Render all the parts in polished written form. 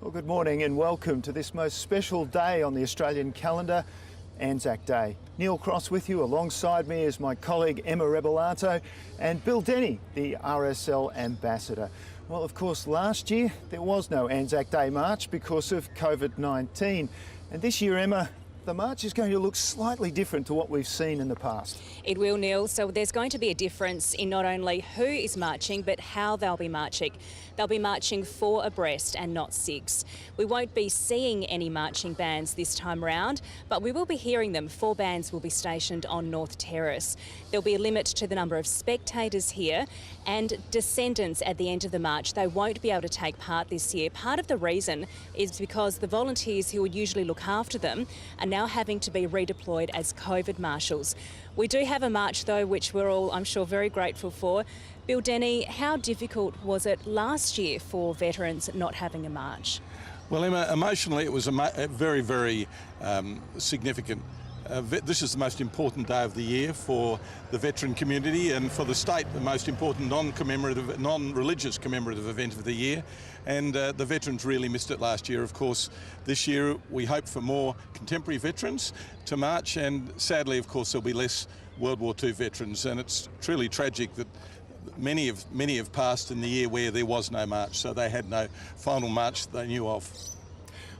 Well, good morning and welcome to this most special day on the Australian calendar, Anzac Day. Neil Cross with you. Alongside me is my colleague Emma Rebellato and Bill Denny, the RSL Ambassador. Well, of course, last year there was no Anzac Day march because of COVID-19. And this year, Emma, the march is going to look slightly different to what we've seen in the past. It will, Neil. So there's going to be a difference in not only who is marching, but how they'll be marching. They'll be marching 4 abreast and not 6. We won't be seeing any marching bands this time round, but we will be hearing them. 4 bands will be stationed on North Terrace. There'll be a limit to the number of spectators here and descendants at the end of the march. They won't be able to take part this year. Part of the reason is because the volunteers who would usually look after them are now having to be redeployed as COVID marshals. We do have a march though, which we're all, I'm sure, very grateful for. Bill Denny, how difficult was it last year for veterans not having a march? Well, Emma, emotionally it was a very, very significant. This is the most important day of the year for the veteran community and for the state, the most important non-religious commemorative event of the year. And the veterans really missed it last year. Of course, this year we hope for more contemporary veterans to march, and sadly, of course, there'll be less World War II veterans. And it's truly tragic that many have passed in the year where there was no march, so they had no final march they knew of.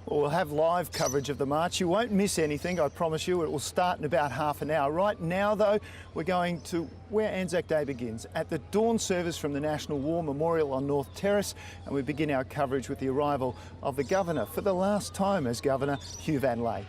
Well, we'll have live coverage of the march. You won't miss anything, I promise you. It will start in about half an hour. Right now, though, we're going to where Anzac Day begins, at the dawn service from the National War Memorial on North Terrace, and we begin our coverage with the arrival of the Governor, for the last time as Governor, Hugh Van Lay.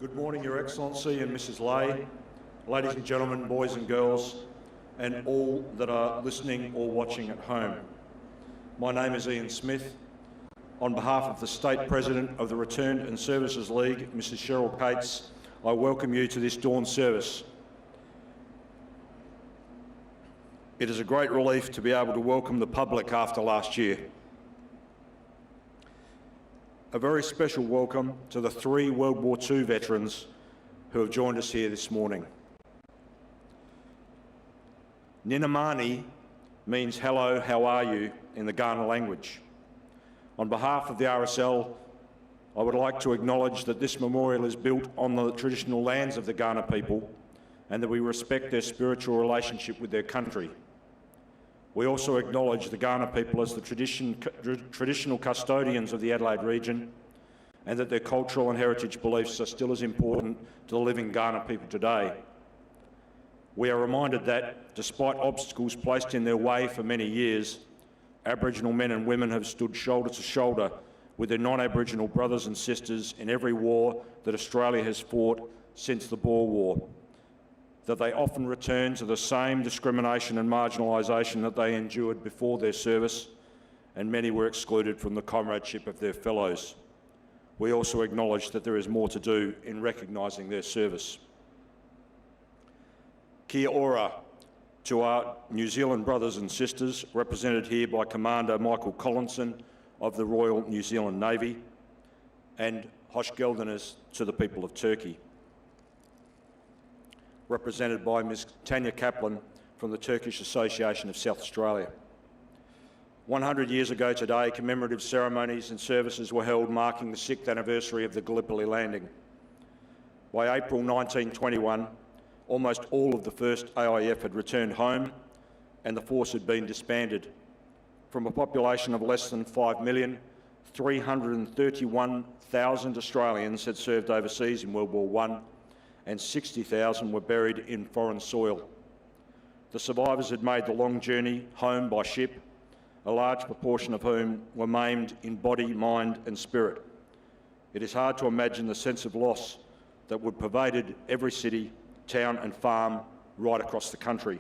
Good morning, Your Excellency and Mrs. Lay, ladies and gentlemen, boys and girls, and all that are listening or watching at home. My name is Ian Smith. On behalf of the State President of the Returned and Services League, Mrs. Cheryl Cates, I welcome you to this dawn service. It is a great relief to be able to welcome the public after last year. A very special welcome to the 3 World War II veterans who have joined us here this morning. Ninamani means hello, how are you in the Kaurna language. On behalf of the RSL, I would like to acknowledge that this memorial is built on the traditional lands of the Kaurna people and that we respect their spiritual relationship with their country. We also acknowledge the Kaurna people as the traditional custodians of the Adelaide region and that their cultural and heritage beliefs are still as important to the living Kaurna people today. We are reminded that, despite obstacles placed in their way for many years, Aboriginal men and women have stood shoulder to shoulder with their non-Aboriginal brothers and sisters in every war that Australia has fought since the Boer War, that they often return to the same discrimination and marginalisation that they endured before their service, and many were excluded from the comradeship of their fellows. We also acknowledge that there is more to do in recognising their service. Kia ora to our New Zealand brothers and sisters, represented here by Commander Michael Collinson of the Royal New Zealand Navy, and hoş geldiniz to the people of Turkey, represented by Ms Tanya Kaplan from the Turkish Association of South Australia. 100 years ago today, commemorative ceremonies and services were held marking the 6th anniversary of the Gallipoli landing. By April 1921, almost all of the first AIF had returned home and the force had been disbanded. From a population of less than 5 million, 331,000 Australians had served overseas in World War I, and 60,000 were buried in foreign soil. The survivors had made the long journey home by ship, a large proportion of whom were maimed in body, mind and spirit. It is hard to imagine the sense of loss that would pervaded every city, town and farm right across the country.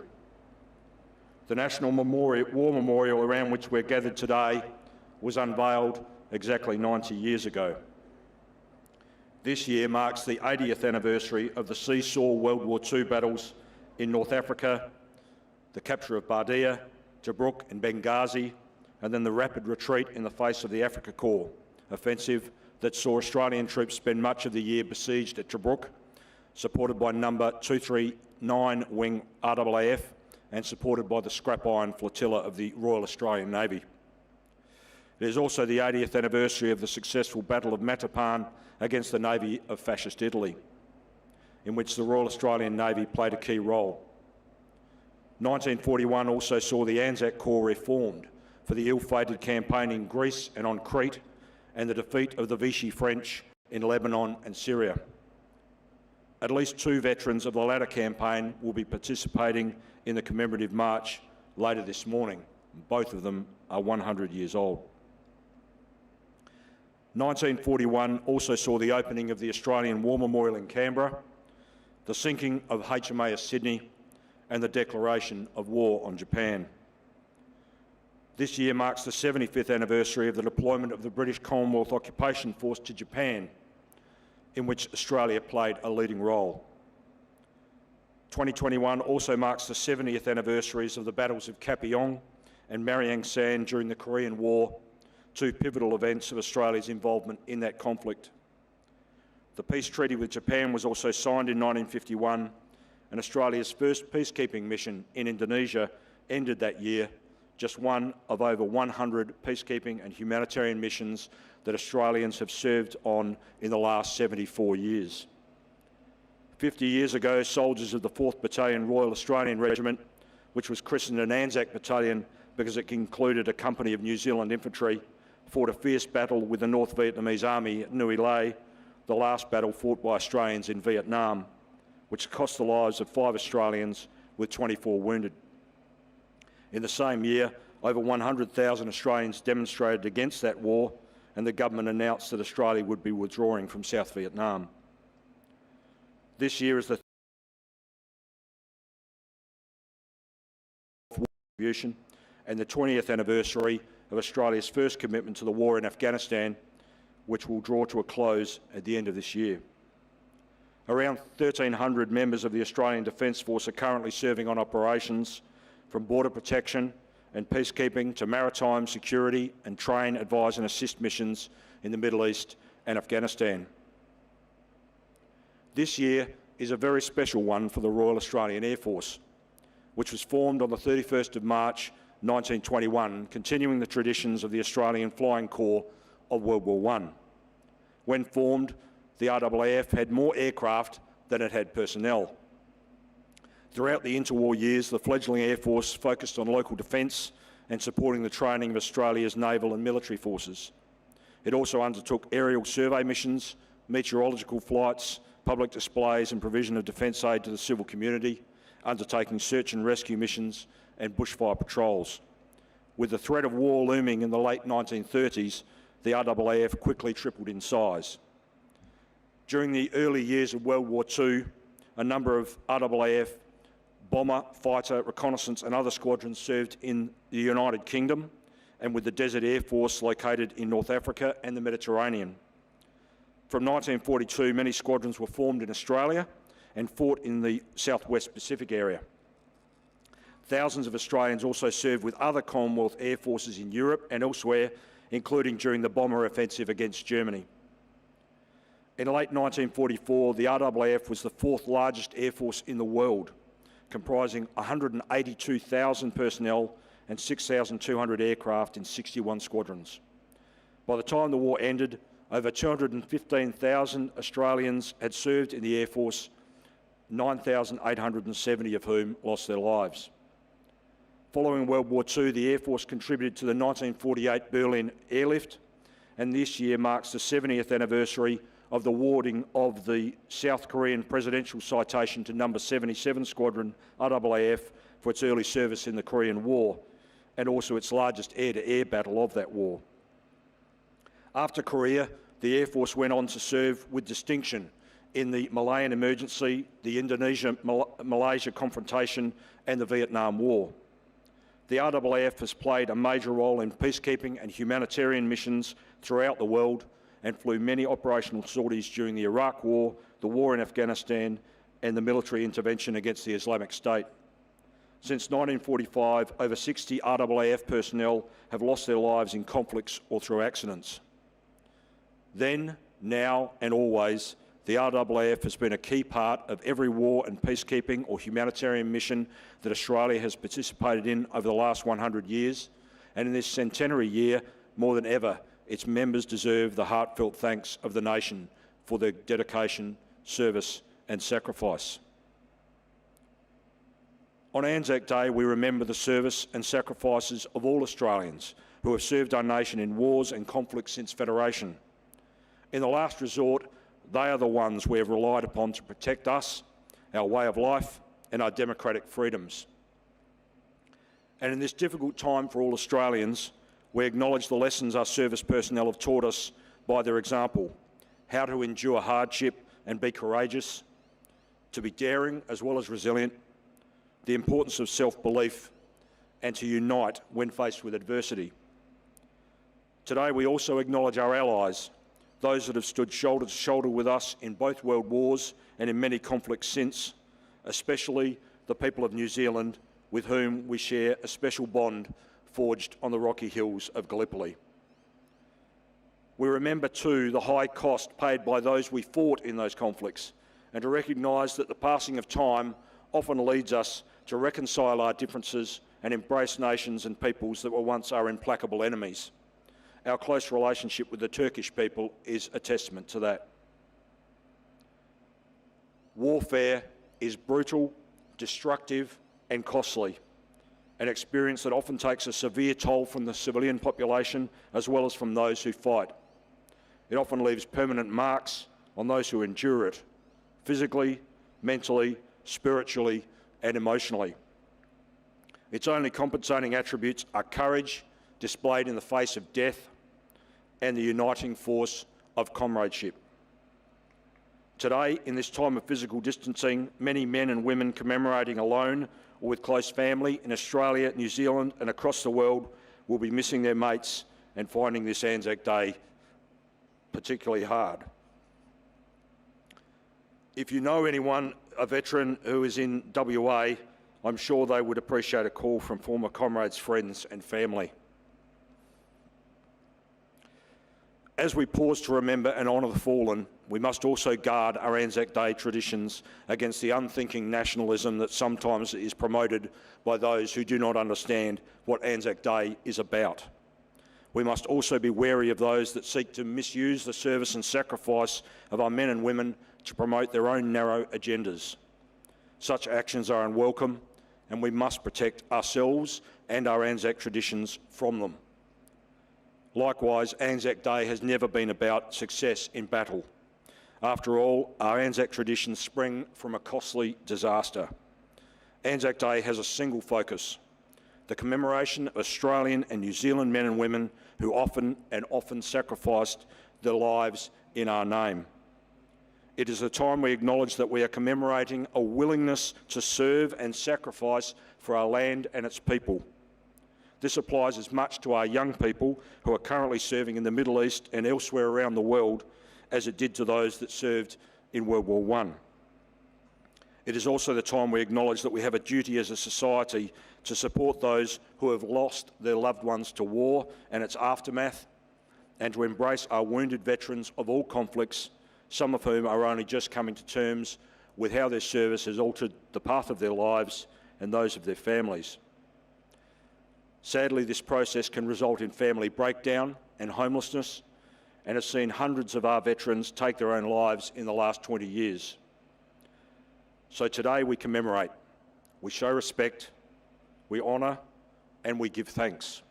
The National War Memorial around which we're gathered today was unveiled exactly 90 years ago. This year marks the 80th anniversary of the seesaw World War II battles in North Africa, the capture of Bardia, Tobruk and Benghazi, and then the rapid retreat in the face of the Afrika Korps offensive that saw Australian troops spend much of the year besieged at Tobruk, supported by No. 239 Wing RAAF and supported by the Scrap Iron Flotilla of the Royal Australian Navy. It is also the 80th anniversary of the successful Battle of Matapan against the Navy of Fascist Italy, in which the Royal Australian Navy played a key role. 1941 also saw the Anzac Corps reformed for the ill-fated campaign in Greece and on Crete and the defeat of the Vichy French in Lebanon and Syria. At least 2 veterans of the latter campaign will be participating in the commemorative march later this morning. Both of them are 100 years old. 1941 also saw the opening of the Australian War Memorial in Canberra, the sinking of HMAS Sydney and the declaration of war on Japan. This year marks the 75th anniversary of the deployment of the British Commonwealth Occupation Force to Japan, in which Australia played a leading role. 2021 also marks the 70th anniversaries of the battles of Kapyong and Mariang San during the Korean War, 2 pivotal events of Australia's involvement in that conflict. The peace treaty with Japan was also signed in 1951, and Australia's first peacekeeping mission in Indonesia ended that year, just one of over 100 peacekeeping and humanitarian missions that Australians have served on in the last 74 years. 50 years ago, soldiers of the 4th Battalion Royal Australian Regiment, which was christened an Anzac Battalion because it included a company of New Zealand infantry, fought a fierce battle with the North Vietnamese Army at Nui Le, the last battle fought by Australians in Vietnam, which cost the lives of 5 Australians with 24 wounded. In the same year, over 100,000 Australians demonstrated against that war, and the government announced that Australia would be withdrawing from South Vietnam. This year is the contribution and the 20th anniversary of Australia's first commitment to the war in Afghanistan, which will draw to a close at the end of this year. Around 1,300 members of the Australian Defence Force are currently serving on operations from border protection and peacekeeping to maritime security and train, advise and assist missions in the Middle East and Afghanistan. This year is a very special one for the Royal Australian Air Force, which was formed on the 31st of March 1921, continuing the traditions of the Australian Flying Corps of World War I. When formed, the RAAF had more aircraft than it had personnel. Throughout the interwar years, the fledgling Air Force focused on local defence and supporting the training of Australia's naval and military forces. It also undertook aerial survey missions, meteorological flights, public displays and provision of defence aid to the civil community, undertaking search and rescue missions and bushfire patrols. With the threat of war looming in the late 1930s, the RAAF quickly tripled in size. During the early years of World War II, a number of RAAF bomber, fighter, reconnaissance and other squadrons served in the United Kingdom and with the Desert Air Force located in North Africa and the Mediterranean. From 1942, many squadrons were formed in Australia and fought in the Southwest Pacific area. Thousands of Australians also served with other Commonwealth Air Forces in Europe and elsewhere, including during the bomber offensive against Germany. In late 1944, the RAAF was the fourth largest air force in the world, comprising 182,000 personnel and 6,200 aircraft in 61 squadrons. By the time the war ended, over 215,000 Australians had served in the Air Force, 9,870 of whom lost their lives. Following World War II, the Air Force contributed to the 1948 Berlin airlift, and this year marks the 70th anniversary of the awarding of the South Korean Presidential Citation to No. 77 Squadron, RAAF, for its early service in the Korean War, and also its largest air-to-air battle of that war. After Korea, the Air Force went on to serve with distinction in the Malayan Emergency, the Indonesia-Malaysia confrontation and the Vietnam War. The RAAF has played a major role in peacekeeping and humanitarian missions throughout the world and flew many operational sorties during the Iraq War, the war in Afghanistan and the military intervention against the Islamic State. Since 1945, over 60 RAAF personnel have lost their lives in conflicts or through accidents. Then, now and always, the RAAF has been a key part of every war and peacekeeping or humanitarian mission that Australia has participated in over the last 100 years, and in this centenary year, more than ever, its members deserve the heartfelt thanks of the nation for their dedication, service and sacrifice. On Anzac Day, we remember the service and sacrifices of all Australians who have served our nation in wars and conflicts since Federation. In the last resort, they are the ones we have relied upon to protect us, our way of life and our democratic freedoms. And in this difficult time for all Australians, we acknowledge the lessons our service personnel have taught us by their example: how to endure hardship and be courageous, to be daring as well as resilient, the importance of self-belief, and to unite when faced with adversity. Today we also acknowledge our allies, those that have stood shoulder to shoulder with us in both world wars and in many conflicts since, especially the people of New Zealand, with whom we share a special bond forged on the rocky hills of Gallipoli. We remember too the high cost paid by those we fought in those conflicts, and to recognise that the passing of time often leads us to reconcile our differences and embrace nations and peoples that were once our implacable enemies. Our close relationship with the Turkish people is a testament to that. Warfare is brutal, destructive and costly, an experience that often takes a severe toll from the civilian population as well as from those who fight. It often leaves permanent marks on those who endure it, physically, mentally, spiritually and emotionally. Its only compensating attributes are courage, displayed in the face of death, and the uniting force of comradeship. Today, in this time of physical distancing, many men and women commemorating alone or with close family in Australia, New Zealand and across the world will be missing their mates and finding this Anzac Day particularly hard. If you know anyone, a veteran who is in WA, I'm sure they would appreciate a call from former comrades, friends and family. As we pause to remember and honour the fallen, we must also guard our Anzac Day traditions against the unthinking nationalism that sometimes is promoted by those who do not understand what Anzac Day is about. We must also be wary of those that seek to misuse the service and sacrifice of our men and women to promote their own narrow agendas. Such actions are unwelcome, and we must protect ourselves and our Anzac traditions from them. Likewise, Anzac Day has never been about success in battle. After all, our Anzac traditions spring from a costly disaster. Anzac Day has a single focus: the commemoration of Australian and New Zealand men and women who often sacrificed their lives in our name. It is a time we acknowledge that we are commemorating a willingness to serve and sacrifice for our land and its people. This applies as much to our young people who are currently serving in the Middle East and elsewhere around the world as it did to those that served in World War I. It is also the time we acknowledge that we have a duty as a society to support those who have lost their loved ones to war and its aftermath, and to embrace our wounded veterans of all conflicts, some of whom are only just coming to terms with how their service has altered the path of their lives and those of their families. Sadly, this process can result in family breakdown and homelessness, and has seen hundreds of our veterans take their own lives in the last 20 years. So today we commemorate, we show respect, we honour, and we give thanks.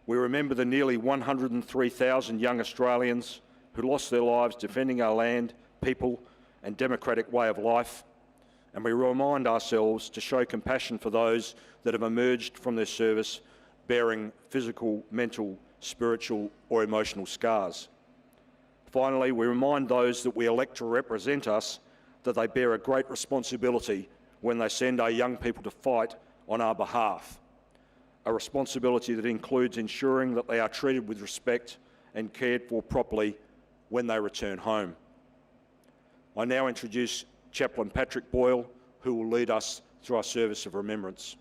We remember the nearly 103,000 young Australians who lost their lives defending our land, people, and democratic way of life, and we remind ourselves to show compassion for those that have emerged from their service bearing physical, mental, spiritual, or emotional scars. Finally, we remind those that we elect to represent us that they bear a great responsibility when they send our young people to fight on our behalf, a responsibility that includes ensuring that they are treated with respect and cared for properly when they return home. I now introduce Chaplain Patrick Boyle, who will lead us through our service of remembrance.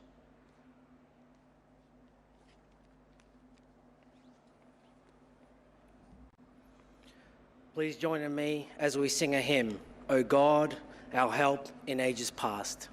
Please join in me as we sing a hymn, O God, our help in ages past.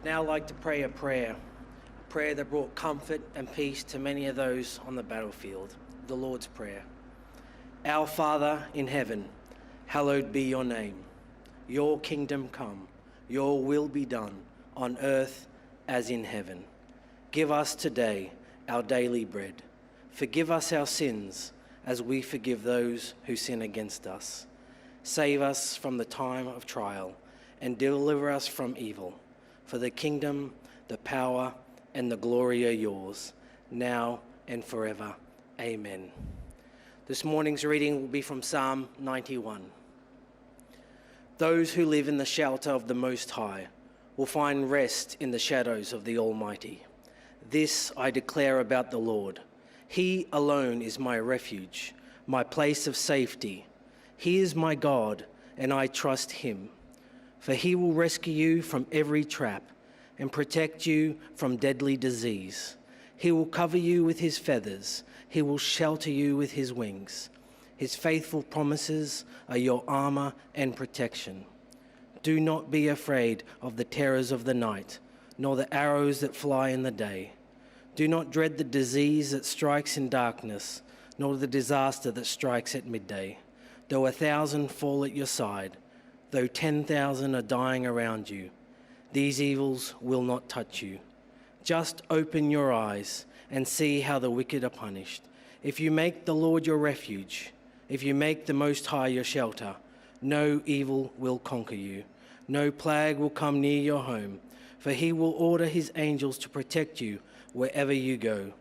Now like to pray a prayer that brought comfort and peace to many of those on the battlefield, the Lord's Prayer. Our Father in heaven, hallowed be your name. Your kingdom come, your will be done on earth as in heaven. Give us today our daily bread. Forgive us our sins as we forgive those who sin against us. Save us from the time of trial and deliver us from evil. For the kingdom, the power, and the glory are yours, now and forever. Amen. This morning's reading will be from Psalm 91. Those who live in the shelter of the Most High will find rest in the shadows of the Almighty. This I declare about the Lord. He alone is my refuge, my place of safety. He is my God, and I trust him. For he will rescue you from every trap and protect you from deadly disease. He will cover you with his feathers. He will shelter you with his wings. His faithful promises are your armor and protection. Do not be afraid of the terrors of the night, nor the arrows that fly in the day. Do not dread the disease that strikes in darkness, nor the disaster that strikes at midday. Though 1,000 fall at your side, though 10,000 are dying around you, these evils will not touch you. Just open your eyes and see how the wicked are punished. If you make the Lord your refuge, if you make the Most High your shelter, no evil will conquer you. No plague will come near your home, for he will order his angels to protect you wherever you go.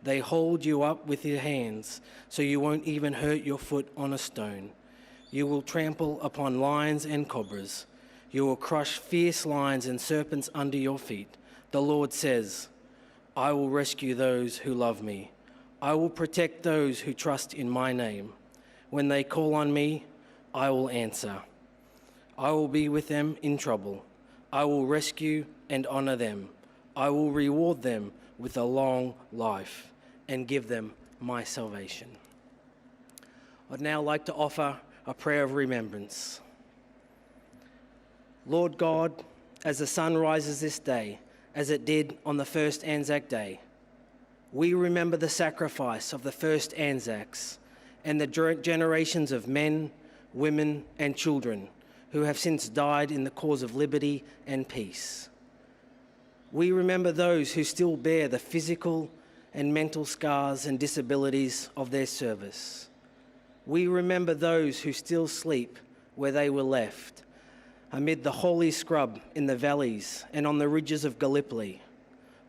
They hold you up with their hands, so you won't even hurt your foot on a stone. You will trample upon lions and cobras. You will crush fierce lions and serpents under your feet. The Lord says, I will rescue those who love me. I will protect those who trust in my name. When they call on me, I will answer. I will be with them in trouble. I will rescue and honor them. I will reward them with a long life and give them my salvation. I'd now like to offer a prayer of remembrance. Lord God, as the sun rises this day, as it did on the first Anzac Day, we remember the sacrifice of the first Anzacs and the generations of men, women, and children who have since died in the cause of liberty and peace. We remember those who still bear the physical and mental scars and disabilities of their service. We remember those who still sleep where they were left, amid the holy scrub in the valleys and on the ridges of Gallipoli,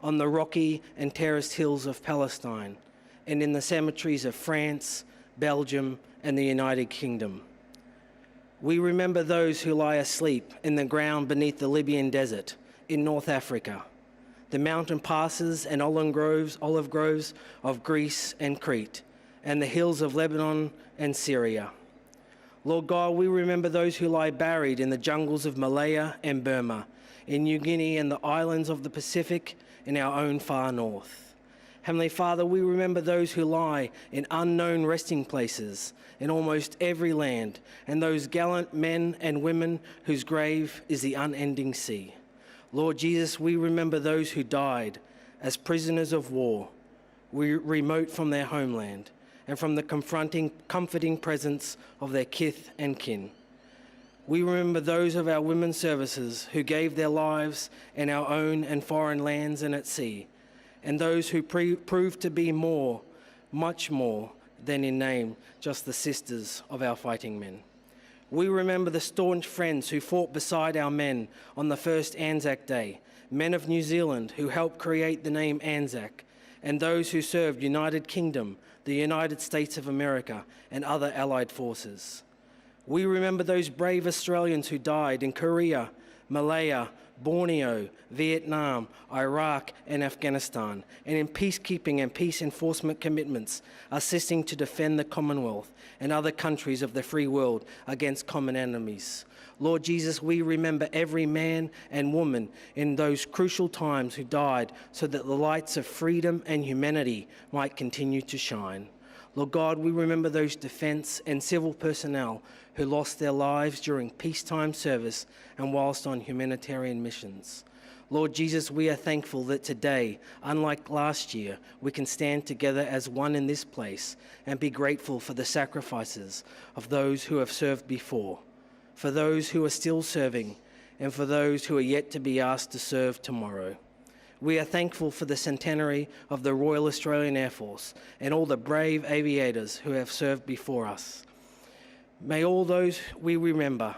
on the rocky and terraced hills of Palestine, and in the cemeteries of France, Belgium, and the United Kingdom. We remember those who lie asleep in the ground beneath the Libyan desert in North Africa, the mountain passes and olive groves of Greece and Crete, and the hills of Lebanon and Syria. Lord God, we remember those who lie buried in the jungles of Malaya and Burma, in New Guinea and the islands of the Pacific in our own far north. Heavenly Father, we remember those who lie in unknown resting places in almost every land, and those gallant men and women whose grave is the unending sea. Lord Jesus, we remember those who died as prisoners of war, remote from their homeland and from the comforting presence of their kith and kin. We remember those of our women's services who gave their lives in our own and foreign lands and at sea, and those who proved to be more, much more than in name, just the sisters of our fighting men. We remember the staunch friends who fought beside our men on the first Anzac Day, men of New Zealand who helped create the name Anzac, and those who served United Kingdom, the United States of America, and other allied forces. We remember those brave Australians who died in Korea, Malaya, Borneo, Vietnam, Iraq, and Afghanistan, and in peacekeeping and peace enforcement commitments, assisting to defend the Commonwealth and other countries of the free world against common enemies. Lord Jesus, we remember every man and woman in those crucial times who died so that the lights of freedom and humanity might continue to shine. Lord God, we remember those defence and civil personnel who lost their lives during peacetime service and whilst on humanitarian missions. Lord Jesus, we are thankful that today, unlike last year, we can stand together as one in this place and be grateful for the sacrifices of those who have served before, for those who are still serving, and for those who are yet to be asked to serve tomorrow. We are thankful for the centenary of the Royal Australian Air Force and all the brave aviators who have served before us. May all those we remember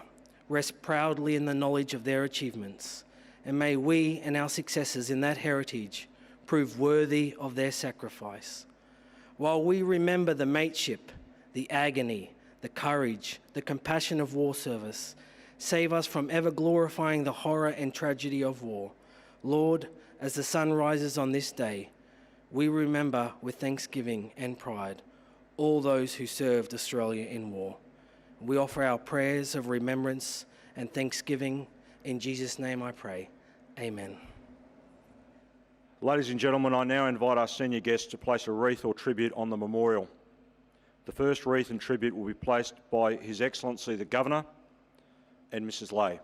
rest proudly in the knowledge of their achievements, and may we and our successors in that heritage prove worthy of their sacrifice. While we remember the mateship, the agony, the courage, the compassion of war service, save us from ever glorifying the horror and tragedy of war. Lord, as the sun rises on this day, we remember with thanksgiving and pride all those who served Australia in war. We offer our prayers of remembrance and thanksgiving. In Jesus' name I pray. Amen. Ladies and gentlemen, I now invite our senior guests to place a wreath or tribute on the memorial. The first wreath and tribute will be placed by His Excellency the Governor and Mrs. Lay.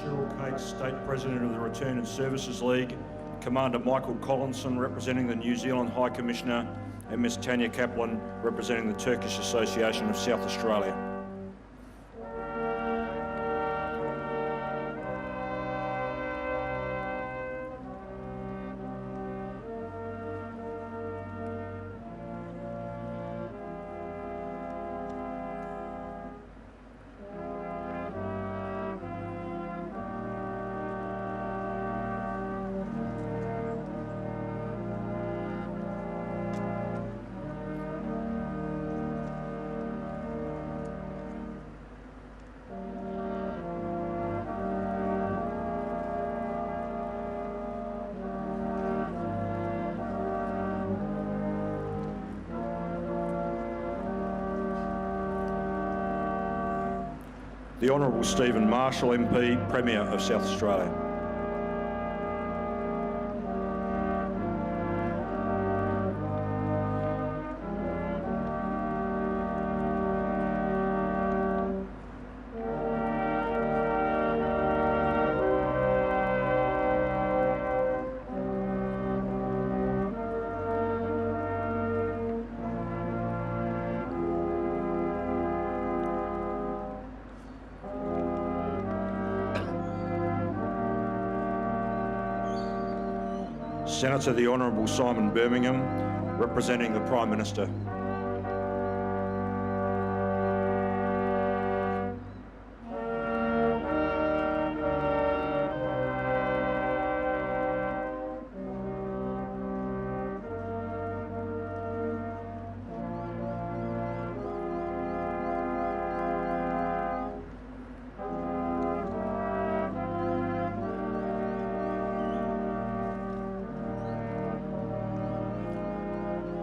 Cheryl Cates, State President of the Return and Services League, Commander Michael Collinson, representing the New Zealand High Commissioner, and Ms Tanya Kaplan, representing the Turkish Association of South Australia. The Honourable Stephen Marshall MP, Premier of South Australia. Senator the Honourable Simon Birmingham, representing the Prime Minister.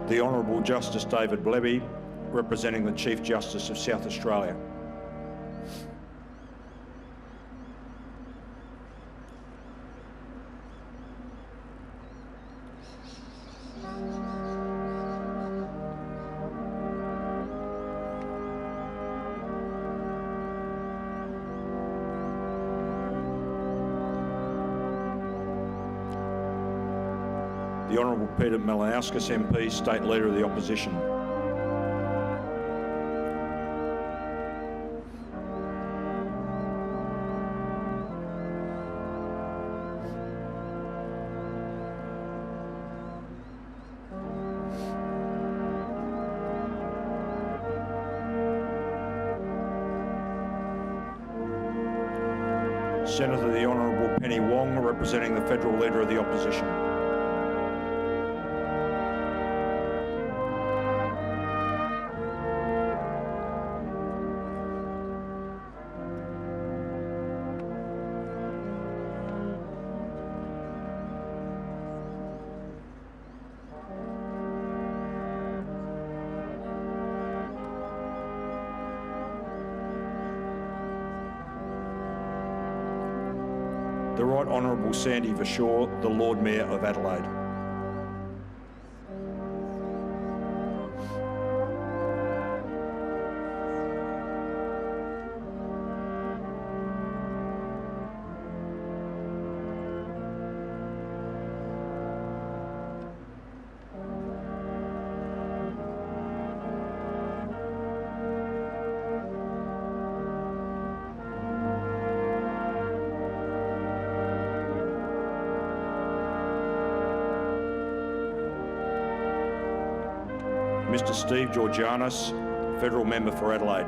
The Honourable Justice David Bleby, representing the Chief Justice of South Australia. The Honourable Peter Malinauskas MP, State Leader of the Opposition. Senator the Honourable Penny Wong, representing the Federal Leader of the Opposition. The Right Honourable Sandy Verschoor, the Lord Mayor of Adelaide. Mr Steve Georgianis, Federal Member for Adelaide.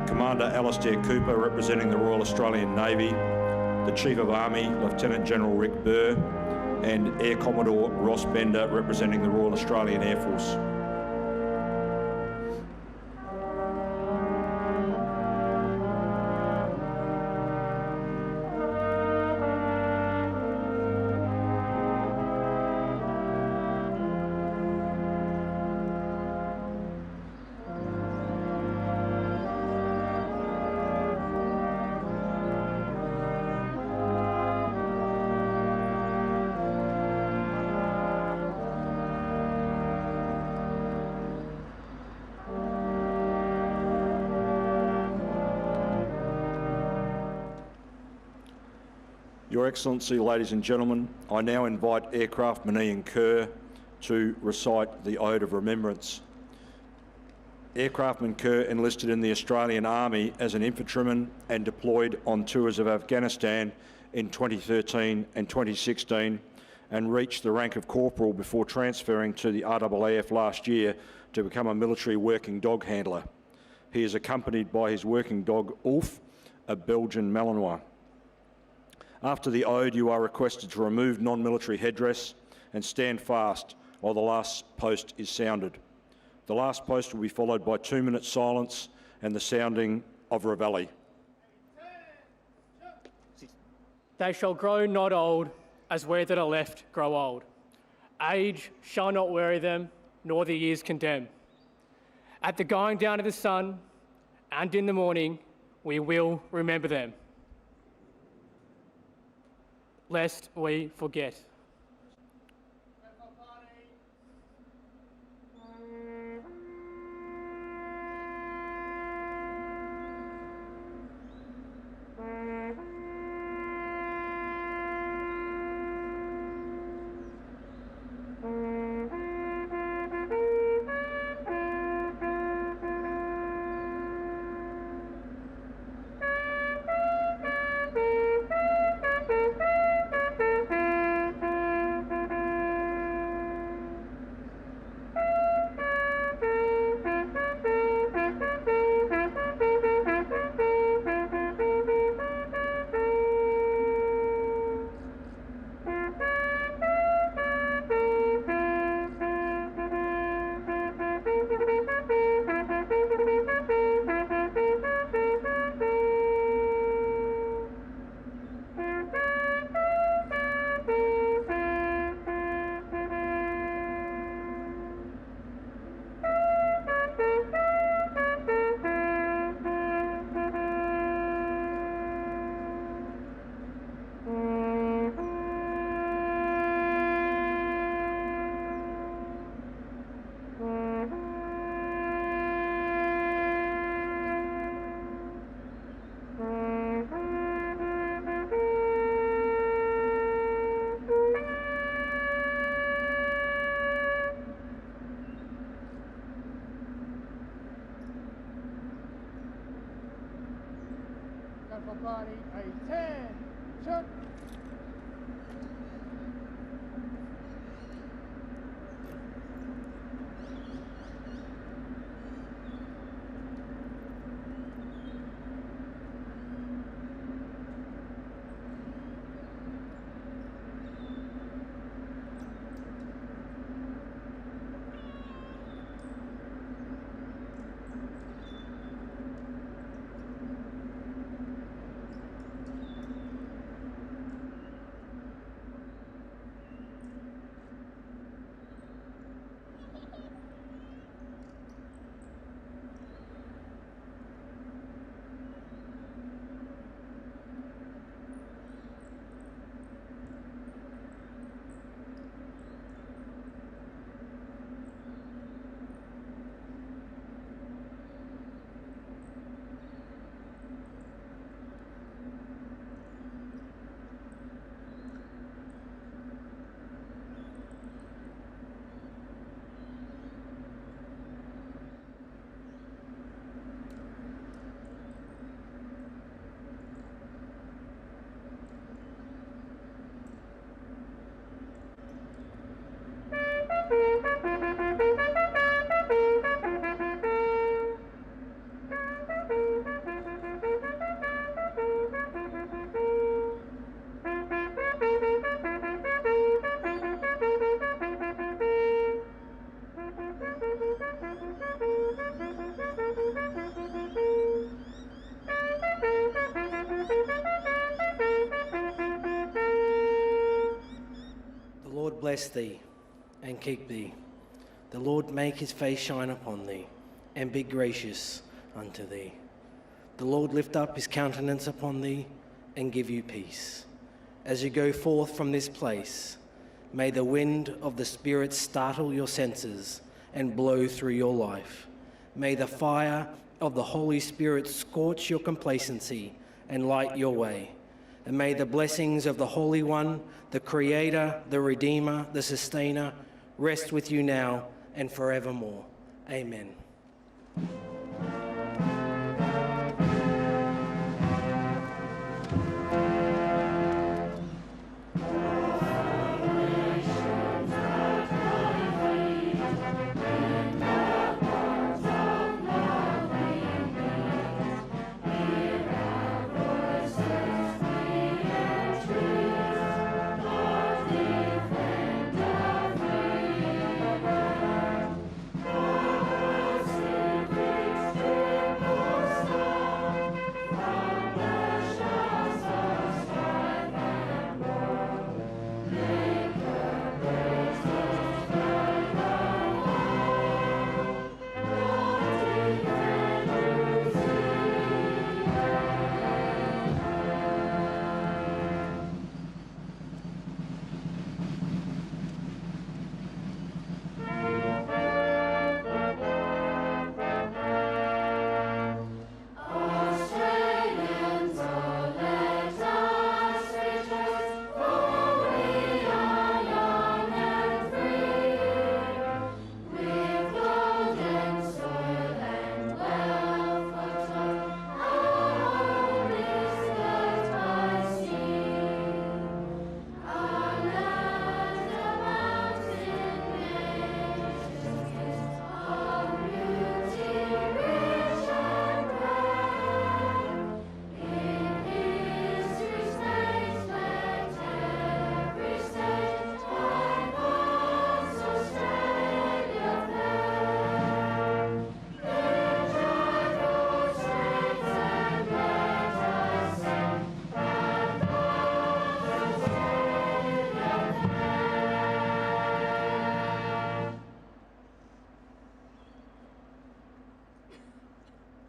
Commander Alastair Cooper, representing the Royal Australian Navy, the Chief of Army, Lieutenant General Rick Burr, and Air Commodore Ross Bender, representing the Royal Australian Air Force. Your Excellency, ladies and gentlemen, I now invite Aircraftman Ian Kerr to recite the Ode of Remembrance. Aircraftman Kerr enlisted in the Australian Army as an infantryman and deployed on tours of Afghanistan in 2013 and 2016 and reached the rank of corporal before transferring to the RAAF last year to become a military working dog handler. He is accompanied by his working dog Ulf, a Belgian Malinois. After the ode, you are requested to remove non-military headdress and stand fast while the last post is sounded. The last post will be followed by 2 minutes silence and the sounding of Reveille. They shall grow not old, as we that are left grow old. Age shall not weary them, nor the years condemn. At the going down of the sun, and in the morning, we will remember them, lest we forget. Body, attention! Bless thee and keep thee. The Lord make his face shine upon thee and be gracious unto thee. The Lord lift up his countenance upon thee and give you peace. As you go forth from this place, may the wind of the Spirit startle your senses and blow through your life. May the fire of the Holy Spirit scorch your complacency and light your way. And may the blessings of the Holy One, the Creator, the Redeemer, the Sustainer, rest with you now and forevermore. Amen.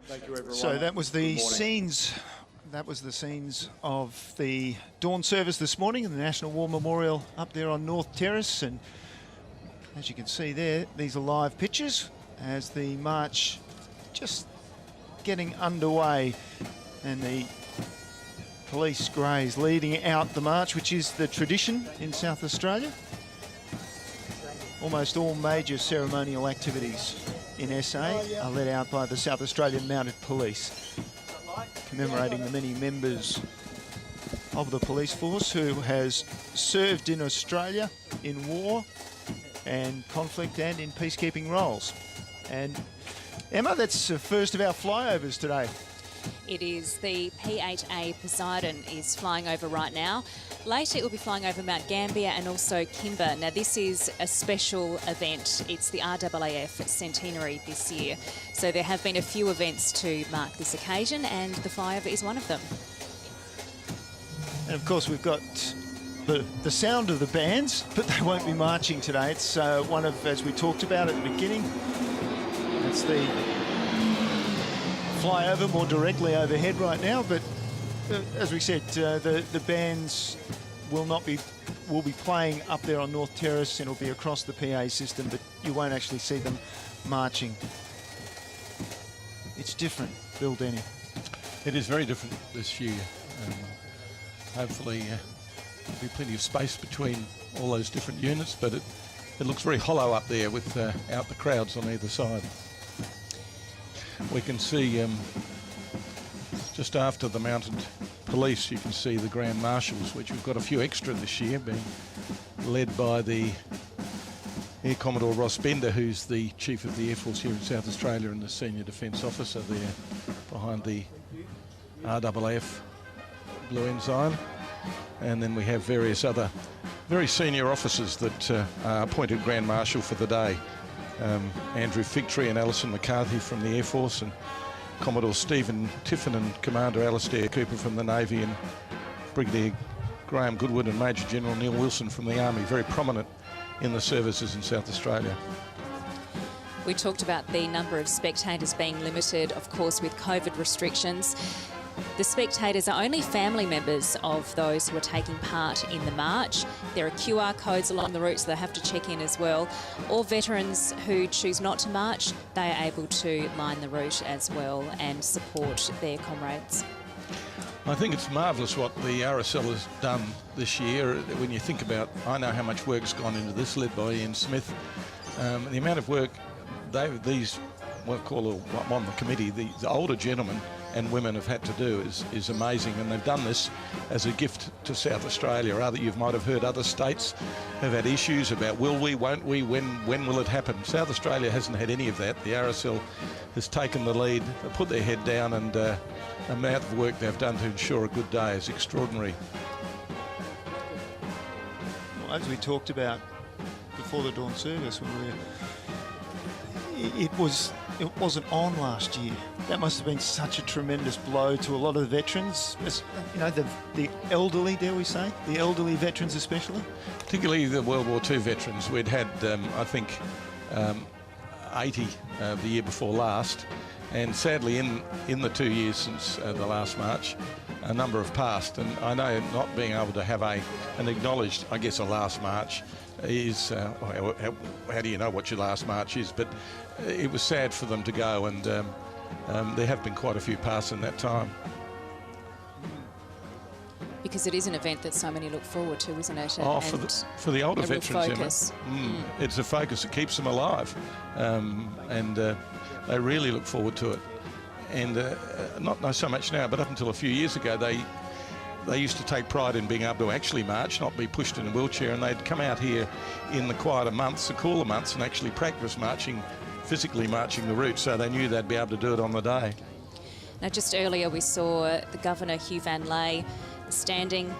Thank you, everyone. So that was the Good morning. scenes. That was the scenes of the dawn service this morning in the National War Memorial up there on North Terrace, and as you can see there, these are live pictures as the march just getting underway, and the police greys leading out the march, which is the tradition in South Australia. Almost all major ceremonial activities in SA are led out by the South Australian Mounted Police, commemorating the many members of the police force who has served in Australia in war and conflict and in peacekeeping roles. And Emma, that's the first of our flyovers today. It is. The P-8A Poseidon is flying over right now. Later it will be flying over Mount Gambier and also Kimber. Now this is a special event. It's the RAAF centenary this year. So there have been a few events to mark this occasion, and the flyover is one of them. And of course we've got the sound of the bands, but they won't be marching today. It's one of, as we talked about at the beginning, it's the flyover more directly overhead right now, but as we said, the bands will be playing up there on North Terrace, and it'll be across the PA system, but you won't actually see them marching. It's different, Bill Denny. It is very different this year. Hopefully there'll be plenty of space between all those different units, but it looks very hollow up there without the crowds on either side. We can see just after the mounted police, you can see the Grand Marshals, which we've got a few extra this year, being led by the Air Commodore Ross Bender, who's the Chief of the Air Force here in South Australia and the Senior Defence Officer there behind the RAAF Blue Ensign. And then we have various other very senior officers that are appointed Grand Marshal for the day. Andrew Figtree and Alison McCarthy from the Air Force, and Commodore Stephen Tiffin and Commander Alastair Cooper from the Navy, and Brigadier Graham Goodwood and Major General Neil Wilson from the Army, very prominent in the services in South Australia. We talked about the number of spectators being limited, of course, with COVID restrictions. The spectators are only family members of those who are taking part in the march. There are QR codes along the route, so they have to check in as well. Or veterans who choose not to march, they are able to line the route as well and support their comrades. I think it's marvellous what the RSL has done this year. When you think about, I know how much work's gone into this, led by Ian Smith. The amount of work these, we'll call them on the committee, the older gentlemen and women have had to do is amazing, and they've done this as a gift to South Australia. You might have heard other states have had issues about will we, won't we, when will it happen. South Australia hasn't had any of that. The RSL has taken the lead, they put their head down, and the amount of work they've done to ensure a good day is extraordinary. Well, as we talked about before the dawn service, when it wasn't on last year. That must have been such a tremendous blow to a lot of the veterans, you know, the elderly, dare we say, the elderly veterans especially. Particularly the World War II veterans. We'd had, I think, 80 the year before last, and sadly in the 2 years since the last march, a number have passed. And I know not being able to have an acknowledged, I guess, a last march is, how do you know what your last march is? But it was sad for them to go, and there have been quite a few pass in that time. Because it is an event that so many look forward to, isn't it? For the older veterans, focus. Emma, it's a focus that keeps them alive, and they really look forward to it. And not so much now, but up until a few years ago, they used to take pride in being able to actually march, not be pushed in a wheelchair, and they'd come out here in the quieter months, the cooler months, and actually practice marching, physically marching the route, so they knew they'd be able to do it on the day. Now, just earlier we saw the Governor, Hugh Van Ley, standing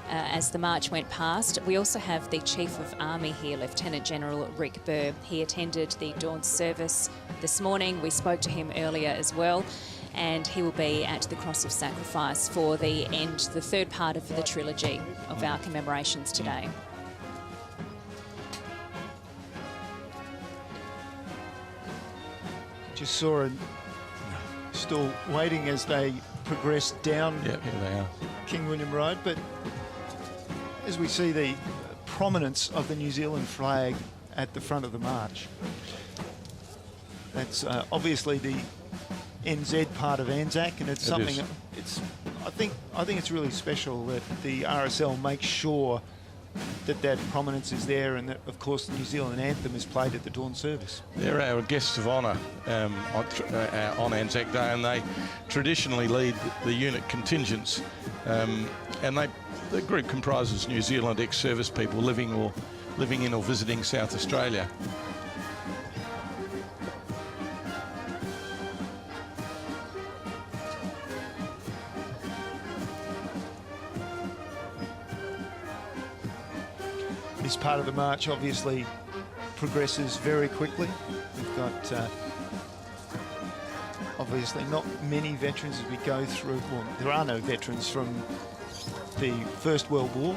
as the march went past. We also have the Chief of Army here, Lieutenant General Rick Burr. He attended the dawn service this morning. We spoke to him earlier as well, and he will be at the Cross of Sacrifice for the third part of the trilogy of our commemorations today. Just saw still waiting as they progress down Yeah, here they are. King William Road, but as we see the prominence of the New Zealand flag at the front of the march, that's obviously the NZ part of Anzac, and it's something. I think it's really special that the RSL makes sure that prominence is there, and that, of course, the New Zealand anthem is played at the dawn service. They're our guests of honour on Anzac Day, and they traditionally lead the unit contingents. And the group comprises New Zealand ex-service people living in or visiting South Australia. This part of the march obviously progresses very quickly. We've got obviously not many veterans as we go through. Well, there are no veterans from the First World War,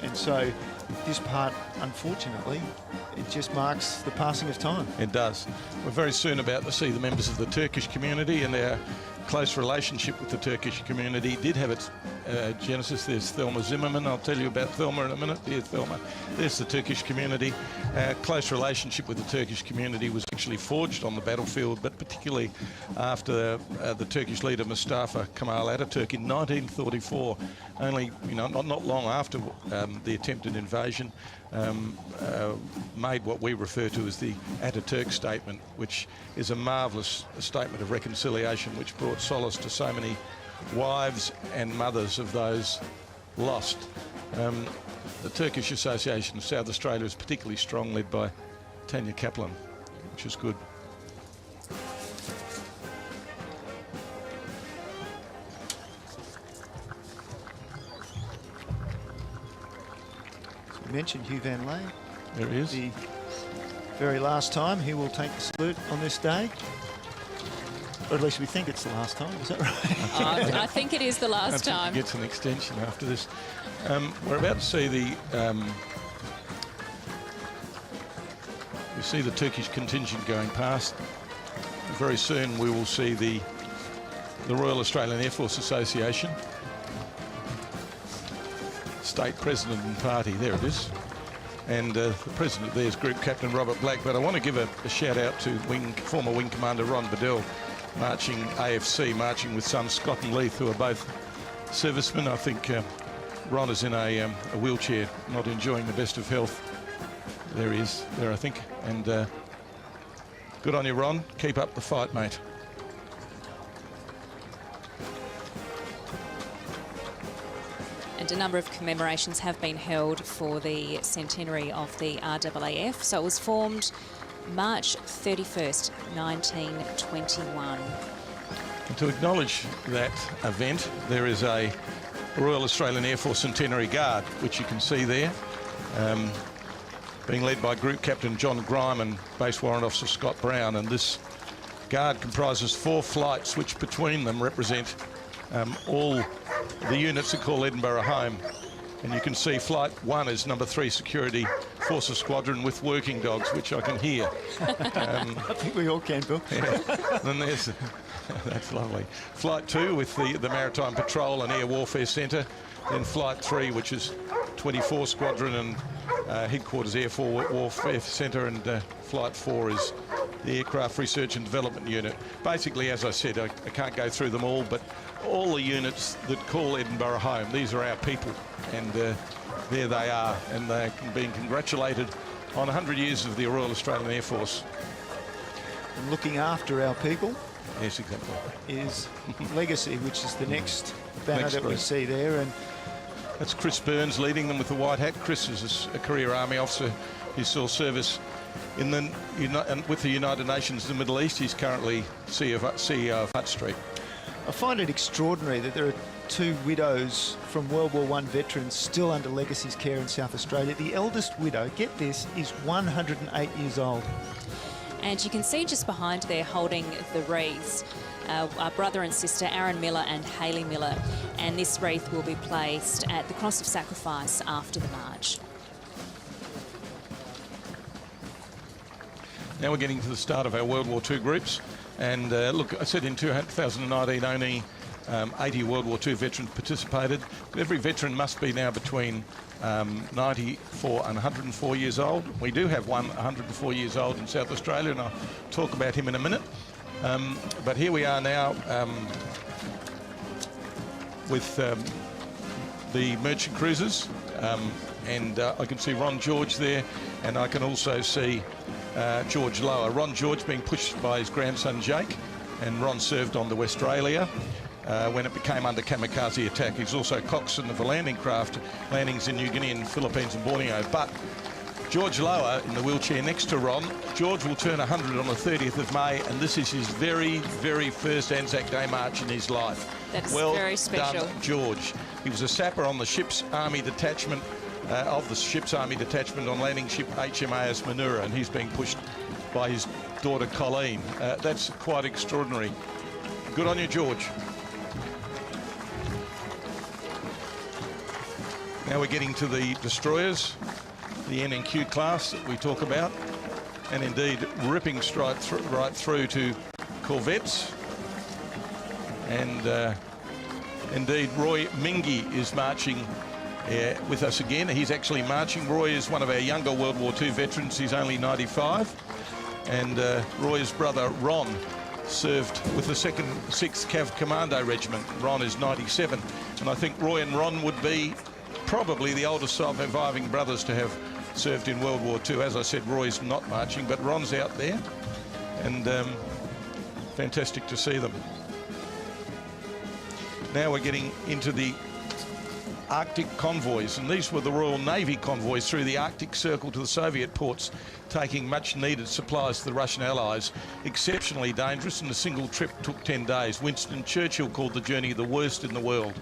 and so this part, unfortunately, it just marks the passing of time. It does. We're very soon about to see the members of the Turkish community, and our close relationship with the Turkish community did have its genesis. There's Thelma Zimmerman. I'll tell you about Thelma in a minute. Dear Thelma. There's the Turkish community. Our close relationship with the Turkish community was actually forged on the battlefield, but particularly after the Turkish leader Mustafa Kemal Ataturk in 1944, only not long after the attempted invasion, made what we refer to as the Ataturk Statement, which is a marvellous statement of reconciliation which brought solace to so many wives and mothers of those lost. The Turkish Association of South Australia is particularly strong, led by Tanya Kaplan, which is good. So we mentioned Hugh Van Ley. There he is. The very last time he will take the salute on this day. Or at least we think it's the last time, is that right? I think it is the last time. He gets an extension after this. We're about to see the Turkish contingent going past. Very soon we will see the Royal Australian Air Force Association. State President and Party, there it is. And the President there is Group Captain Robert Black. But I want to give a shout out to former Wing Commander Ron Bedell, marching AFC, marching with sons Scott and Leith, who are both servicemen. I think Ron is in a wheelchair, not enjoying the best of health. There he is, there I think. And good on you, Ron. Keep up the fight, mate. And a number of commemorations have been held for the centenary of the RAAF. So it was formed March 31st, 1921. And to acknowledge that event, there is a Royal Australian Air Force Centenary Guard, which you can see there, being led by Group Captain John Grime and Base Warrant Officer Scott Brown. And this guard comprises 4 flights, which between them represent all the units that call Edinburgh home. And you can see Flight 1 is number 3 Security Forces Squadron with working dogs, which I can hear. I think we all can, Bill. Yeah. Then there's, that's lovely. Flight 2 with the Maritime Patrol and Air Warfare Centre. Then Flight 3, which is 24 Squadron and Headquarters Air Warfare Centre, and Flight 4 is the Aircraft Research and Development Unit. Basically, as I said, I can't go through them all, but all the units that call Edinburgh home, these are our people, and there they are, and they're being congratulated on 100 years of the Royal Australian Air Force. And looking after our people. Yes, exactly. Is Legacy, which is the next banner that we see there. And that's Chris Burns leading them with the white hat. Chris is a career Army officer who saw service in with the United Nations in the Middle East. He's currently CEO of Hutt Street. I find it extraordinary that there are 2 widows from World War I veterans still under Legacy's care in South Australia. The eldest widow, get this, is 108 years old. And you can see just behind there holding the wreaths, our brother and sister Aaron Miller and Hayley Miller. And this wreath will be placed at the Cross of Sacrifice after the march. Now we're getting to the start of our World War II groups. And look, I said in 2019 only 80 World War II veterans participated. But every veteran must be now between 94 and 104 years old. We do have one 104 years old in South Australia, and I'll talk about him in a minute. But here we are now with the merchant cruisers, and I can see Ron George there, and I can also see George Lower. Ron George being pushed by his grandson Jake, and Ron served on the Westralia when it became under kamikaze attack. He's also coxswain of a landing craft, landings in New Guinea and Philippines and Borneo. But George Lower, in the wheelchair next to Ron, George will turn 100 on the 30th of May, and this is his very, very first Anzac Day march in his life. That's well very special. Done, George. He was a sapper on the ship's army detachment, on landing ship HMAS Manura, and he's being pushed by his daughter Colleen. That's quite extraordinary. Good on you, George. Now we're getting to the destroyers, the N&Q class that we talk about, and indeed ripping right through to corvettes. And indeed Roy Mingy is marching with us again. He's actually marching. Roy is one of our younger World War II veterans. He's only 95. And Roy's brother Ron served with the 2nd 6th Cav Commando Regiment. Ron is 97. And I think Roy and Ron would be probably the oldest surviving brothers to have served in World War II. As I said, Roy's not marching, but Ron's out there. And fantastic to see them. Now we're getting into the Arctic convoys, and these were the Royal Navy convoys through the Arctic Circle to the Soviet ports, taking much needed supplies to the Russian allies. Exceptionally dangerous, and a single trip took 10 days. Winston Churchill called the journey the worst in the world.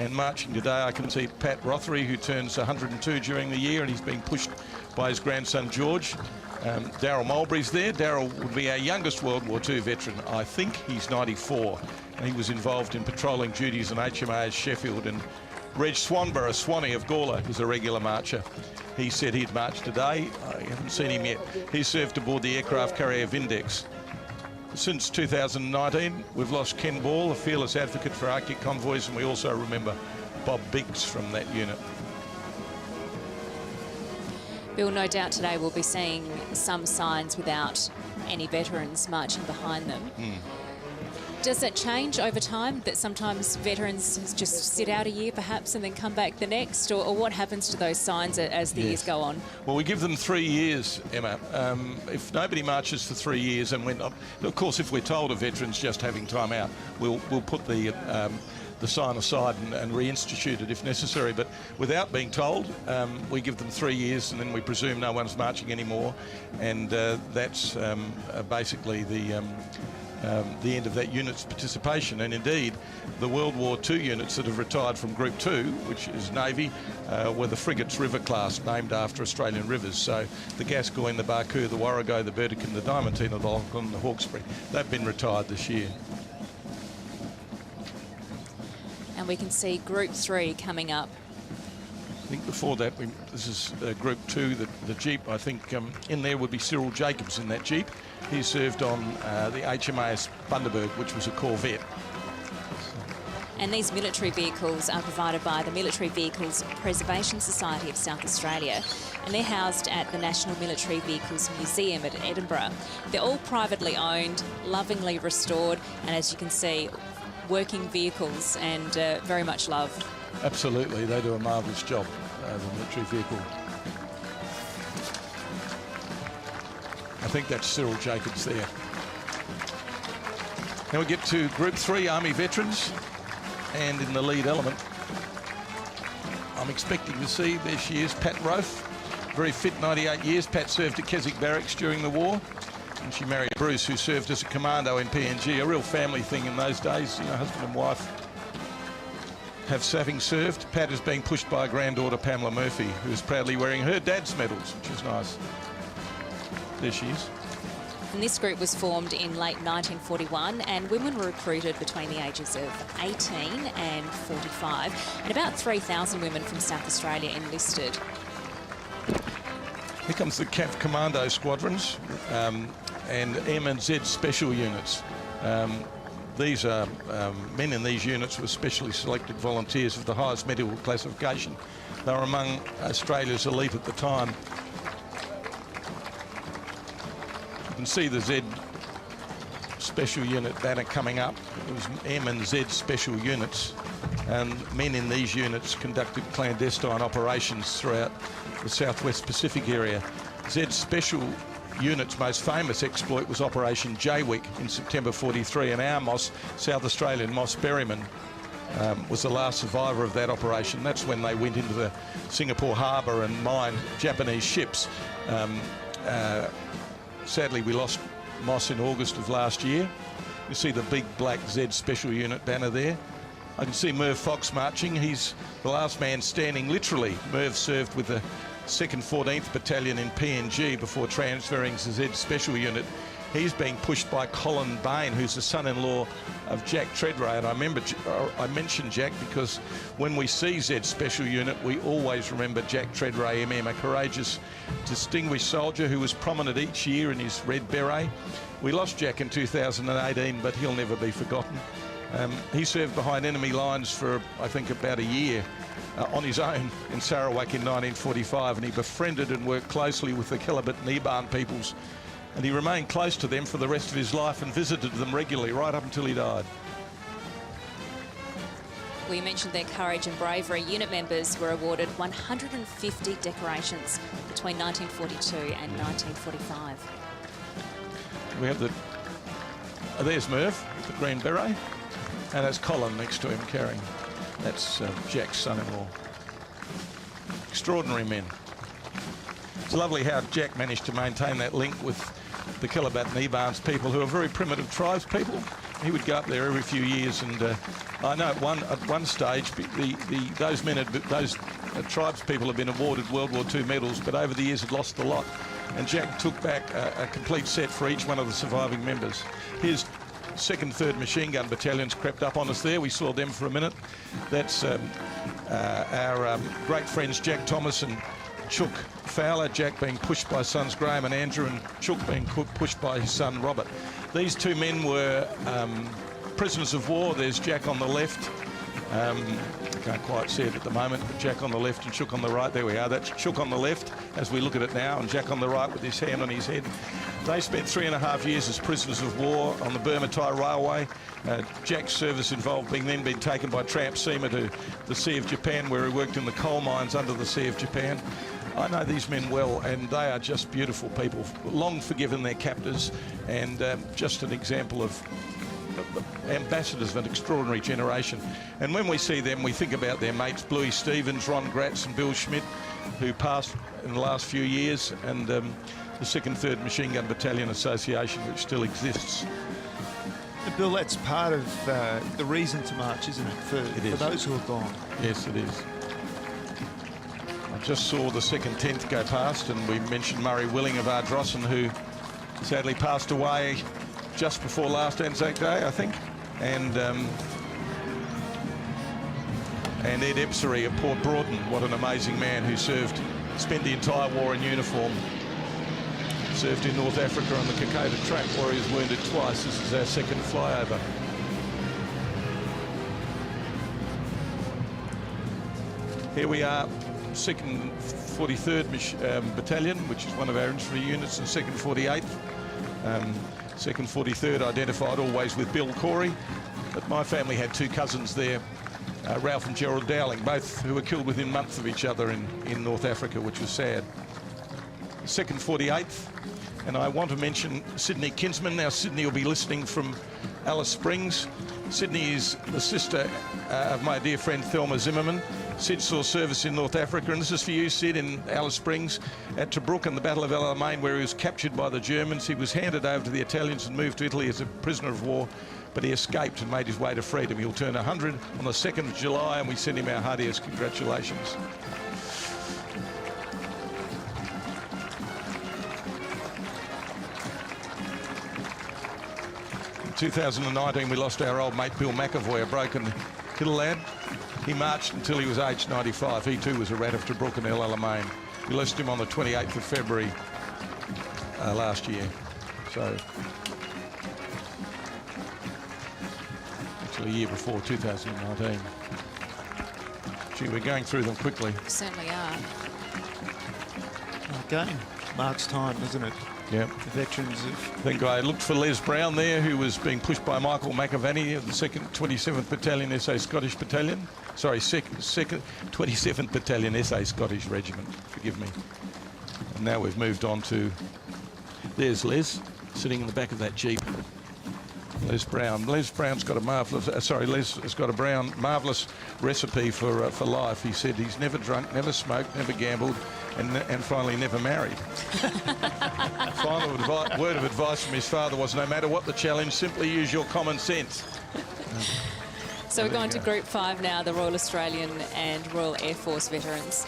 And marching today, I can see Pat Rothery, who turns 102 during the year, and he's being pushed by his grandson George. Daryl Mulberry's there. Daryl would be our youngest World War II veteran. I think he's 94, and he was involved in patrolling duties on HMAS Sheffield. And Reg Swanborough, Swanee of Gawler, is a regular marcher. He said he'd march today. I haven't seen him yet. He served aboard the aircraft carrier Vindex. Since 2019, we've lost Ken Ball, a fearless advocate for Arctic convoys, and we also remember Bob Biggs from that unit. Bill, no doubt today we'll be seeing some signs without any veterans marching behind them. Does it change over time that sometimes veterans just sit out a year perhaps and then come back the next, or what happens to those signs as the years go on? Well, we give them 3 years, Emma. If nobody marches for 3 years and we're not, of course, if we're told a veteran's just having time out, we'll put the sign aside and reinstitute it if necessary. But without being told, we give them 3 years and then we presume no one's marching anymore, and that's basically the end of that unit's participation. And indeed, the World War II units that have retired from Group 2, which is Navy, were the frigates River class, named after Australian rivers. So the Gascoyne, the Barcoo, the Warrego, the Burdekin, the Diamantina, the Lachlan, the Hawkesbury, they've been retired this year. And we can see Group 3 coming up. I think before that, this is Group 2, the Jeep. I think in there would be Cyril Jacobs in that Jeep. He served on the HMAS Bundaberg, which was a Corvette. And these military vehicles are provided by the Military Vehicles Preservation Society of South Australia, and they're housed at the National Military Vehicles Museum at Edinburgh. They're all privately owned, lovingly restored, and as you can see, working vehicles and very much loved. Absolutely, they do a marvellous job, the military vehicle. I think that's Cyril Jacobs there. Now we get to Group 3 Army veterans, and in the lead element, I'm expecting to see, there she is, Pat Rofe, very fit, 98 years. Pat served at Keswick Barracks during the war, and she married Bruce, who served as a commando in PNG, a real family thing in those days, you know, husband and wife having served. Pat is being pushed by a granddaughter, Pamela Murphy, who is proudly wearing her dad's medals, which is nice. There she is. And this group was formed in late 1941, and women were recruited between the ages of 18 and 45, and about 3,000 women from South Australia enlisted. Here comes the CAF Commando Squadrons and M and Z Special Units. These are men in these units were specially selected volunteers of the highest medical classification. They were among Australia's elite at the time. You can see the Z Special Unit banner coming up. It was M and Z Special Units, and men in these units conducted clandestine operations throughout the Southwest Pacific area. Z Special Unit's most famous exploit was Operation Jaywick in September 43, and our Moss, South Australian Moss Berryman, was the last survivor of that operation. That's when they went into the Singapore harbour and mined Japanese ships. Sadly, we lost Moss in August of last year. You see the big black Z Special Unit banner there. I can see Merv Fox marching. He's the last man standing, literally. Merv served with the 2nd 14th Battalion in PNG before transferring to Z Special Unit. He's being pushed by Colin Bain, who's the son-in-law of Jack Treadray. And I mentioned Jack because when we see Z Special Unit, we always remember Jack Treadray, MM, a courageous, distinguished soldier who was prominent each year in his red beret. We lost Jack in 2018, but he'll never be forgotten. He served behind enemy lines for, I think, about a year on his own in Sarawak in 1945, and he befriended and worked closely with the Kelabit and Iban peoples, and he remained close to them for the rest of his life and visited them regularly right up until he died. We mentioned their courage and bravery. Unit members were awarded 150 decorations between 1942 and 1945. We have the... there's Merv, the green beret, and that's Colin next to him carrying. That's Jack's son-in-law. Extraordinary men. It's lovely how Jack managed to maintain that link with the Kelabit and Ibans people, who are very primitive tribes people. He would go up there every few years, and I know at one stage those tribes people have been awarded World War II medals, but over the years had lost a lot. And Jack took back a complete set for each one of the surviving members. Here's 2nd, 3rd Machine Gun Battalions crept up on us there. We saw them for a minute. That's our great friends Jack Thomas and Chook Fowler. Jack being pushed by sons Graham and Andrew, and Chook being pushed by his son Robert. These two men were prisoners of war. There's Jack on the left. I can't quite see it at the moment, but Jack on the left and Chook on the right. There we are. That's Chook on the left as we look at it now, and Jack on the right with his hand on his head. They spent 3.5 years as prisoners of war on the Burma-Thai Railway. Jack's service involved being taken by tramp seaman to the Sea of Japan, where he worked in the coal mines under the Sea of Japan. I know these men well, and they are just beautiful people, long forgiven their captors, and just an example of ambassadors of an extraordinary generation. And when we see them, we think about their mates, Bluey Stevens, Ron Gratz and Bill Schmidt, who passed in the last few years, and the 2nd 3rd Machine Gun Battalion Association, which still exists. Bill, that's part of the reason to march, isn't it? For those who are gone. Yes, it is. I just saw the 2nd 10th go past, and we mentioned Murray Willing of Ardrossan, who sadly passed away just before last Anzac Day, I think. And Ed Epsery of Port Broughton, what an amazing man who spent the entire war in uniform. Served in North Africa on the Kokoda track where he was wounded twice. This is our 2nd flyover. Here we are, 2nd 43rd Battalion, which is one of our infantry units, and 2nd 48th. 2nd 43rd identified always with Bill Corey, but my family had 2 cousins there, Ralph and Gerald Dowling, both who were killed within months of each other in North Africa, which was sad. 2nd 48th, and I want to mention Sydney Kinsman. Now Sydney will be listening from Alice Springs. Sydney is the sister of my dear friend Thelma Zimmerman. Sid saw service in North Africa, and this is for you, Sid, in Alice Springs at Tobruk in the Battle of El Alamein, where he was captured by the Germans. He was handed over to the Italians and moved to Italy as a prisoner of war, but he escaped and made his way to freedom. He'll turn 100 on the 2nd of July, and we send him our heartiest congratulations. In 2019, we lost our old mate Bill McAvoy, a broken hill lad. He marched until he was aged 95. He too was a rat of Tobruk and El Alamein. We lost him on the 28th of February last year. So, actually a year before, 2019. Gee, we're going through them quickly. We certainly are. Again, Mark's time, isn't it? Yeah. The veterans of... I think I looked for Les Brown there, who was being pushed by Michael McAvaney of the 2nd 27th Battalion SA Scottish Battalion. Sorry, 2nd 27th Battalion SA Scottish Regiment. Forgive me. And now we've moved on to... There's Les, sitting in the back of that Jeep. Les Brown. Les Brown's got a marvellous... Les has got a marvellous recipe for life. He said he's never drunk, never smoked, never gambled, and finally never married. Final word of advice from his father was, no matter what the challenge, simply use your common sense. So we're going to Group 5 now, the Royal Australian and Royal Air Force veterans.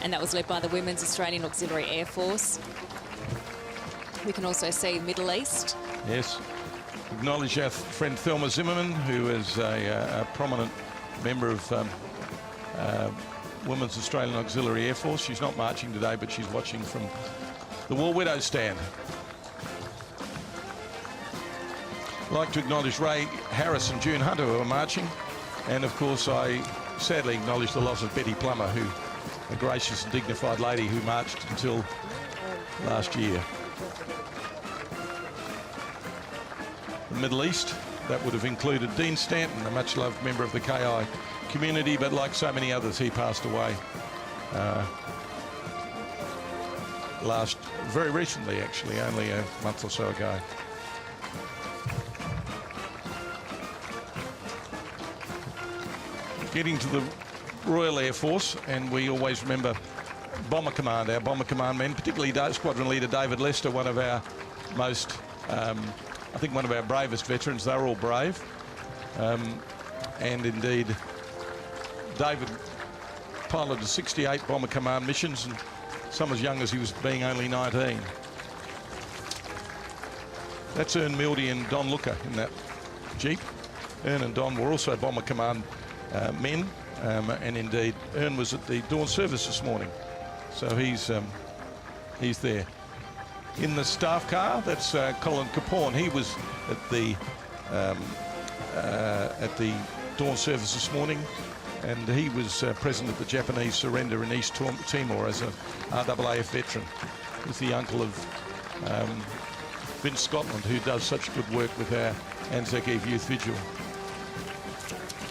And that was led by the Women's Australian Auxiliary Air Force. We can also see Middle East. Yes. Acknowledge our friend Thelma Zimmerman, who is a prominent member of Women's Australian Auxiliary Air Force. She's not marching today, but she's watching from the War Widows stand. I'd like to acknowledge Ray Harris and June Hunter, who are marching. And of course, I sadly acknowledge the loss of Betty Plummer, who, a gracious and dignified lady who marched until last year. The Middle East, that would have included Dean Stanton, a much-loved member of the KI community, but like so many others, he passed away very recently, actually, only a month or so ago. Getting to the Royal Air Force, and we always remember Bomber Command, our Bomber Command men, particularly Squadron Leader David Lester, one of our most, I think one of our bravest veterans. They're all brave. And indeed, David piloted 68 Bomber Command missions, and some as young as he was being only 19. That's Ern Mildy and Don Looker in that Jeep. Ern and Don were also Bomber Command men, and indeed Ern was at the dawn service this morning, so he's there. In the staff car, that's Colin Capone. He was at the dawn service this morning, and he was present at the Japanese surrender in East Timor as a RAAF veteran. He's the uncle of Vince Scotland, who does such good work with our Anzac Eve Youth Vigil.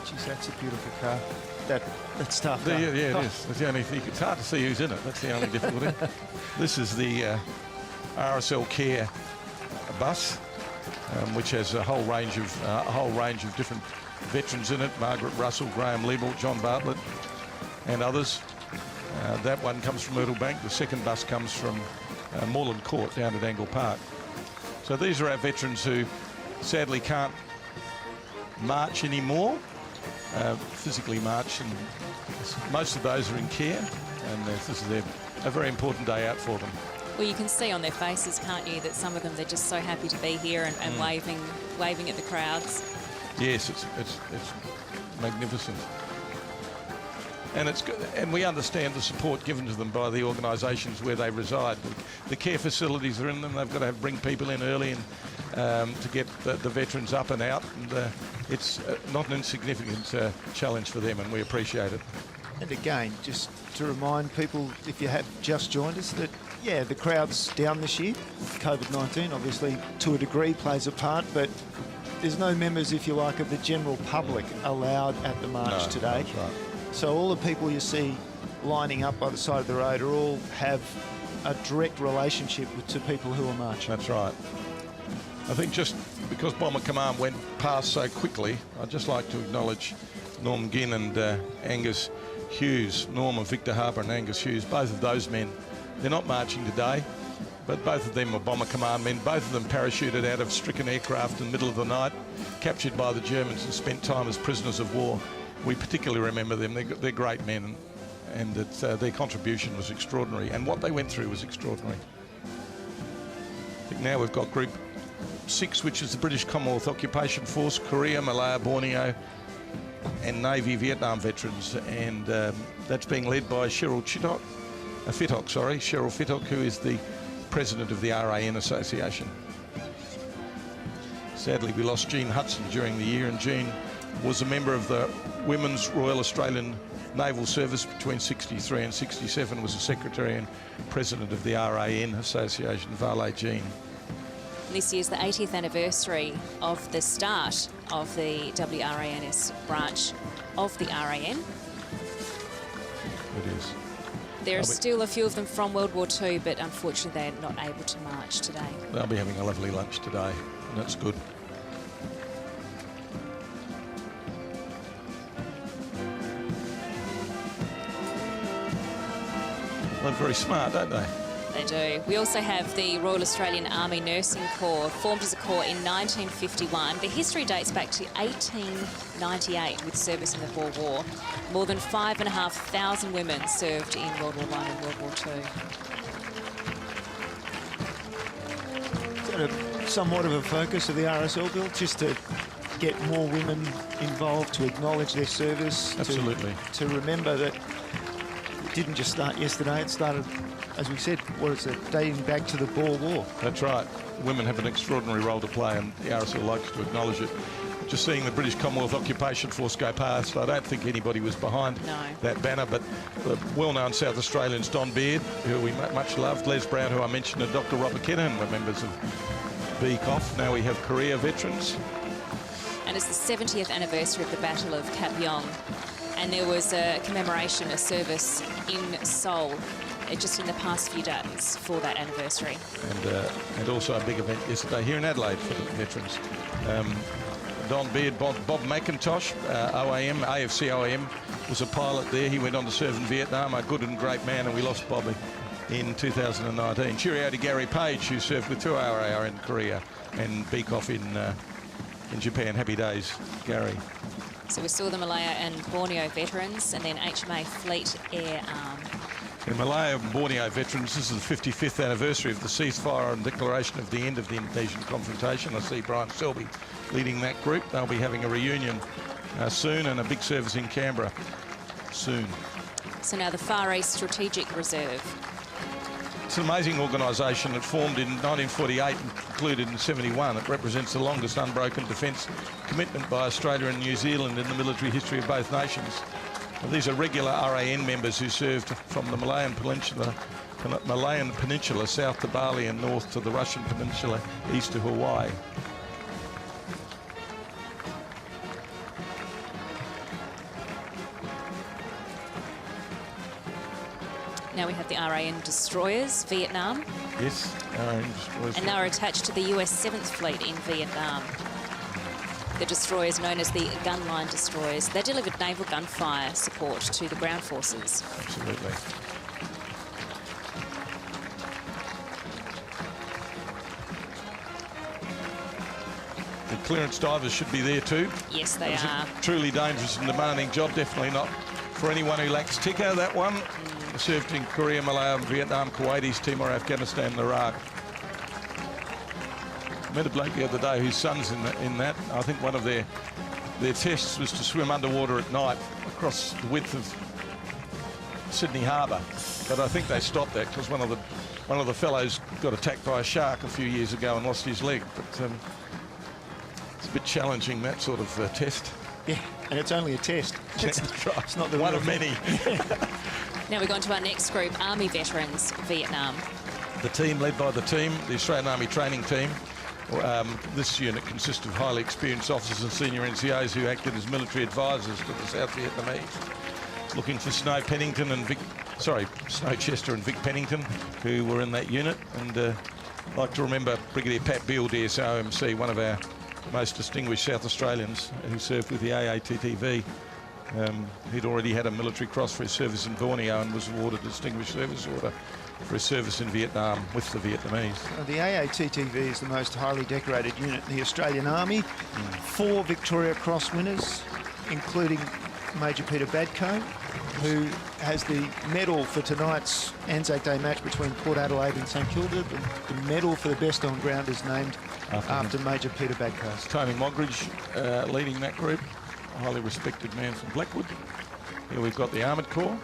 Geez, that's a beautiful car. That's tough. Yeah, it is. That's the only thing. It's hard to see who's in it. That's the only difficulty. This is the RSL Care bus, which has a whole range of different veterans in it. Margaret Russell, Graham Liebel, John Bartlett, and others. That one comes from Myrtle Bank. The second bus comes from Moreland Court down at Angle Park. So these are our veterans who sadly can't march anymore, physically march, and most of those are in care, and this is a very important day out for them. Well, you can see on their faces, can't you, that some of them, they're just so happy to be here and waving at the crowds. Yes, it's magnificent. And it's good, and we understand the support given to them by the organisations where they reside. The care facilities are in them. They've got to bring people in early and to get the veterans up and out. And it's not an insignificant challenge for them, and we appreciate it. And again, just to remind people, if you have just joined us, that yeah, the crowd's down this year. COVID-19, obviously, to a degree, plays a part, but there's no members, if you like, of the general public allowed at the march today. That's right. So all the people you see lining up by the side of the road all have a direct relationship to people who are marching. That's right. I think just because Bomber Command went past so quickly, I'd just like to acknowledge Norm Ginn and Angus Hughes, Norm of Victor Harbour and Angus Hughes, both of those men. They're not marching today, but both of them are Bomber Command men. Both of them parachuted out of stricken aircraft in the middle of the night, captured by the Germans and spent time as prisoners of war. We particularly remember them. They're great men, and their contribution was extraordinary, and what they went through was extraordinary. I think now we've got Group 6, which is the British Commonwealth Occupation Force, Korea, Malaya, Borneo, and Navy Vietnam veterans, and that's being led by Cheryl Fittock, who is the president of the RAN Association. Sadly, we lost Jean Hudson during the year, and Jean was a member of the Women's Royal Australian Naval Service between 63 and 67, was a secretary and president of the RAN Association. Vale Jean. This year's the 80th anniversary of the start of the WRANS branch of the RAN. It is. There are still a few of them from World War II, but unfortunately they're not able to march today. They'll be having a lovely lunch today, and that's good. They're very smart, don't they? They do. We also have the Royal Australian Army Nursing Corps, formed as a corps in 1951. The history dates back to 1898 with service in the Boer War. More than 5,500 women served in World War I and World War II. Is that somewhat of a focus of the RSL, Bill, just to get more women involved, to acknowledge their service? Absolutely. To remember that it didn't just start yesterday, it started, as we said, what is it, dating back to the Boer War. That's right. Women have an extraordinary role to play, and the RSL likes to acknowledge it. Just seeing the British Commonwealth Occupation Force go past, I don't think anybody was behind that banner, but the well-known South Australians, Don Beard, who we much loved, Les Brown, who I mentioned, and Dr. Robert Kennan were members of BCOF. Now we have Korea veterans. And it's the 70th anniversary of the Battle of Kap Yong. And there was a commemoration, a service in Seoul just in the past few days for that anniversary. And also a big event yesterday here in Adelaide for the veterans. Don Beard, Bob McIntosh, OAM, AFC OAM, was a pilot there. He went on to serve in Vietnam, a good and great man, and we lost Bobby in 2019. Cheerio to Gary Page, who served with 2RAR in Korea and BCOF in Japan. Happy days, Gary. So we saw the Malaya and Borneo veterans, and then HMA Fleet Air Arm. The Malaya and Borneo veterans, this is the 55th anniversary of the ceasefire and declaration of the end of the Indonesian confrontation. I see Brian Selby leading that group. They'll be having a reunion soon, and a big service in Canberra soon. So now the Far East Strategic Reserve. It's an amazing organisation. It formed in 1948 and concluded in 71. It represents the longest unbroken defence commitment by Australia and New Zealand in the military history of both nations. And these are regular RAN members who served from the Malayan Peninsula Malayan Peninsula, south to Bali and north to the Russian Peninsula, east to Hawaii. Now we have the RAN destroyers, Vietnam. Yes, And they were attached to the US 7th Fleet in Vietnam. The destroyers, known as the gun line destroyers, they delivered naval gunfire support to the ground forces. absolutely. The clearance divers should be there too. Yes, they It's are. a truly dangerous and demanding job, definitely not for anyone who lacks ticker, that one. Served in Korea, Malaya, Vietnam, Kuwait, East Timor, Afghanistan and Iraq. I met a bloke the other day whose son's in that. I think one of their tests was to swim underwater at night across the width of Sydney Harbour. But I think they stopped that because one of the fellows got attacked by a shark a few years ago and lost his leg. But it's a bit challenging, that sort of test. Yeah, and it's only a test. That's right. It's not the one real of many. Now we're going to our next group, Army Veterans, Vietnam. The team led by the Australian Army Training Team. This unit consists of highly experienced officers and senior NCOs who acted as military advisors to the South Vietnamese. Looking for Snow Chester and Vic Pennington, who were in that unit. And I'd like to remember Brigadier Pat Beale, DSO OMC, one of our most distinguished South Australians who served with the AATTV. He'd already had a military cross for his service in Borneo and was awarded a Distinguished Service Order for his service in Vietnam with the Vietnamese. The AATTV is the most highly decorated unit in the Australian Army. 4 Victoria Cross winners, including Major Peter Badcoe, who has the medal for tonight's Anzac Day match between Port Adelaide and St Kilda. The medal for the best on ground is named after Major Peter Badcoe. Tony Mogridge leading that group, a highly respected man from Blackwood. Here we've got the Armoured Corps.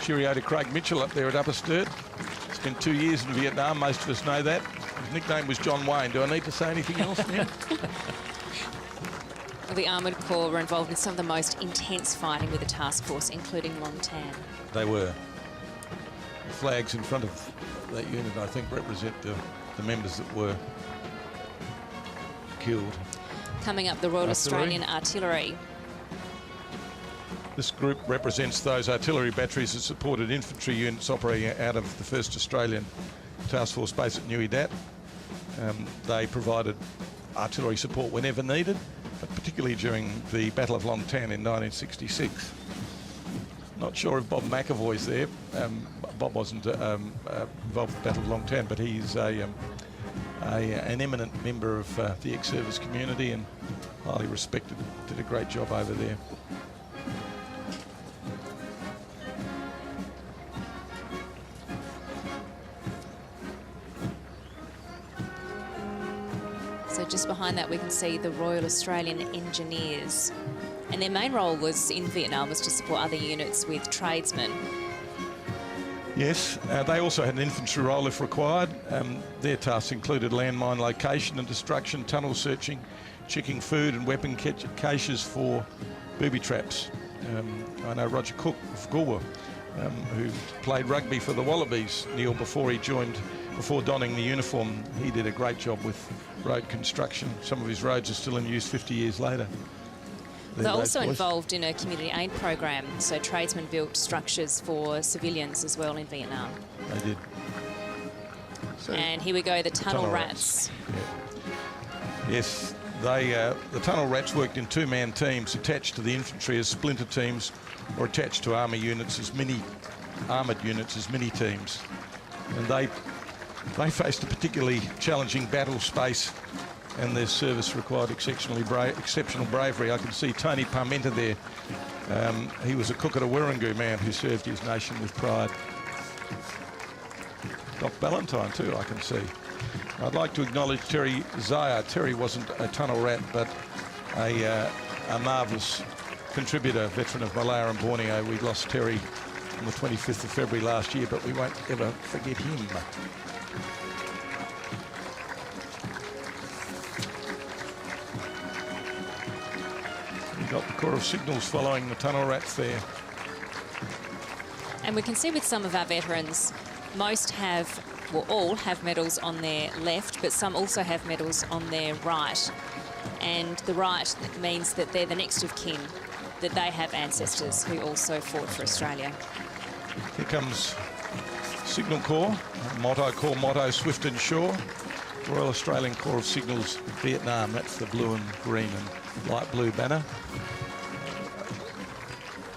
Cheerio to Craig Mitchell up there at Upper Sturt. Spent 2 years in Vietnam, most of us know that. His nickname was John Wayne. Do I need to say anything else now? Well, the Armoured Corps were involved in some of the most intense fighting with the task force, including Long Tan. They were. The flags in front of that unit, I think, represent the members that were killed. Coming up, the Royal Australian Artillery. This group represents those artillery batteries that supported infantry units operating out of the 1st Australian Task Force base at Nui Dat. They provided artillery support whenever needed, but particularly during the Battle of Long Tan in 1966. Not sure if Bob McAvoy's there. Bob wasn't involved in the Battle of Long Tan, but he's an eminent member of the ex-service community and highly respected. Did a great job over there. So just behind that we can see the Royal Australian Engineers. And their main role was in Vietnam was to support other units with tradesmen. Yes, they also had an infantry role if required. Their tasks included landmine location and destruction, tunnel searching, checking food and weapon caches for booby traps. I know Roger Cook of Galway, who played rugby for the Wallabies, Neil, before donning the uniform. He did a great job with road construction. Some of his roads are still in use 50 years later. They're also involved in a community aid program, so tradesmen built structures for civilians as well in Vietnam. They did. So And here we go, the tunnel rats. Yeah. Yes, the tunnel rats worked in 2-man teams attached to the infantry as splinter teams or attached to army units as armoured units as mini teams. And they faced a particularly challenging battle space, and their service required exceptional bravery. I can see Tony Parmenter there. He was a cook at a Wirrangoo man who served his nation with pride. Doc Ballantyne too, I can see. I'd like to acknowledge Terry Zaya. Terry wasn't a tunnel rat, but a marvellous contributor, veteran of Malaya and Borneo. We lost Terry on the 25th of February last year, but we won't ever forget him. We've got the Corps of Signals following the tunnel rats there. And we can see with some of our veterans, most have, well, all have medals on their left, but some also have medals on their right. And the right means that they're the next of kin, that they have ancestors who also fought for Australia. Here comes Signal Corps, Corps motto, swift and sure. Royal Australian Corps of Signals, Vietnam, that's the blue and green and light blue banner.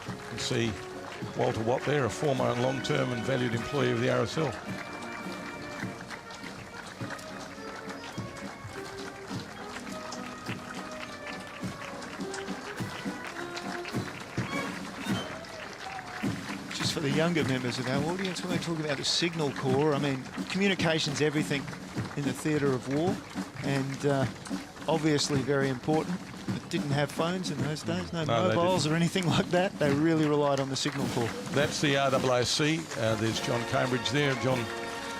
You can see Walter Watt there, a former and long-term and valued employee of the RSL. Just for the younger members of our audience, when they talk about the Signal Corps, I mean, communication's everything in the theatre of war, and obviously very important. But didn't have phones in those days, no mobiles or anything like that. They really relied on the Signal Corps. That's the RAAC. There's John Cambridge there. John,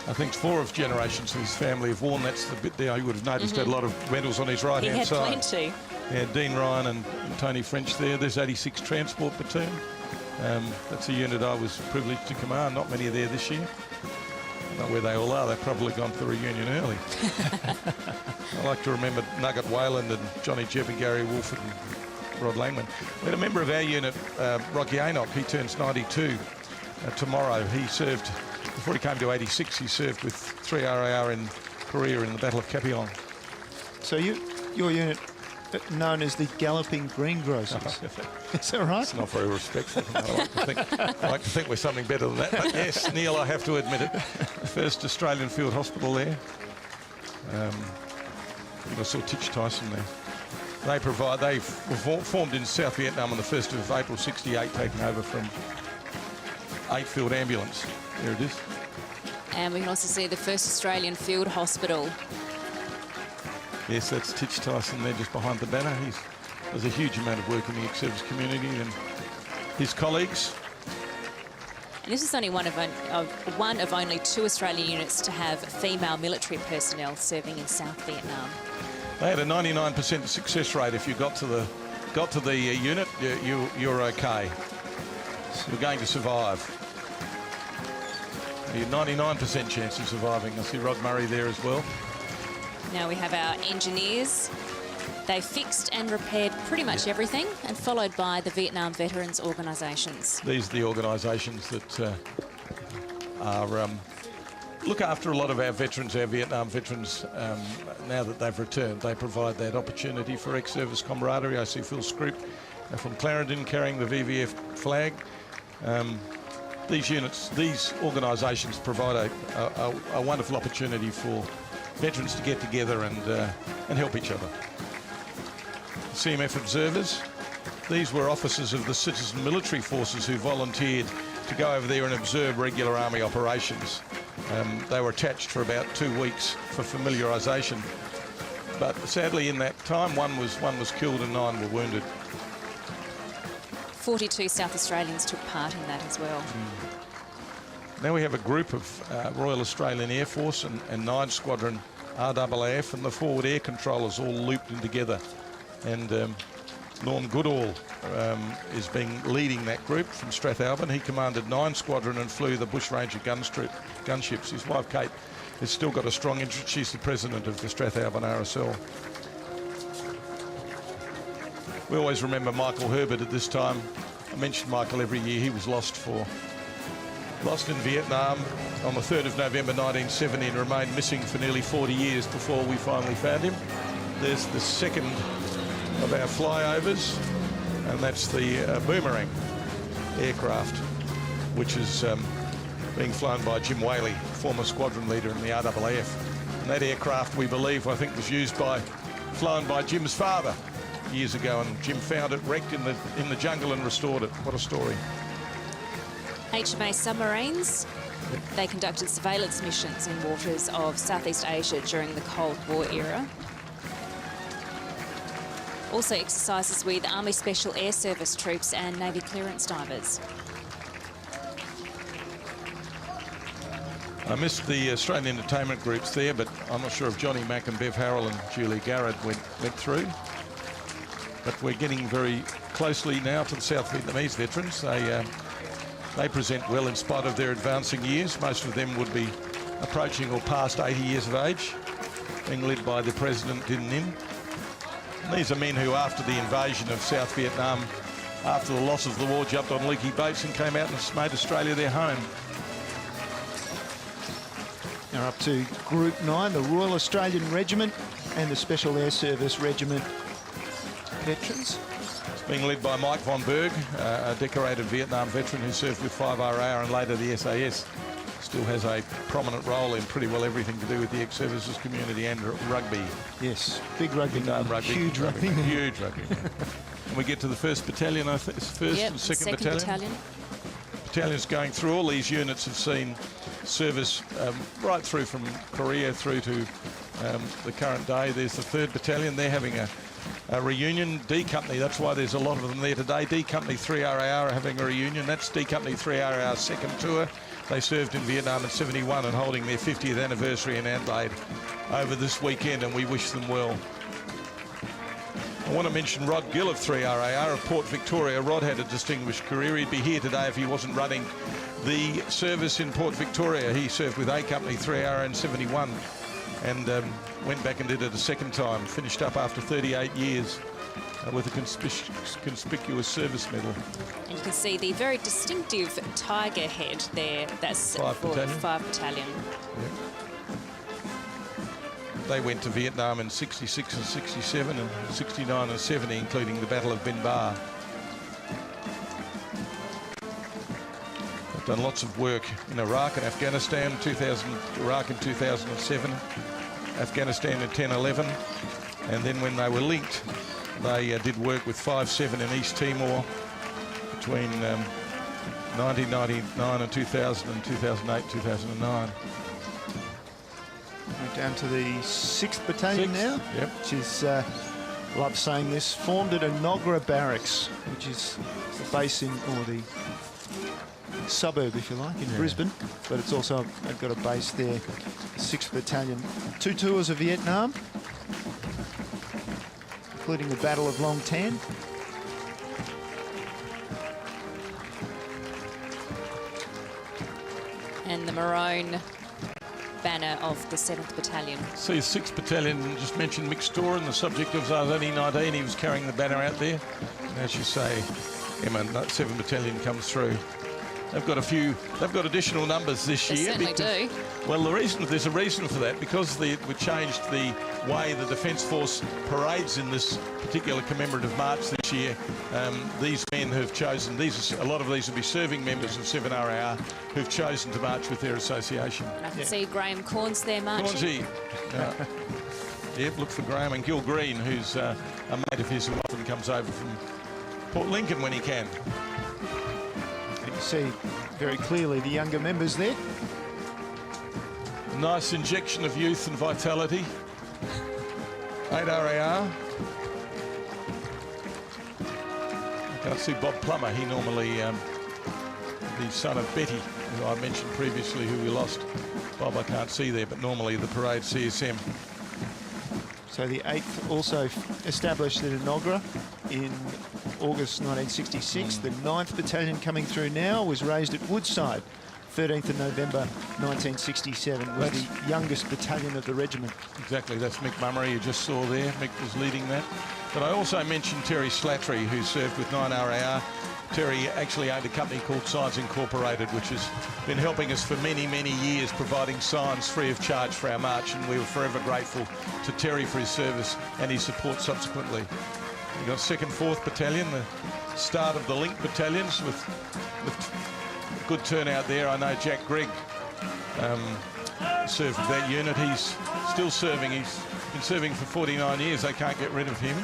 I think 4 generations of his family have worn. That's the bit there you would have noticed had a lot of medals on his right-hand side. He had plenty. Yeah, Dean Ryan and Tony French there. There's 86 Transport Platoon. That's a unit I was privileged to command. Not many are there this year. Not where they all are. They've probably gone for the reunion early. I like to remember Nugget Wayland and Johnny Jebb and Gary Wolford and Rod Langman. We had a member of our unit, Rocky Anock. He turns 92 tomorrow. He served, before he came to 86, he served with 3 RAR in Korea in the Battle of Kapyong. So your unit known as the Galloping Greengrocers. Is that right? It's not very respectful. I like to think we're something better than that. But yes, Neil, I have to admit it. The first Australian Field Hospital there. I saw Titch Tyson there. They were formed in South Vietnam on the 1st of April 68, taking over from 8 Field Ambulance. There it is. And we can also see the first Australian Field Hospital. Yes, that's Titch Tyson there just behind the banner. He does a huge amount of work in the ex-service community and his colleagues. And this is only one of only 2 Australian units to have female military personnel serving in South Vietnam. They had a 99% success rate. If you got to the unit, you're okay. You're going to survive. You 99% chance of surviving. I see Rod Murray there as well. Now we have our engineers. They fixed and repaired pretty much everything, and followed by the Vietnam Veterans Organisations. These are the organisations that look after a lot of our veterans, our Vietnam veterans, now that they've returned. They provide that opportunity for ex-service camaraderie. I see Phil Scroop from Clarendon carrying the VVF flag. These units, these organisations provide a wonderful opportunity for veterans to get together and help each other. CMF observers, these were officers of the citizen military forces who volunteered to go over there and observe regular army operations. They were attached for about 2 weeks for familiarisation, but sadly in that time one was killed and 9 were wounded. 42 South Australians took part in that as well. Now we have a group of Royal Australian Air Force and 9 Squadron RAAF and the forward air controllers all looped in together. And Norm Goodall is leading that group from Strathalbyn. He commanded 9 Squadron and flew the Bushranger gunships. His wife Kate has still got a strong interest. She's the president of the Strathalbyn RSL. We always remember Michael Herbert at this time. I mention Michael every year. He was lost in Vietnam on the 3rd of November 1970 and remained missing for nearly 40 years before we finally found him. There's the second of our flyovers, and that's the Boomerang aircraft, which is being flown by Jim Whaley, former squadron leader in the RAAF. And that aircraft, we believe, I think was flown by Jim's father years ago, and Jim found it wrecked in the jungle and restored it. What a story. HMA Submarines, they conducted surveillance missions in waters of Southeast Asia during the Cold War era. Also exercises with Army Special Air Service troops and Navy clearance divers. I missed the Australian entertainment groups there, but I'm not sure if Johnny Mack and Bev Harrell and Julie Garrett went through. But we're getting very closely now to the South Vietnamese veterans. They present well in spite of their advancing years. Most of them would be approaching or past 80 years of age, being led by the President DENNY. These are men who, after the invasion of South Vietnam, after the loss of the war, jumped on leaky boats and came out and made Australia their home. Now up to Group 9, the Royal Australian Regiment and the Special Air Service Regiment veterans. It's being led by Mike von Berg, a decorated Vietnam veteran who served with 5RAR and later the SAS. Still has a prominent role in pretty well everything to do with the ex-services community and rugby. Yes, big rugby. Rugby. Huge rugby. Huge rugby. And we get to the 1st Battalion, I think. First and second battalion. Battalions going through. All these units have seen service right through from Korea through to the current day. There's the 3rd Battalion. They're having a reunion. D Company, that's why there's a lot of them there today. D Company 3RAR are having a reunion. That's D Company 3RAR's second tour. They served in Vietnam in '71 and holding their 50th anniversary in Adelaide over this weekend, and we wish them well. I want to mention Rod Gill of 3RAR of Port Victoria. Rod had a distinguished career. He'd be here today if he wasn't running the service in Port Victoria. He served with A Company 3RAR in '71 and went back and did it a second time. Finished up after 38 years with a conspicuous service medal. And you can see the very distinctive tiger head there. That's 5 Battalion. 5 Battalion. Yep. They went to Vietnam in '66 and '67 and '69 and '70, including the Battle of Ben Ba. They've done lots of work in Iraq and Afghanistan. Iraq in 2007, Afghanistan in 10-11, and then when they were linked, they did work with 5-7 in East Timor between 1999 and 2000 and 2008, 2009. We're down to the 6th Battalion now, yep. which is, love saying this, formed at Enoggera Barracks, which is the base in, or the suburb, if you like, in Brisbane, but it's also got a base there, 6th Battalion. 2 tours of Vietnam, including the Battle of Long Tan. And the maroon banner of the 7th Battalion. See, 6th Battalion, just mentioned Mick Storen, the subject of only 19, he was carrying the banner out there. And as you say, Emma, 7th Battalion comes through. They've got additional numbers this year. They certainly do. Well, there's a reason for that, because we changed the way the Defence Force parades in this particular commemorative march this year. These men have chosen, a lot of these will be serving members of 7RAR who've chosen to march with their association. I can see Graham Corns there marching. Yep, look for Graham, and Gil Green, who's a mate of his who often comes over from Port Lincoln when he can. You see very clearly the younger members there. Nice injection of youth and vitality. 8RAR. I can't see Bob Plummer. He normally, the son of Betty, who I mentioned previously, who we lost. Bob I can't see there, but normally the parade CSM. So the 8th also established at Enoggera in August 1966. The 9th Battalion coming through now was raised at Woodside. 13th of November 1967 was the youngest battalion of the regiment. Exactly, that's Mick Mummery you just saw there. Mick was leading that. But I also mentioned Terry Slattery, who served with 9RAR. Terry actually owned a company called Signs Incorporated, which has been helping us for many, many years, providing signs free of charge for our march, and we were forever grateful to Terry for his service and his support subsequently. You've got 2nd, 4th Battalion, the start of the linked battalions with good turnout there. I know Jack Gregg served with that unit. He's still serving. He's been serving for 49 years. They can't get rid of him.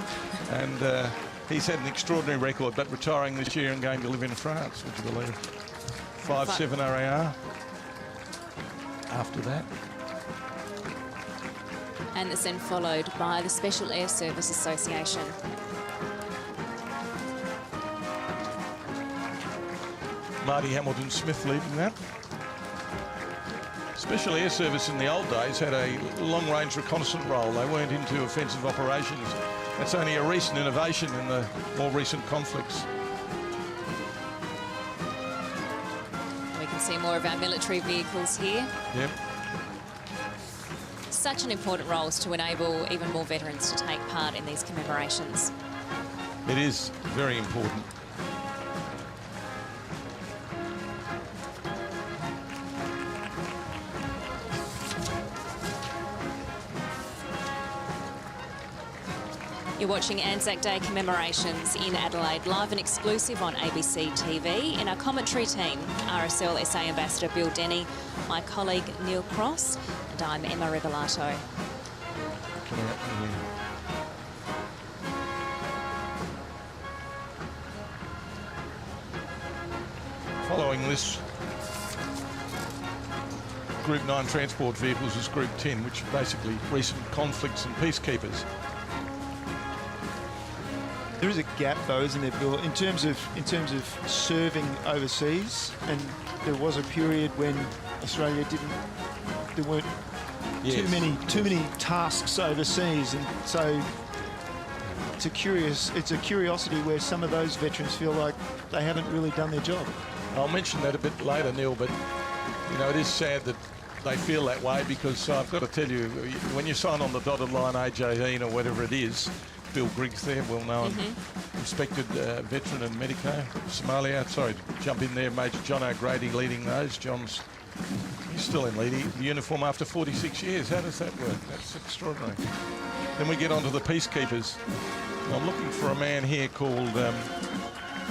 And he's had an extraordinary record, but retiring this year and going to live in France, would you believe? 5-7RAR after that. And it's then followed by the Special Air Service Association. Marty Hamilton-Smith leading that. Special Air Service in the old days had a long-range reconnaissance role. They weren't into offensive operations. That's only a recent innovation in the more recent conflicts. can see more of our military vehicles here. Yep. Such an important role is to enable even more veterans to take part in these commemorations. It is very important. You're watching Anzac Day commemorations in Adelaide, live and exclusive on ABC TV. In our commentary team, RSL SA Ambassador Bill Denny, my colleague Neil Cross, and I'm Emma Rebellato. Following this, Group 9 transport vehicles is Group 10, which are basically recent conflicts and peacekeepers. There is a gap, though, isn't there, Bill, in terms of serving overseas, and there was a period when Australia there weren't too many tasks overseas, and so it's a curiosity where some of those veterans feel like they haven't really done their job. I'll mention that a bit later, Neil, but you know, it is sad that they feel that way, because I've got to tell you, when you sign on the dotted line, age 18 or whatever it is, Bill Griggs there, well-known, respected veteran and medico, Somalia. Sorry to jump in there, Major John O'Grady leading those. He's still in leading uniform after 46 years. How does that work? That's extraordinary. Then we get on to the peacekeepers. I'm looking for a man here called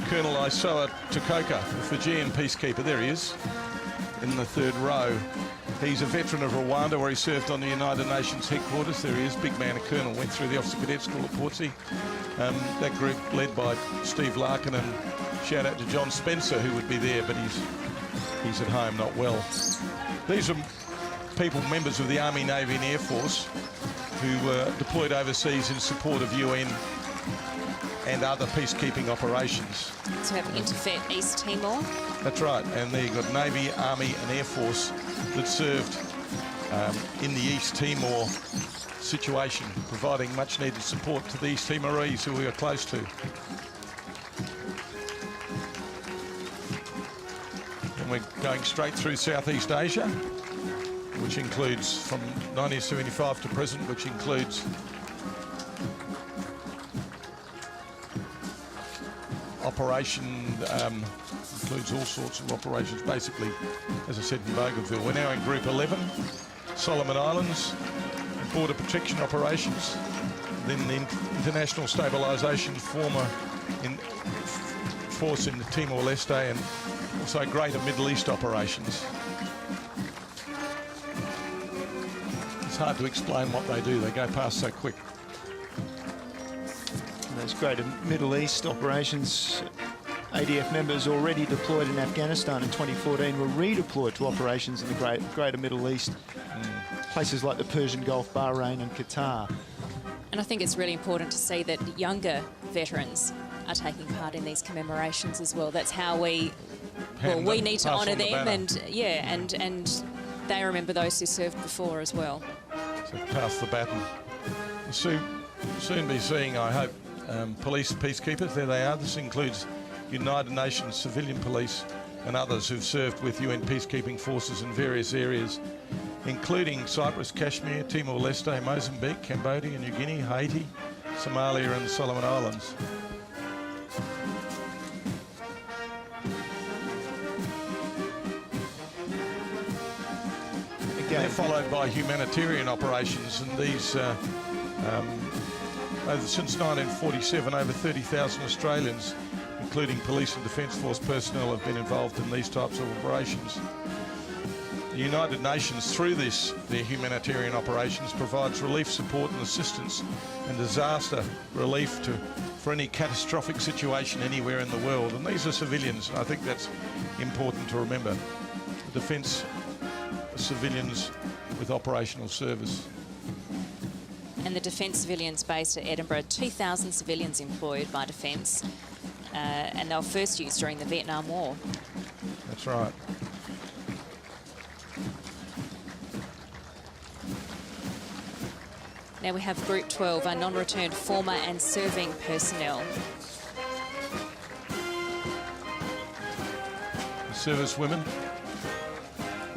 Colonel Isoa Tukoka, the Fijian peacekeeper. There he is, in the third row. He's a veteran of Rwanda, where he served on the United Nations headquarters. There he is, big man, a colonel, went through the Officer Cadet School at Portsea. That group led by Steve Larkin, and shout out to John Spencer, who would be there, but he's at home, not well. These are people, members of the Army, Navy and Air Force, who were deployed overseas in support of UN and other peacekeeping operations. So we have Interfet East Timor. That's right, and there you've got Navy, Army and Air Force that served in the East Timor situation, providing much needed support to the East Timorese who we are close to. And we're going straight through Southeast Asia, which includes from 1975 to present, which includes includes all sorts of operations, basically, as I said, in Bougainville. We're now in Group 11, Solomon Islands, border protection operations, then the International Stabilisation Force in Timor-Leste, and also Greater Middle East operations. It's hard to explain what they do. They go past so quick. Those Greater Middle East operations, ADF members already deployed in Afghanistan in 2014 were redeployed to operations in the Greater Middle East, places like the Persian Gulf, Bahrain and Qatar. And I think it's really important to see that younger veterans are taking part in these commemorations as well. That's how we need to honour them, and they remember those who served before as well. So pass the baton. We'll soon be seeing, I hope, police peacekeepers. There they are. This includes United Nations civilian police and others who've served with UN peacekeeping forces in various areas, including Cyprus, Kashmir, Timor-Leste, Mozambique, Cambodia, New Guinea, Haiti, Somalia and the Solomon Islands. Again, they're followed by humanitarian operations, and these since 1947, over 30,000 Australians, including police and defence force personnel, have been involved in these types of operations. The United Nations, through their humanitarian operations, provides relief support and assistance and disaster relief for any catastrophic situation anywhere in the world. And these are civilians, and I think that's important to remember. The defence civilians with operational service. And the Defence civilians based at Edinburgh, 2,000 civilians employed by Defence, and they were first used during the Vietnam War. That's right. Now we have Group 12, our non-returned former and serving personnel. Service women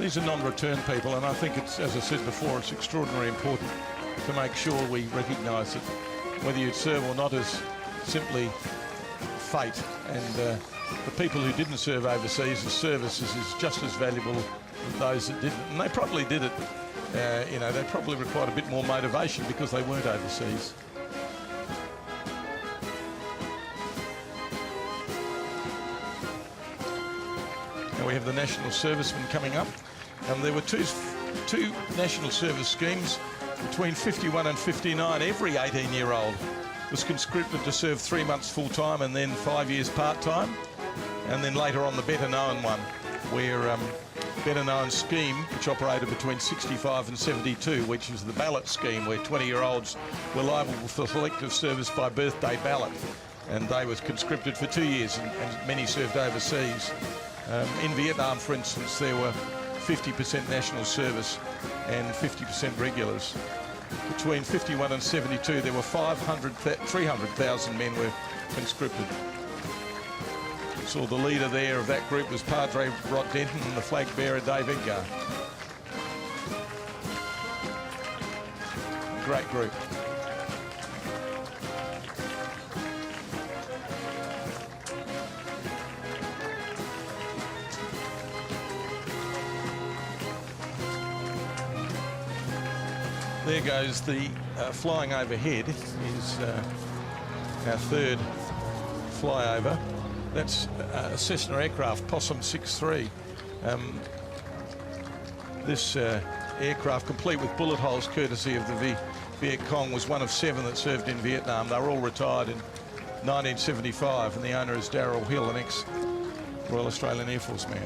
These are non-return people, and I think it's, as I said before, it's extraordinarily important to make sure we recognise that whether you serve or not is simply fate, and the people who didn't serve overseas, the services is just as valuable as those that didn't. And they probably did it, you know, they probably required a bit more motivation because they weren't overseas. Now we have the National Servicemen coming up, and there were two National Service schemes between 51 and 59. Every 18-year-old was conscripted to serve 3 months full-time and then 5 years part-time. And then later on the better-known one, where better-known scheme, which operated between 65 and 72, which is the ballot scheme, where 20-year-olds were liable for selective service by birthday ballot. And they were conscripted for 2 years, and many served overseas. In Vietnam, for instance, there were 50% national service and 50% regulars. Between 51 and 72, there were 300,000 men were conscripted. So the leader there of that group was Padre Rot Denton and the flag bearer Dave Edgar. Great group. There goes the flying overhead is our third flyover. That's a Cessna aircraft, Possum 6-3. This aircraft, complete with bullet holes courtesy of the Viet Cong, was one of 7 that served in Vietnam. They were all retired in 1975, and the owner is Darrell Hill, an ex-Royal Australian Air Force man.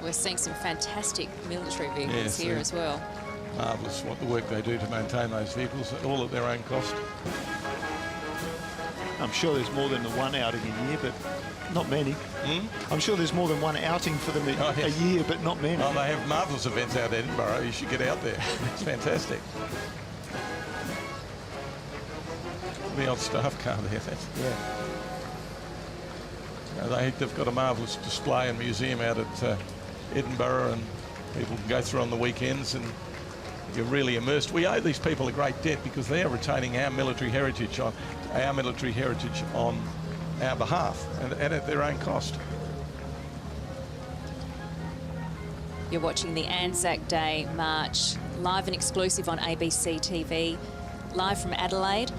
We're seeing some fantastic military vehicles here as well. Marvellous what the work they do to maintain those vehicles, all at their own cost. I'm sure there's more than the one outing a year, but not many. I'm sure there's more than one outing for them a year, but not many. Oh, they have marvellous events out at Edinburgh. You should get out there. It's fantastic. The odd staff car there. Yeah. They've got a marvellous display and museum out at Edinburgh, and people can go through on the weekends, and you're really immersed. We owe these people a great debt because they are retaining our military heritage on our behalf and at their own cost. You're watching the Anzac Day March live and exclusive on ABC TV, live from Adelaide.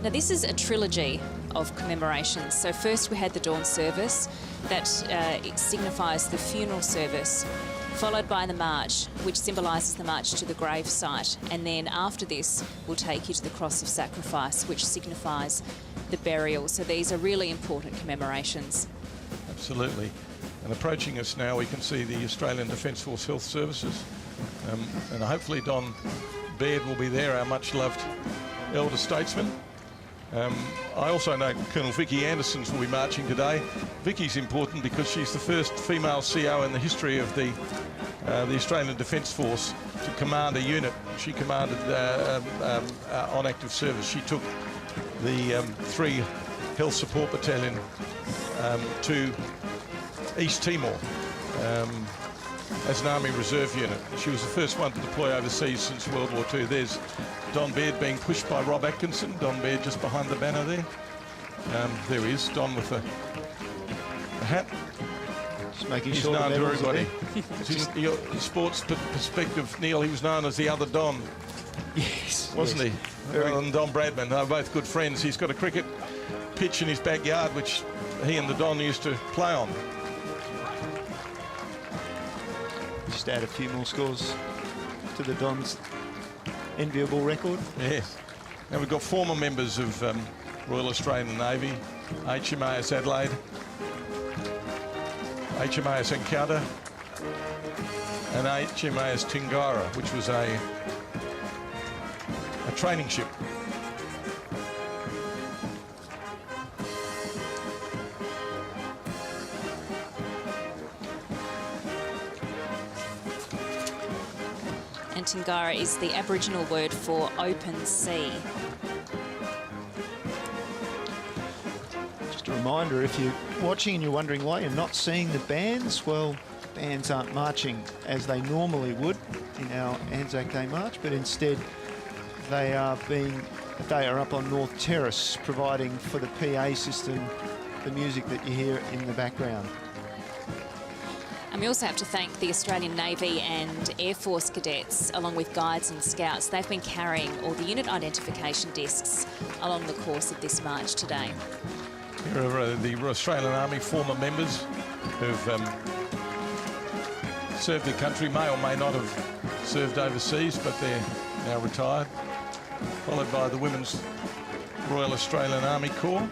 Now this is a trilogy of commemorations. So first we had the dawn service that it signifies the funeral service, followed by the march, which symbolises the march to the grave site. And then after this, we'll take you to the cross of sacrifice, which signifies the burial. So these are really important commemorations. Absolutely. And approaching us now, we can see the Australian Defence Force Health Services. And hopefully Don Baird will be there, our much-loved elder statesman. I also know Colonel Vicky Andersons will be marching today. Vicky's important because she's the first female CO in the history of the Australian Defence Force to command a unit. She commanded on active service. She took the 3 Health Support Battalion to East Timor as an Army Reserve unit. She was the first one to deploy overseas since World War II. There's Don Baird being pushed by Rob Atkinson. Don Baird just behind the banner there. There he is, Don with the hat. Just making He's sure known to everybody. Your sports perspective, Neil, he was known as the other Don. Yes. Wasn't he? And Don Bradman, they're both good friends. He's got a cricket pitch in his backyard, which he and the Don used to play on. Just add a few more scores to the Don's enviable record. Yes. Now we've got former members of Royal Australian Navy, HMAS Adelaide, HMAS Encounter, and HMAS Tingara, which was a training ship. And Tingara is the Aboriginal word for open sea. Just a reminder, if you're watching and you're wondering why you're not seeing the bands, well, bands aren't marching as they normally would in our Anzac Day March, but instead they are up on North Terrace, providing for the PA system the music that you hear in the background. And we also have to thank the Australian Navy and Air Force cadets, along with guides and scouts. They've been carrying all the unit identification discs along the course of this march today. Here are the Australian Army former members who've served their country, may or may not have served overseas, but they're now retired, followed by the Women's Royal Australian Army Corps.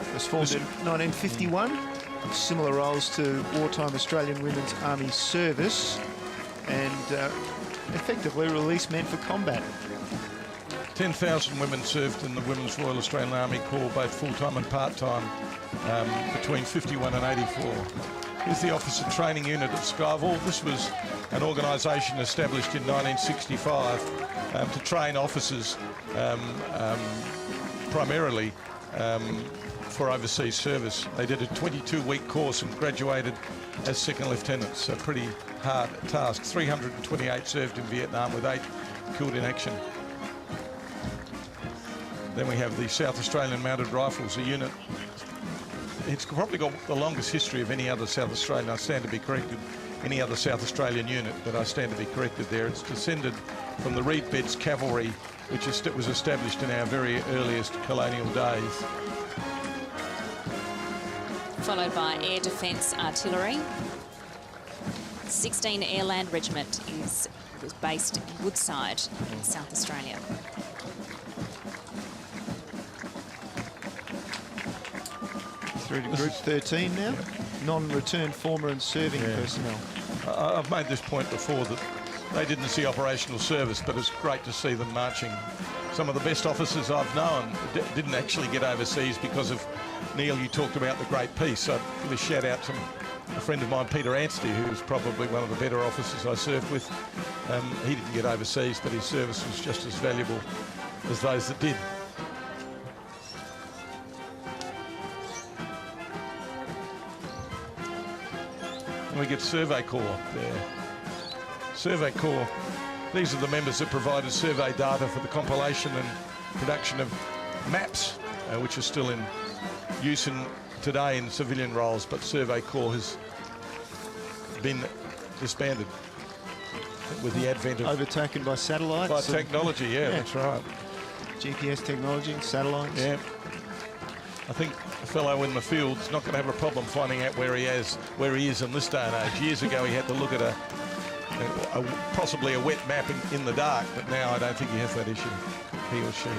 It was formed in 1951, similar roles to wartime Australian Women's Army service, and effectively released men for combat. 10,000 women served in the Women's Royal Australian Army Corps, both full-time and part-time, between 51 and 84. Here's the Officer Training Unit at Skyville. This was an organisation established in 1965 to train officers primarily for overseas service. They did a 22-week course and graduated as second lieutenants. A pretty hard task. 328 served in Vietnam, with 8 killed in action. Then we have the South Australian Mounted Rifles, a unit. It's probably got the longest history of any other South Australian, I stand to be corrected, any other South Australian unit, but I stand to be corrected there. It's descended from the Reed Beds Cavalry, which was established in our very earliest colonial days. Followed by Air Defence Artillery. 16 Airland Regiment was based in Woodside in South Australia. Through to Group 13 now, non-returned former and serving personnel. I've made this point before that they didn't see operational service, but it's great to see them marching. Some of the best officers I've known didn't actually get overseas because of, Neil, you talked about the great peace. I'd give a shout out to a friend of mine, Peter Anstey, who's probably one of the better officers I served with. He didn't get overseas, but his service was just as valuable as those that did. And we get Survey Corps there. Survey Corps, these are the members that provided survey data for the compilation and production of maps, which are still in use today in civilian roles, but Survey Corps has been disbanded with the advent of... Overtaken by satellites. By technology, yeah, that's right. GPS technology, satellites. Yeah. I think a fellow in the field's not going to have a problem finding out where he is in this day and age. Years ago, he had to look at possibly a wet map in the dark, but now I don't think he has that issue, he or she.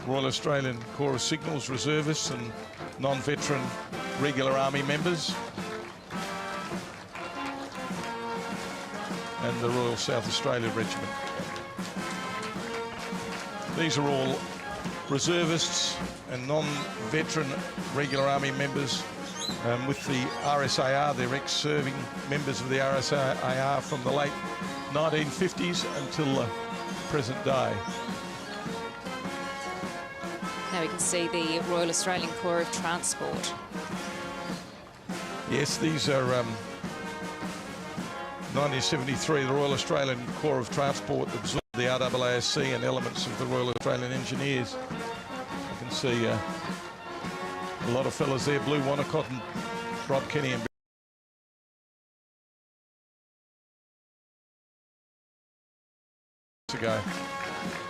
Royal Australian Corps of Signals reservists and non-veteran regular army members. And the Royal South Australia Regiment. These are all reservists and non-veteran regular army members with the RSAR. They're ex-serving members of the RSAR from the late 1950s until the present day. Now we can see the Royal Australian Corps of Transport. Yes, these are 1973, the Royal Australian Corps of Transport absorbed the REBELLATO and elements of the Royal Australian Engineers. You can see a lot of fellas there, Blue Wanacott and Rob Kenny and ago.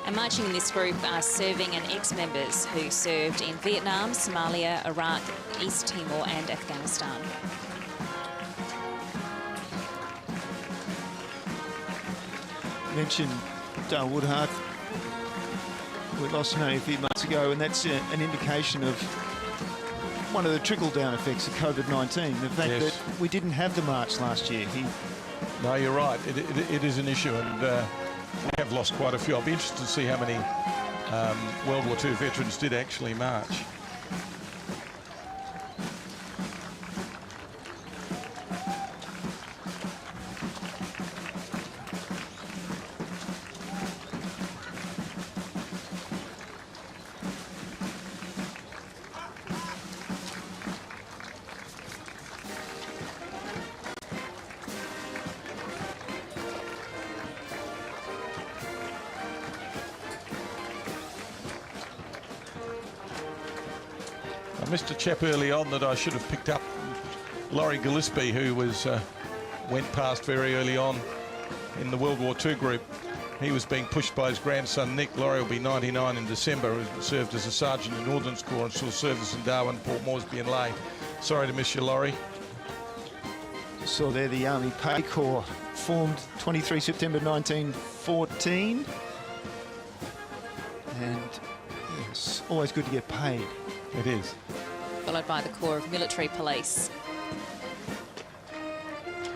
And marching in this group are serving and ex-members who served in Vietnam, Somalia, Iraq, East Timor and Afghanistan. Mentioned Dale Woodhart. We lost him only a few months ago, and that's an indication of one of the trickle-down effects of COVID-19, the fact that we didn't have the march last year. No, you're right. It is an issue, and we have lost quite a few. I'll be interested to see how many World War II veterans did actually march. I missed a chap early on that I should have picked up, Laurie Gillespie, who was went past very early on in the World War II group. He was being pushed by his grandson Nick. Laurie will be 99 in December. He served as a sergeant in Ordnance Corps and saw service in Darwin, Port Moresby and Lae. Sorry to miss you, Laurie. Saw there the Army Pay Corps, formed 23 September 1914. And yes, always good to get paid. It is. Followed by the Corps of Military Police.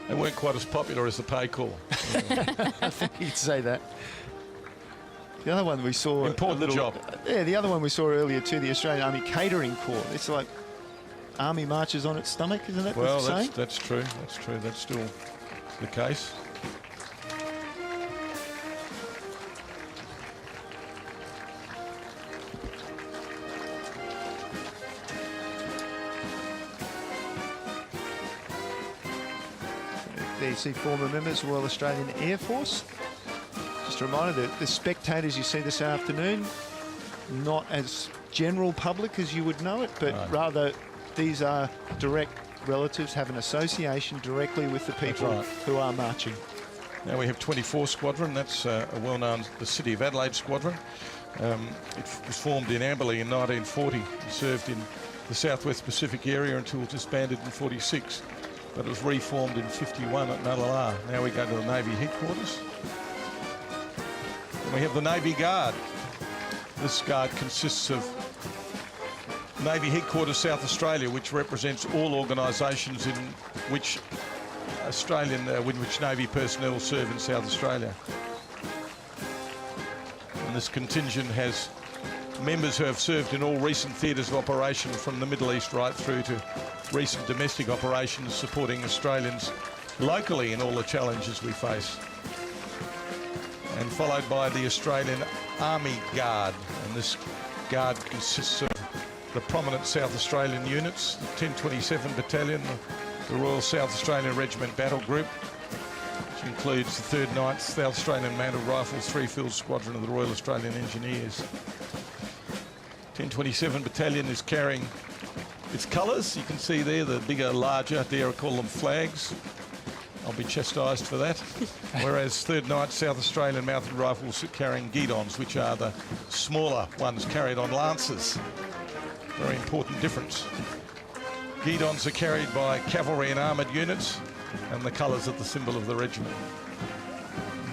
They weren't quite as popular as the Pay Corps. I think you'd say that. The other one we saw... Important job. Yeah, the other one we saw earlier too, the Australian Army Catering Corps. It's like Army marches on its stomach, isn't that well, what you're saying? That's true. That's true. That's still the case. There you see former members of the Royal Australian Air Force. Just a reminder that the spectators you see this afternoon, not as general public as you would know it, but rather these are direct relatives, have an association directly with the people who are marching. Now we have 24 Squadron. That's a well-known, the City of Adelaide Squadron. It was formed in Amberley in 1940. It served in the Southwest Pacific area until disbanded in 46. But it was reformed in 51 at Nullala. Now we go to the Navy headquarters. And we have the Navy Guard. This guard consists of Navy headquarters South Australia, which represents all organisations in which Navy personnel serve in South Australia. And this contingent has members who have served in all recent theatres of operation from the Middle East right through to recent domestic operations, supporting Australians locally in all the challenges we face. And followed by the Australian Army Guard. And this guard consists of the prominent South Australian units, the 1027 Battalion, the Royal South Australian Regiment Battle Group, which includes the 3rd 9th South Australian Mounted Rifles 3 Field Squadron of the Royal Australian Engineers. 1027 Battalion is carrying its colours. You can see there the bigger, larger, dare I call them flags. I'll be chastised for that. Whereas 3rd 9th South Australian Mounted Rifles are carrying guidons, which are the smaller ones carried on lances. Very important difference. Guidons are carried by cavalry and armoured units, and the colours are the symbol of the regiment.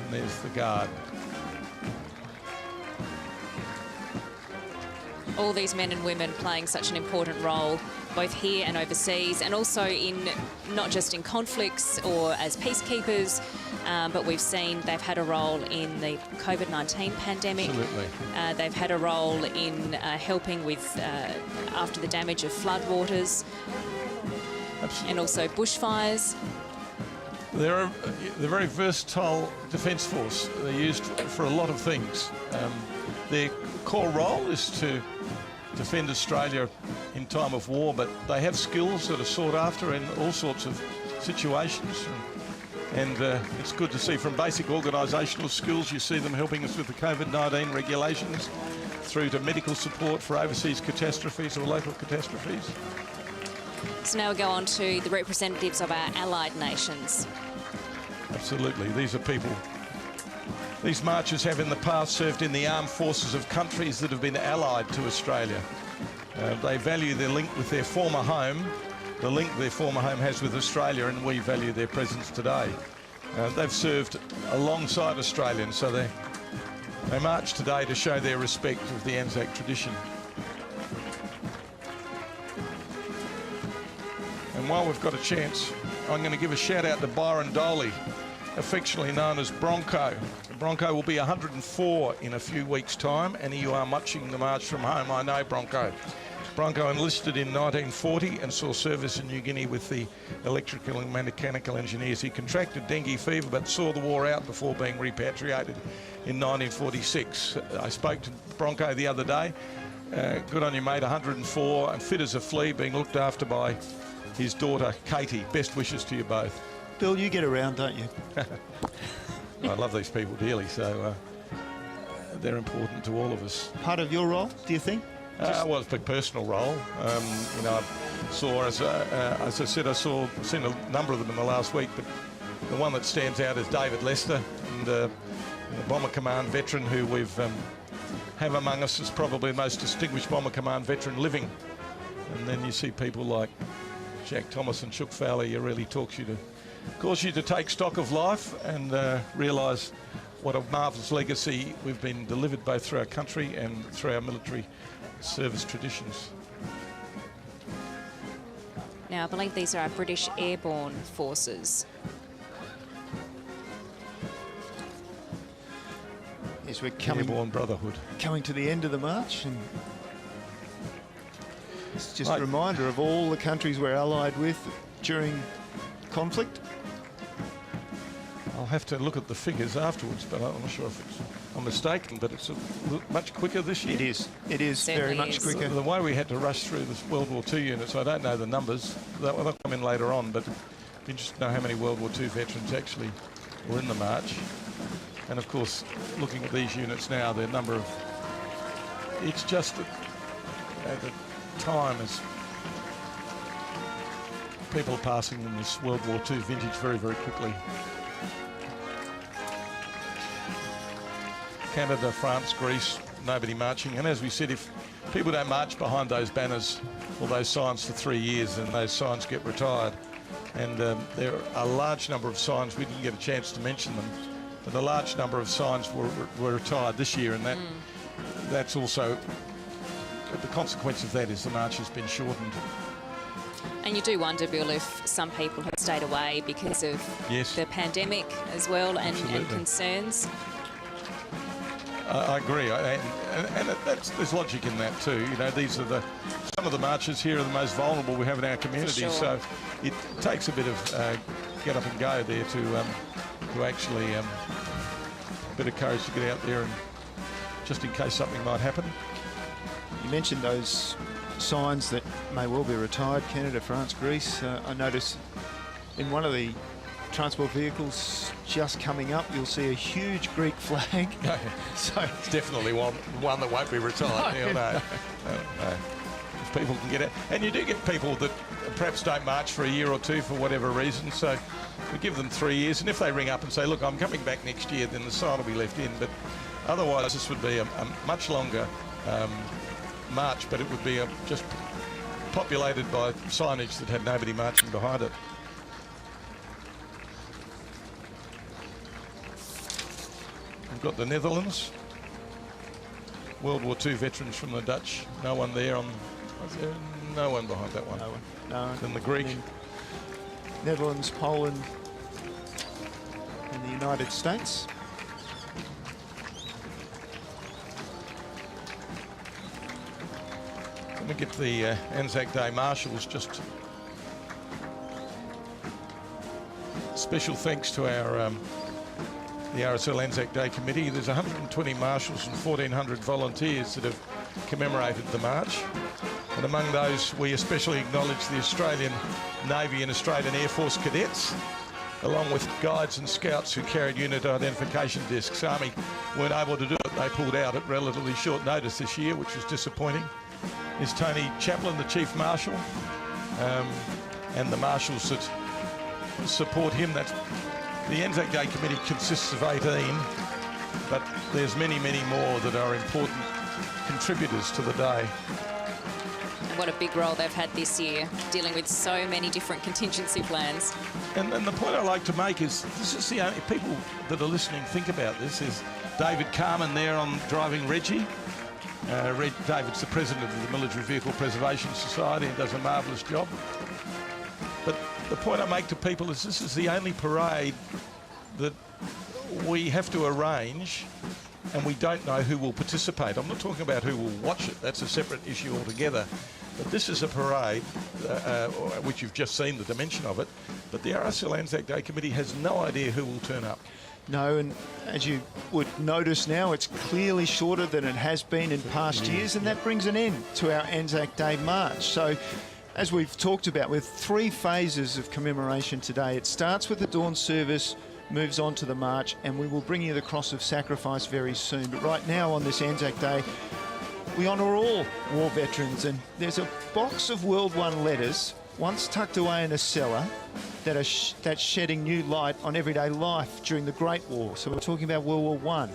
And there's the Guard. All these men and women playing such an important role, both here and overseas, and also in not just in conflicts or as peacekeepers, but we've seen they've had a role in the COVID-19 pandemic. Absolutely. They've had a role in helping with after the damage of floodwaters. Absolutely. And also bushfires. They're a very versatile defence force. They're used for a lot of things. Their core role is to defend Australia in time of war, but they have skills that are sought after in all sorts of situations. And it's good to see from basic organisational skills, you see them helping us with the COVID-19 regulations, through to medical support for overseas catastrophes or local catastrophes. So now we go on to the representatives of our allied nations. Absolutely. These are people. These marchers have in the past served in the armed forces of countries that have been allied to Australia. They value their link with their former home, the link their former home has with Australia, and we value their presence today. They've served alongside Australians, so they march today to show their respect of the Anzac tradition. And while we've got a chance, I'm going to give a shout out to Byron Doley, affectionately known as Bronco. Bronco will be 104 in a few weeks' time, and you are marching the march from home. I know Bronco. Bronco enlisted in 1940 and saw service in New Guinea with the electrical and mechanical engineers. He contracted dengue fever but saw the war out before being repatriated in 1946. I spoke to Bronco the other day. Good on you, mate, 104 and fit as a flea, being looked after by his daughter, Katie. Best wishes to you both. Bill, you get around, don't you? I love these people dearly, so they're important to all of us. Part of your role, do you think? Well, it's a big personal role. You know, I saw, as I said, seen a number of them in the last week, but the one that stands out is David Lester, and the Bomber Command veteran who we've have among us is probably the most distinguished Bomber Command veteran living. And then you see people like Jack Thomas and Shook Fowler. It really causes you to take stock of life and realise what a marvellous legacy we've been delivered both through our country and through our military service traditions. Now, I believe these are our British Airborne Forces. Yes, we're Airborne Brotherhood. Coming to the end of the march, and it's just a reminder of all the countries we're allied with during conflict. I'll have to look at the figures afterwards, but I'm not sure if I'm mistaken, but it's much quicker this year. It is very much quicker. The way we had to rush through this World War II units, I don't know the numbers, they'll come in later on, but it'd be interesting to know how many World War II veterans actually were in the march. And of course, looking at these units now, the number of, it's just that the time is, people are passing in this World War II vintage very, very quickly. Canada, France, Greece, nobody marching. And as we said, if people don't march behind those banners or those signs for 3 years, then those signs get retired. And there are a large number of signs, we didn't get a chance to mention them, but a large number of signs were retired this year, and that's also, the consequence of that is the march has been shortened. And you do wonder, Bill, if some people have stayed away because of the pandemic as well, and concerns. I agree, and there's logic in that too. You know, these are some of the marches here are the most vulnerable we have in our community, so it takes a bit of get up and go there to actually a bit of courage to get out there, and just in case something might happen. You mentioned those signs that may well be retired, Canada, France, Greece. I noticed in one of the transport vehicles just coming up, you'll see a huge Greek flag. So it's definitely one that won't be retired. No. If people can get it, and you do get people that perhaps don't march for a year or two for whatever reason, so we give them 3 years, and if they ring up and say, look, I'm coming back next year, then the sign will be left in. But otherwise this would be a much longer march, but it would be just populated by signage that had nobody marching behind it. We've got the Netherlands, World War II veterans from the Dutch. No one there no one behind that one. No. Then the Greek. Netherlands, Poland, and the United States. Let me get the Anzac Day marshals. Just special thanks to our the RSL Anzac Day Committee. There's 120 marshals and 1,400 volunteers that have commemorated the march. And among those, we especially acknowledge the Australian Navy and Australian Air Force cadets, along with guides and scouts who carried unit identification discs. Army weren't able to do it. They pulled out at relatively short notice this year, which was disappointing. Is Tony Chaplin, the Chief Marshal, and the marshals that support him. That's the Anzac Day Committee consists of 18, but there's many, many more that are important contributors to the day. And what a big role they've had this year, dealing with so many different contingency plans. And the point I like to make is, this is the only people that are listening think about this, is David Carman there on driving Reggie. David's the president of the Military Vehicle Preservation Society and does a marvellous job. But the point I make to people is this is the only parade that we have to arrange, and we don't know who will participate. I'm not talking about who will watch it. That's a separate issue altogether. But this is a parade, which you've just seen the dimension of it, but the RSL Anzac Day Committee has no idea who will turn up. No, and as you would notice now, it's clearly shorter than it has been in past years, and that brings an end to our Anzac Day March. So, as we've talked about, with 3 phases of commemoration today, it starts with the dawn service, moves on to the march, and we will bring you the Cross of Sacrifice very soon. But right now on this Anzac Day, We honour all war veterans, and there's a box of World War I letters once tucked away in a cellar that's shedding new light on everyday life during the Great War. So we're talking about World War I.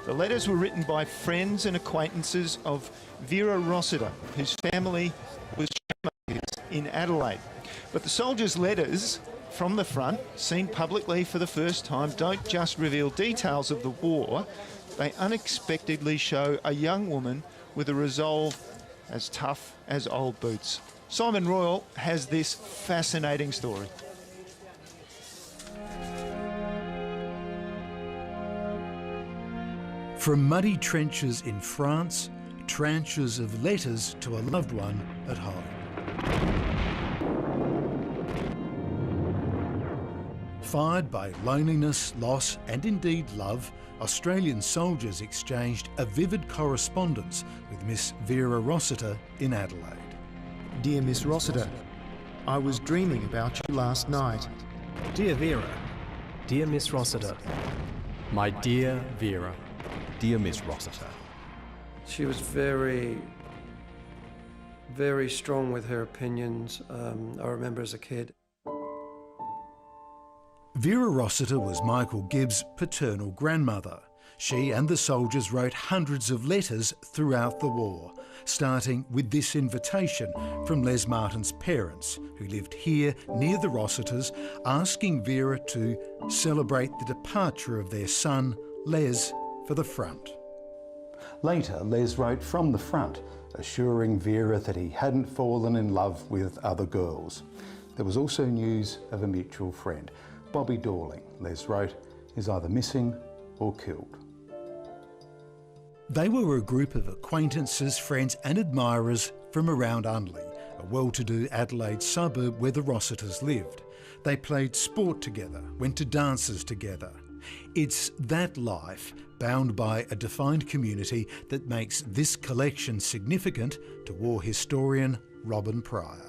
The letters were written by friends and acquaintances of Vera Rossiter, whose family was in Adelaide. But the soldiers' letters from the front, seen publicly for the first time, don't just reveal details of the war. They unexpectedly show a young woman with a resolve as tough as old boots. Simon Royal has this fascinating story. From muddy trenches in France, tranches of letters to a loved one at home. Fired by loneliness, loss and indeed love, Australian soldiers exchanged a vivid correspondence with Miss Vera Rossiter in Adelaide. Dear Miss Rossiter, I was dreaming about you last night. Dear Vera, dear Miss Rossiter, my dear Vera, dear Miss Rossiter. She was very, very strong with her opinions. I remember as a kid. Vera Rossiter was Michael Gibbs' paternal grandmother. She and the soldiers wrote hundreds of letters throughout the war, starting with this invitation from Les Martin's parents, who lived here near the Rossiters, asking Vera to celebrate the departure of their son, Les, for the front. Later, Les wrote from the front, assuring Vera that he hadn't fallen in love with other girls. There was also news of a mutual friend. Bobby Dorling, Les wrote, is either missing or killed. They were a group of acquaintances, friends and admirers from around Unley, a well-to-do Adelaide suburb where the Rossiters lived. They played sport together, went to dances together. It's that life, bound by a defined community, that makes this collection significant to war historian Robin Pryor.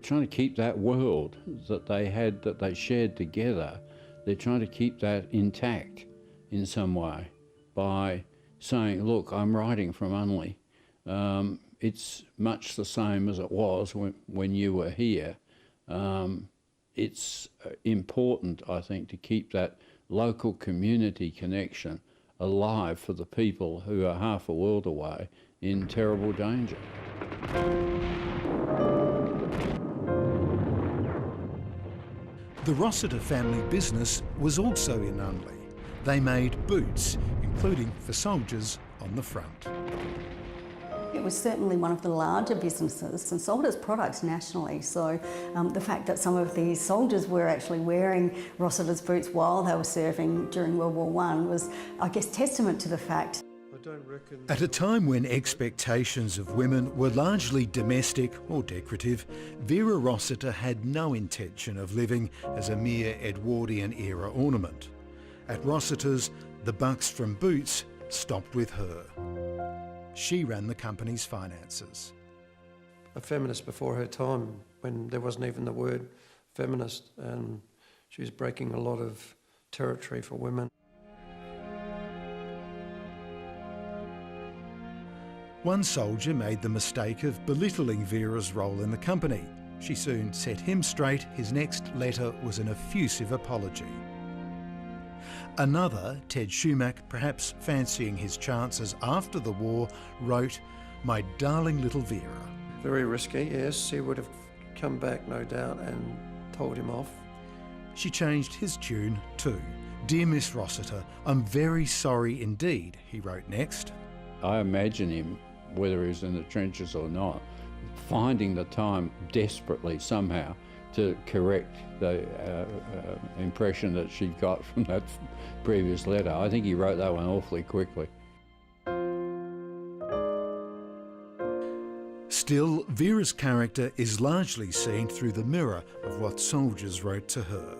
Trying to keep that world that they had, that they shared together, they're trying to keep that intact in some way by saying, look, I'm writing from Unley. It's much the same as it was when you were here. It's important, I think, to keep that local community connection alive for the people who are half a world away in terrible danger. The Rossiter family business was also in Unley. They made boots, including for soldiers on the front. It was certainly one of the larger businesses and sold its products nationally. So the fact that some of these soldiers were actually wearing Rossiter's boots while they were serving during World War I was, I guess, testament to the fact. At a time when expectations of women were largely domestic or decorative, Vera Rossiter had no intention of living as a mere Edwardian-era ornament. At Rossiter's, the bucks from boots stopped with her. She ran the company's finances. A feminist before her time, when there wasn't even the word feminist, and she was breaking a lot of territory for women. One soldier made the mistake of belittling Vera's role in the company. She soon set him straight. His next letter was an effusive apology. Another, Ted Schumack, perhaps fancying his chances after the war, wrote, "My darling little Vera." Very risky, yes. He would have come back, no doubt, and told him off. She changed his tune too. "Dear Miss Rossiter, I'm very sorry indeed," he wrote next. I imagine him, whether he was in the trenches or not, finding the time desperately somehow to correct the impression that she got from that previous letter. I think he wrote that one awfully quickly. Still, Vera's character is largely seen through the mirror of what soldiers wrote to her.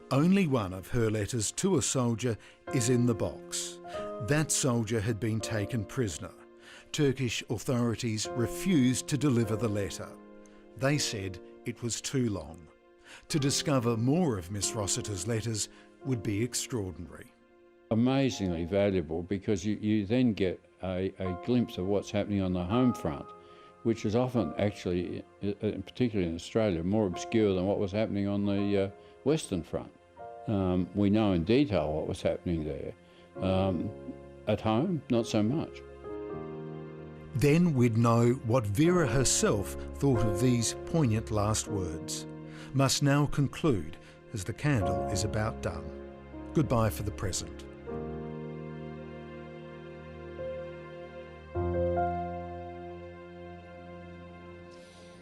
Only one of her letters to a soldier is in the box. That soldier had been taken prisoner. Turkish authorities refused to deliver the letter. They said it was too long. To discover more of Miss Rossiter's letters would be extraordinary. Amazingly valuable, because you then get a glimpse of what's happening on the home front, which is often actually, particularly in Australia, more obscure than what was happening on the Western Front. We know in detail what was happening there. At home, not so much. Then we'd know what Vera herself thought of these poignant last words. Must now conclude as the candle is about done. Goodbye for the present.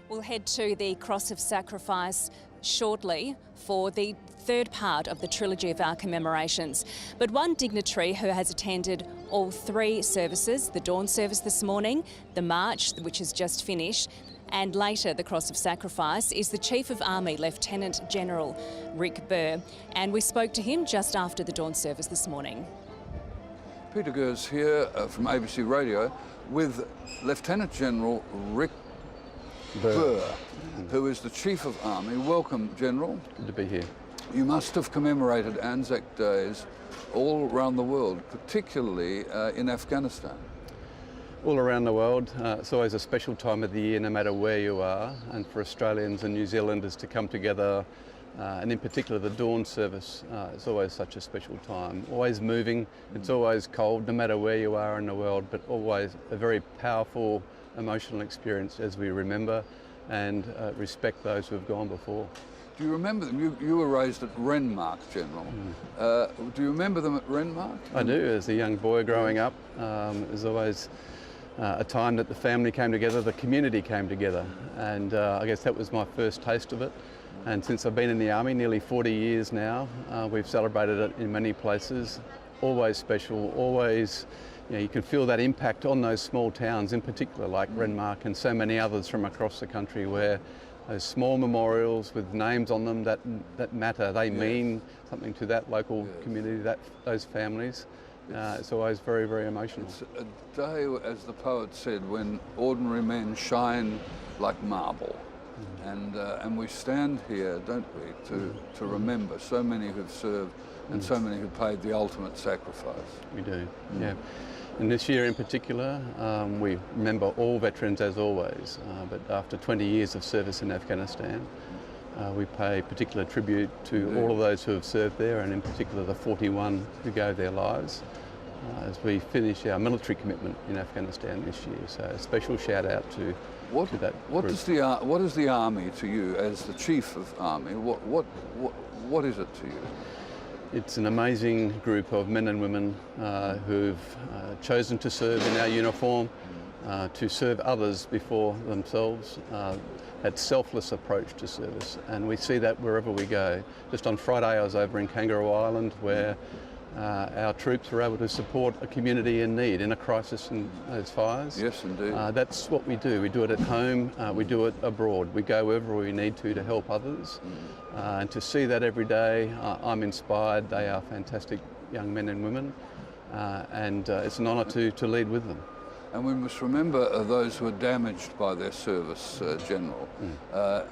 We'll head to the Cross of Sacrifice shortly for the third part of the trilogy of our commemorations. But one dignitary who has attended all three services, the dawn service this morning, the march, which has just finished, and later the Cross of Sacrifice, is the Chief of Army, Lieutenant General Rick Burr. And we spoke to him just after the dawn service this morning. Peter Gers here from ABC Radio with Lieutenant General Rick Burr, who is the Chief of Army. Welcome, General. Good to be here. You must have commemorated Anzac Days all around the world, particularly in Afghanistan. All around the world. It's always a special time of the year, no matter where you are, and for Australians and New Zealanders to come together, and in particular the dawn service, it's always such a special time. Always moving, it's always cold, no matter where you are in the world, but always a very powerful, emotional experience as we remember and respect those who have gone before. Do you remember them? You were raised at Renmark, General. Do you remember them at Renmark? I do. As a young boy growing up, it was always a time that the family came together, the community came together, and I guess that was my first taste of it. And since I've been in the Army, nearly 40 years now, we've celebrated it in many places. Always special, always, you can feel that impact on those small towns, in particular like Renmark and so many others from across the country, where those small memorials with names on them that matter, they mean something to that local community, those families. It's always very, very emotional. It's a day, as the poet said, when ordinary men shine like marble. And we stand here, don't we, to remember so many who've served and so many who paid the ultimate sacrifice. We do, yeah. And this year in particular, we remember all veterans as always, but after 20 years of service in Afghanistan, we pay particular tribute to all of those who have served there, and in particular the 41 who gave their lives as we finish our military commitment in Afghanistan this year. So a special shout out to that what group. What is the Army to you as the Chief of Army? What is it to you? It's an amazing group of men and women who've chosen to serve in our uniform, to serve others before themselves. That selfless approach to service, and we see that wherever we go. Just on Friday I was over in Kangaroo Island, where our troops were able to support a community in need in a crisis in those fires. Yes, indeed. That's what we do. We do it at home, we do it abroad. We go wherever we need to help others. And to see that every day, I'm inspired. They are fantastic young men and women, and it's an honour to lead with them. And we must remember those who are damaged by their service, General,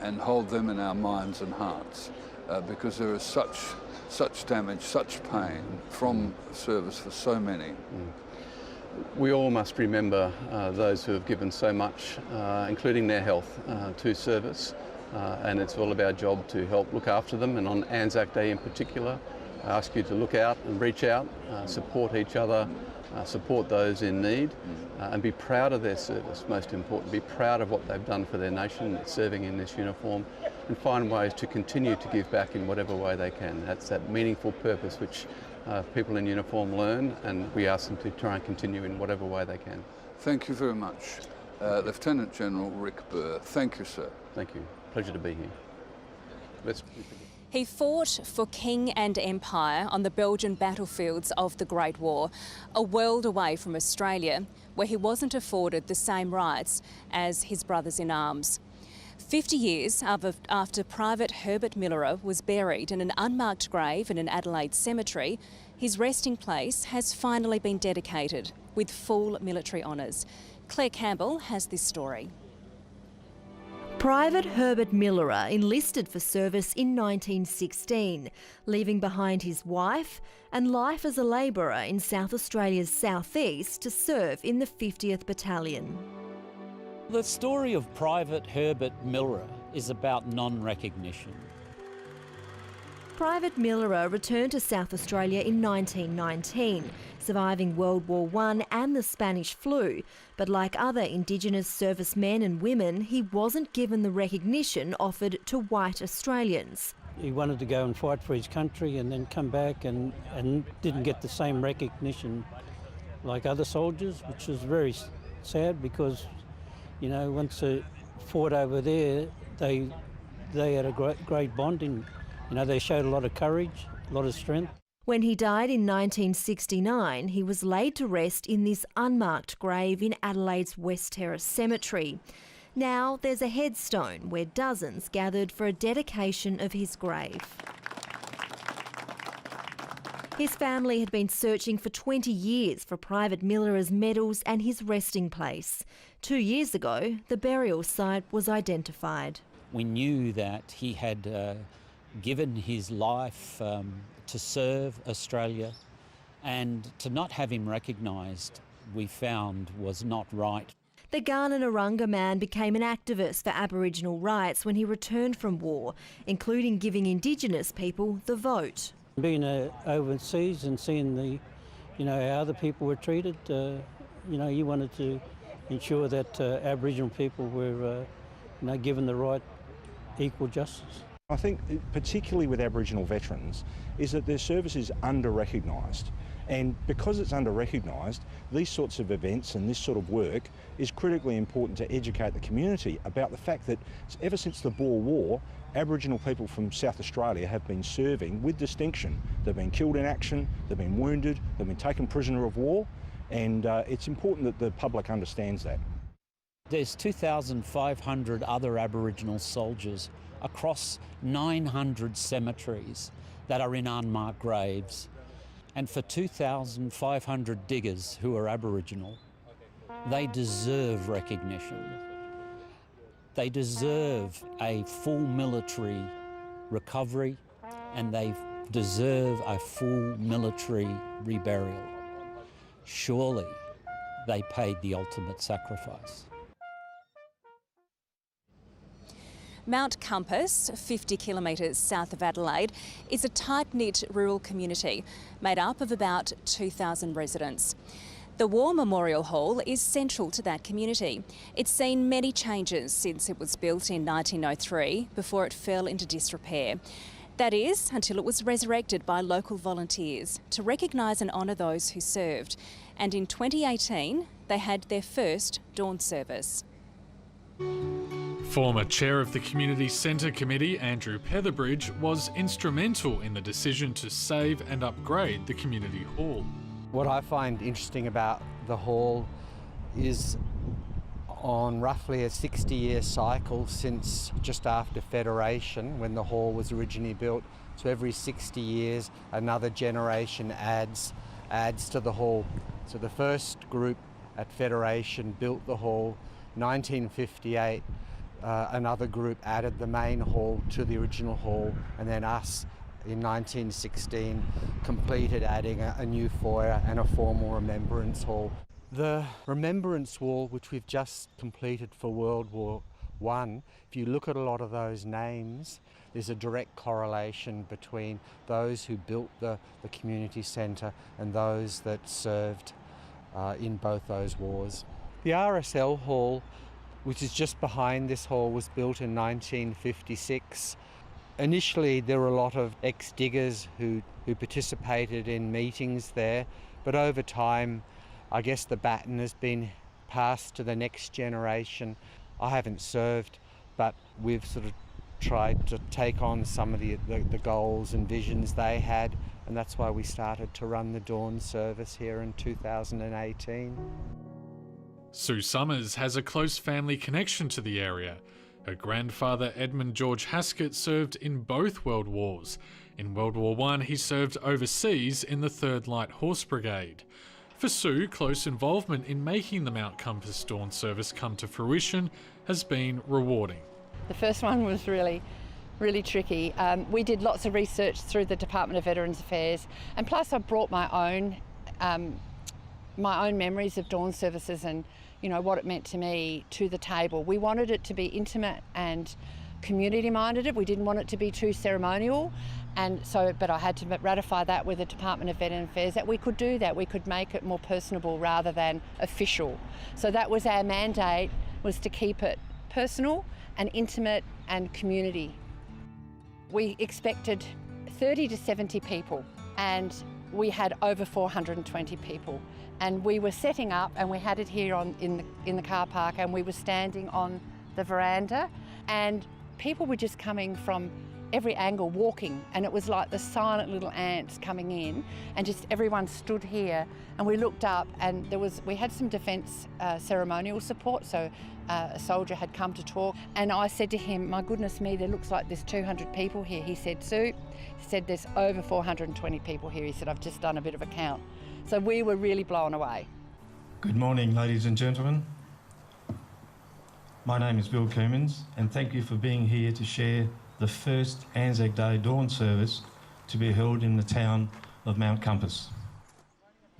and hold them in our minds and hearts, because there is such damage, such pain from service for so many. We all must remember those who have given so much, including their health, to service, and it's all of our job to help look after them. And on Anzac Day in particular, I ask you to look out and reach out, support each other, support those in need, and be proud of their service, most important. Be proud of what they've done for their nation, serving in this uniform, and find ways to continue to give back in whatever way they can. That's that meaningful purpose which people in uniform learn, and we ask them to try and continue in whatever way they can. Thank you very much. Lieutenant General Rick Burr. Thank you, sir. Thank you. Pleasure to be here. Let's begin. He fought for king and empire on the Belgian battlefields of the Great War, a world away from Australia, where he wasn't afforded the same rights as his brothers in arms. 50 years after Private Herbert Millerer was buried in an unmarked grave in an Adelaide cemetery, his resting place has finally been dedicated with full military honours. Claire Campbell has this story. Private Herbert Millerer enlisted for service in 1916, leaving behind his wife and life as a labourer in South Australia's southeast to serve in the 50th Battalion. The story of Private Herbert Millerer is about non-recognition. Private Millerer returned to South Australia in 1919, surviving World War I and the Spanish flu. But like other Indigenous servicemen and women, he wasn't given the recognition offered to white Australians. He wanted to go and fight for his country and then come back and didn't get the same recognition like other soldiers, which was very sad because, you know, once they fought over there, they had a great bonding. You know, they showed a lot of courage, a lot of strength. When he died in 1969, he was laid to rest in this unmarked grave in Adelaide's West Terrace Cemetery. Now there's a headstone where dozens gathered for a dedication of his grave. His family had been searching for 20 years for Private Millerer's medals and his resting place. 2 years ago, the burial site was identified. We knew that he had given his life to serve Australia, and to not have him recognised, we found was not right. The Garnanarunga man became an activist for Aboriginal rights when he returned from war, including giving Indigenous people the vote. Being overseas and seeing the, you know, how other people were treated, you know, you wanted to ensure that Aboriginal people were, you know, given the right equal justice. I think particularly with Aboriginal veterans is that their service is under-recognised, and because it's under-recognised, these sorts of events and this sort of work is critically important to educate the community about the fact that ever since the Boer War, Aboriginal people from South Australia have been serving with distinction. They've been killed in action, they've been wounded, they've been taken prisoner of war, and it's important that the public understands that. There's 2,500 other Aboriginal soldiers across 900 cemeteries that are in unmarked graves. And for 2,500 diggers who are Aboriginal, they deserve recognition. They deserve a full military recovery, and they deserve a full military reburial. Surely they paid the ultimate sacrifice. Mount Compass, 50 kilometres south of Adelaide, is a tight-knit rural community made up of about 2,000 residents. The War Memorial Hall is central to that community. It's seen many changes since it was built in 1903 before it fell into disrepair. That is, until it was resurrected by local volunteers to recognise and honour those who served. And in 2018, they had their first dawn service. Former chair of the Community Centre Committee, Andrew Petherbridge, was instrumental in the decision to save and upgrade the community hall. What I find interesting about the hall is on roughly a 60-year cycle since just after Federation, when the hall was originally built. So every 60 years, another generation adds to the hall. So the first group at Federation built the hall. 1958, another group added the main hall to the original hall, and then us in 1916 completed adding a new foyer and a formal remembrance hall. The remembrance wall, which we've just completed for World War I, if you look at a lot of those names, there's a direct correlation between those who built the community centre and those that served in both those wars. The RSL hall, which is just behind this hall, was built in 1956. Initially, there were a lot of ex-diggers who participated in meetings there, but over time, I guess the baton has been passed to the next generation. I haven't served, but we've sort of tried to take on some of the goals and visions they had, and that's why we started to run the dawn service here in 2018. Sue Summers has a close family connection to the area. Her grandfather, Edmund George Haskett, served in both World Wars. In World War I, he served overseas in the 3rd Light Horse Brigade. For Sue, close involvement in making the Mount Compass Dawn service come to fruition has been rewarding. The first one was really tricky. We did lots of research through the Department of Veterans Affairs, and plus I brought my own memories of dawn services and, you know, what it meant to me to the table. We wanted it to be intimate and community-minded. We didn't want it to be too ceremonial, and so, but I had to ratify that with the Department of Veterans Affairs, that we could do that. We could make it more personable rather than official. So that was our mandate, was to keep it personal and intimate and community. We expected 30 to 70 people, and we had over 420 people. And we were setting up, and we had it here in the car park, and we were standing on the veranda, and people were just coming from every angle, walking, and it was like the silent little ants coming in, and just everyone stood here, and we looked up, and we had some defence ceremonial support, so a soldier had come to talk, and I said to him, my goodness me, there looks like there's 200 people here. He said, Sue, he said, there's over 420 people here. He said, I've just done a bit of a count. So we were really blown away. Good morning, ladies and gentlemen. My name is Bill Coomans, and thank you for being here to share the first Anzac Day dawn service to be held in the town of Mount Compass.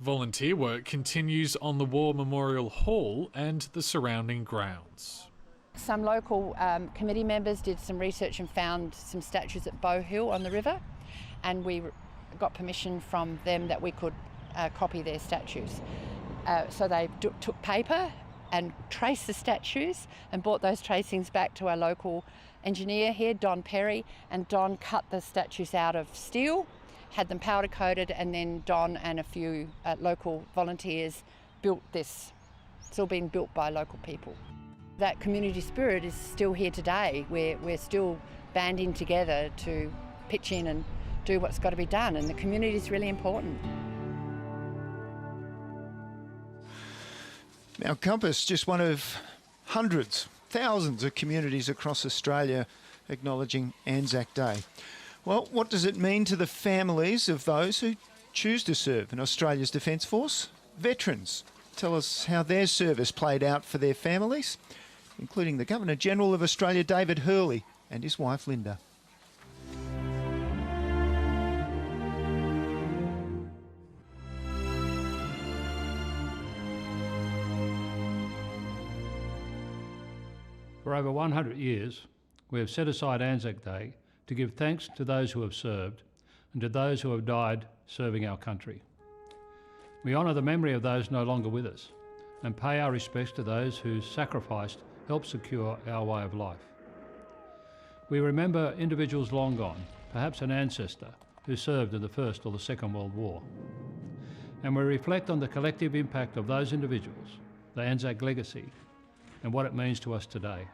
Volunteer work continues on the War Memorial Hall and the surrounding grounds. Some local committee members did some research and found some statues at BOYLE on the river, and we got permission from them that we could copy their statues. So they took paper and traced the statues and brought those tracings back to our local engineer here, Don Perry, and Don cut the statues out of steel, had them powder coated, and then Don and a few local volunteers built this. It's all been built by local people. That community spirit is still here today. We're still banding together to pitch in and do what's got to be done, and the community is really important. Mount Compass, just one of hundreds, thousands of communities across Australia acknowledging Anzac Day. Well, what does it mean to the families of those who choose to serve in Australia's Defence Force? Veterans tell us how their service played out for their families, including the Governor-General of Australia, David Hurley, and his wife, Linda. For over 100 years, we have set aside Anzac Day to give thanks to those who have served and to those who have died serving our country. We honour the memory of those no longer with us and pay our respects to those whose sacrifice helped secure our way of life. We remember individuals long gone, perhaps an ancestor who served in the First or the Second World War. And we reflect on the collective impact of those individuals, the Anzac legacy, and what it means to us today.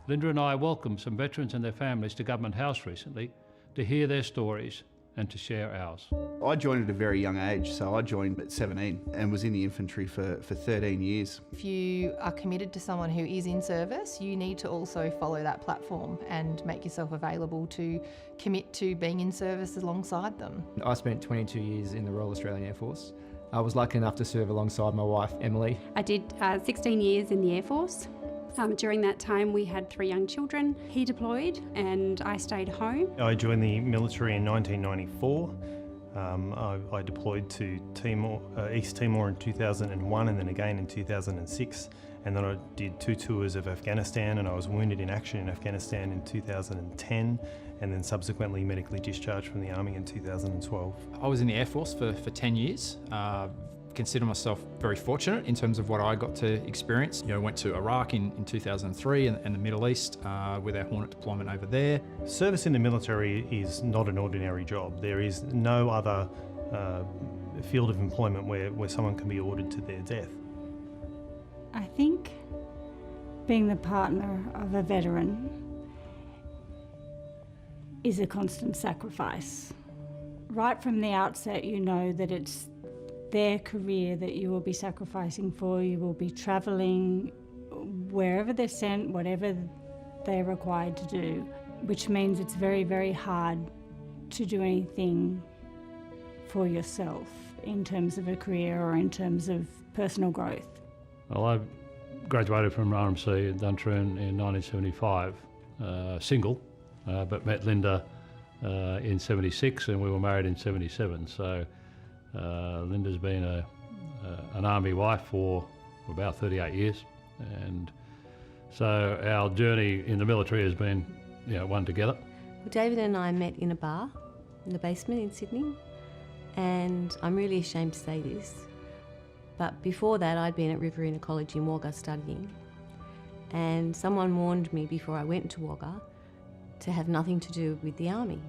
Linda and I welcomed some veterans and their families to Government House recently to hear their stories and to share ours. I joined at a very young age, so I joined at 17 and was in the infantry for 13 years. If you are committed to someone who is in service, you need to also follow that platform and make yourself available to commit to being in service alongside them. I spent 22 years in the Royal Australian Air Force. I was lucky enough to serve alongside my wife, Emily. I did 16 years in the Air Force. During that time we had 3 young children. He deployed and I stayed home. I joined the military in 1994. I deployed to East Timor in 2001 and then again in 2006. And then I did 2 tours of Afghanistan, and I was wounded in action in Afghanistan in 2010 and then subsequently medically discharged from the Army in 2012. I was in the Air Force for 10 years. Consider myself very fortunate in terms of what I got to experience. You know, went to Iraq in 2003 and the Middle East with our Hornet deployment over there. Service in the military is not an ordinary job. There is no other field of employment where someone can be ordered to their death. I think being the partner of a veteran is a constant sacrifice. Right from the outset, you know that it's their career that you will be sacrificing for. You will be travelling wherever they're sent, whatever they're required to do, which means it's very, very hard to do anything for yourself in terms of a career or in terms of personal growth. Well, I've graduated from RMC in Duntroon in 1975, single, but met Linda in 76 and we were married in 77. So Linda's been an Army wife for about 38 years, and so our journey in the military has been, one together. Well, David and I met in a bar in the basement in Sydney, and I'm really ashamed to say this, but before that I'd been at Riverina College in Wagga studying, and someone warned me before I went to Wagga to have nothing to do with the Army.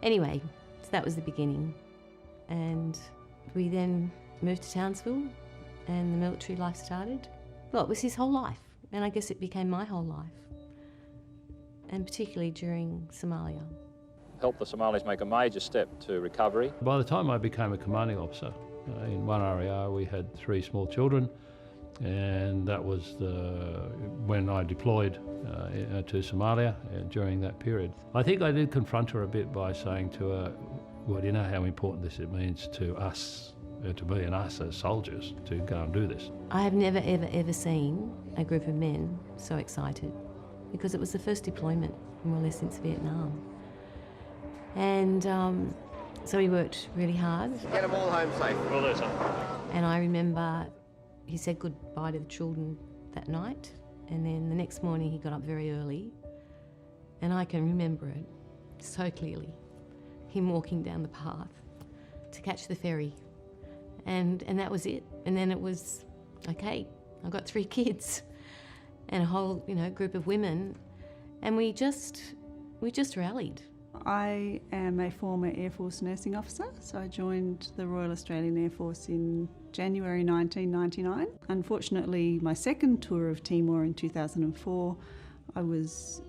Anyway, so that was the beginning, and we then moved to Townsville and the military life started. Well, it was his whole life, and I guess it became my whole life, and particularly during Somalia. Helped the Somalis make a major step to recovery. By the time I became a commanding officer, in one RER we had 3 small children, and that was when I deployed to Somalia during that period. I think I did confront her a bit by saying to her, well, do you know how important this means to us, to me and us as soldiers, to go and do this? I have never, ever, ever seen a group of men so excited, because it was the first deployment, more or less, since Vietnam. And so he worked really hard. Get them all home safe. Will do, sir. And I remember he said goodbye to the children that night, and then the next morning he got up very early, and I can remember it so clearly, him walking down the path to catch the ferry. And that was it. And then it was, okay, I've got 3 kids and a whole, group of women, and we just rallied. I am a former Air Force nursing officer, so I joined the Royal Australian Air Force in January 1999. Unfortunately, my second tour of Timor in 2004, I was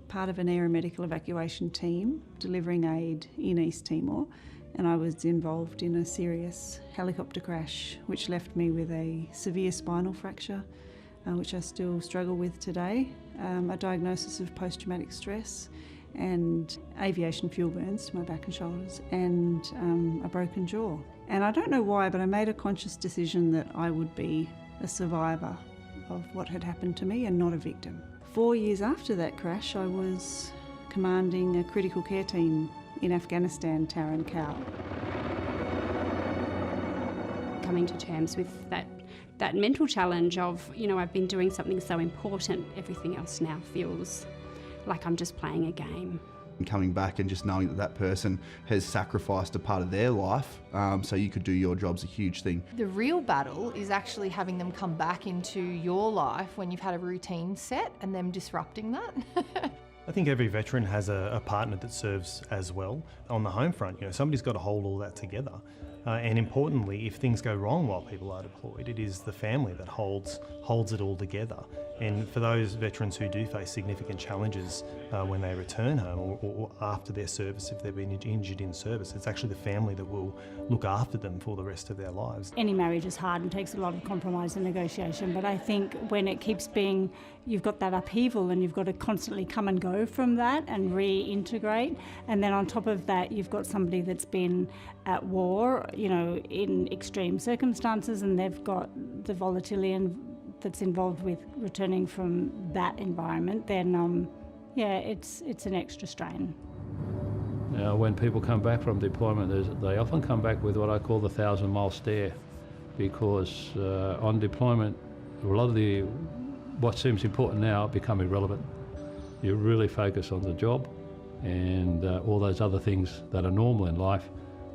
part of an aeromedical evacuation team delivering aid in East Timor, and I was involved in a serious helicopter crash which left me with a severe spinal fracture, which I still struggle with today, a diagnosis of post-traumatic stress, and aviation fuel burns to my back and shoulders, and a broken jaw. And I don't know why, but I made a conscious decision that I would be a survivor of what had happened to me and not a victim. 4 years after that crash, I was commanding a critical care team in Afghanistan, Tarin Kowal. Coming to terms with that mental challenge of, I've been doing something so important, everything else now feels like I'm just playing a game. And coming back and just knowing that person has sacrificed a part of their life so you could do your job's a huge thing. The real battle is actually having them come back into your life when you've had a routine set and them disrupting that. I think every veteran has a partner that serves as well. On the home front, somebody's got to hold all that together. And importantly, if things go wrong while people are deployed, it is the family that holds it all together. And for those veterans who do face significant challenges when they return home or after their service, if they've been injured in service, it's actually the family that will look after them for the rest of their lives. Any marriage is hard and takes a lot of compromise and negotiation, but I think when it keeps being, you've got that upheaval and you've got to constantly come and go from that and reintegrate, and then on top of that you've got somebody that's been at war, in extreme circumstances, and they've got the volatility that's involved with returning from that environment, then it's an extra strain. Now, when people come back from deployment, they often come back with what I call the 1,000-mile stare, because on deployment, a lot of what seems important now become irrelevant. You really focus on the job and all those other things that are normal in life,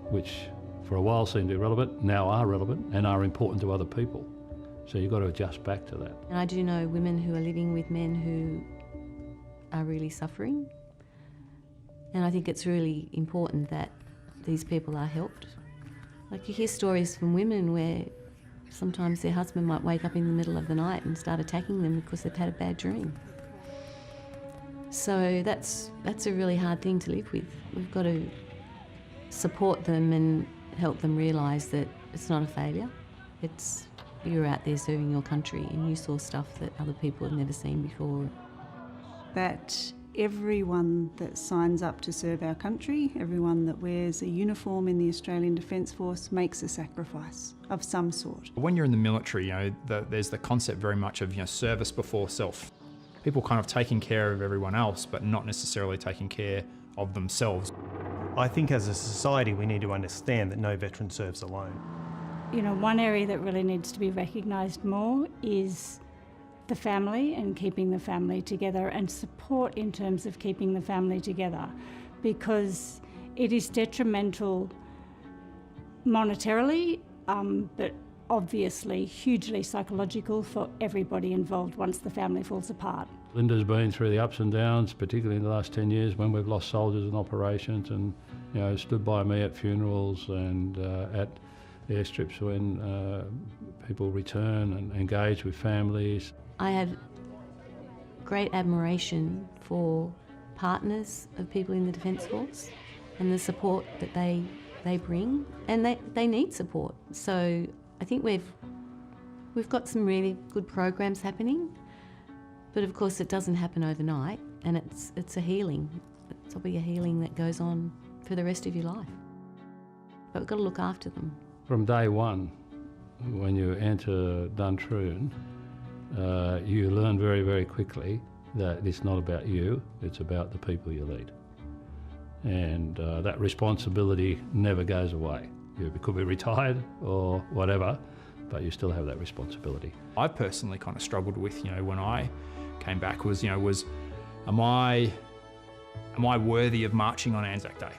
which for a while seemed irrelevant, now are relevant and are important to other people. So you've got to adjust back to that. And I do know women who are living with men who are really suffering, and I think it's really important that these people are helped. Like, you hear stories from women where sometimes their husband might wake up in the middle of the night and start attacking them because they've had a bad dream. So that's a really hard thing to live with. We've got to support them and help them realise that it's not a failure. It's, you're out there serving your country and you saw stuff that other people have never seen before. That everyone that signs up to serve our country, everyone that wears a uniform in the Australian Defence Force makes a sacrifice of some sort. When you're in the military, there's the concept very much of service before self. People kind of taking care of everyone else, but not necessarily taking care of themselves. I think as a society we need to understand that no veteran serves alone. One area that really needs to be recognised more is the family and keeping the family together, and support in terms of keeping the family together, because it is detrimental monetarily, but obviously hugely psychological for everybody involved once the family falls apart. Linda's been through the ups and downs, particularly in the last 10 years when we've lost soldiers in operations, and stood by me at funerals and at airstrips when people return and engage with families. I have great admiration for partners of people in the Defence Force and the support that they bring, and they need support. So I think we've got some really good programs happening, but of course it doesn't happen overnight, and it's a healing. It's probably a healing that goes on for the rest of your life. But we've got to look after them. From day one, when you enter Duntroon, you learn very, very quickly that it's not about you, it's about the people you lead. And that responsibility never goes away. You could be retired or whatever, but you still have that responsibility. I personally kind of struggled with, when I came back was am I worthy of marching on Anzac Day?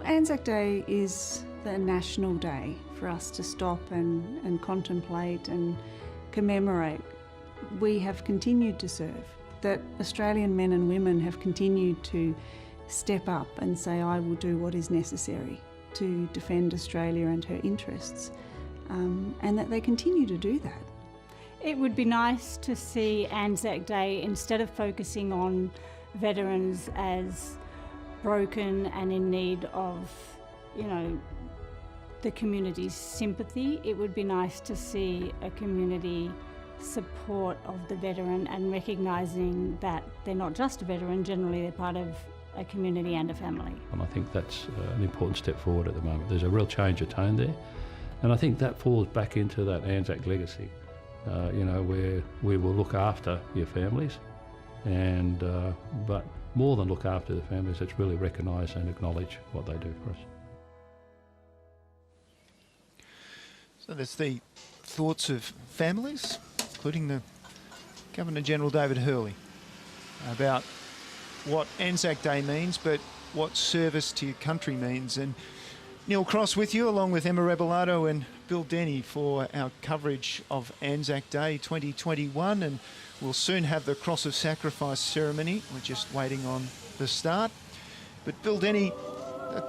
Anzac Day is the national day for us to stop and contemplate and commemorate. We have continued to serve, that Australian men and women have continued to step up and say, I will do what is necessary to defend Australia and her interests, and that they continue to do that. It would be nice to see Anzac Day, instead of focusing on veterans as broken and in need of, the community's sympathy, it would be nice to see a community support of the veteran and recognising that they're not just a veteran, generally they're part of a community and a family. And I think that's an important step forward at the moment. There's a real change of tone there, and I think that falls back into that Anzac legacy, where we will look after your families, and but more than look after the families, it's really recognise and acknowledge what they do for us. So that's the thoughts of families, including the Governor-General David Hurley, about what Anzac Day means, but what service to your country means. And Neil Cross with you, along with Emma Rebellato and Bill Denny, for our coverage of Anzac Day 2021. And we'll soon have the Cross of Sacrifice ceremony. We're just waiting on the start. But Bill Denny,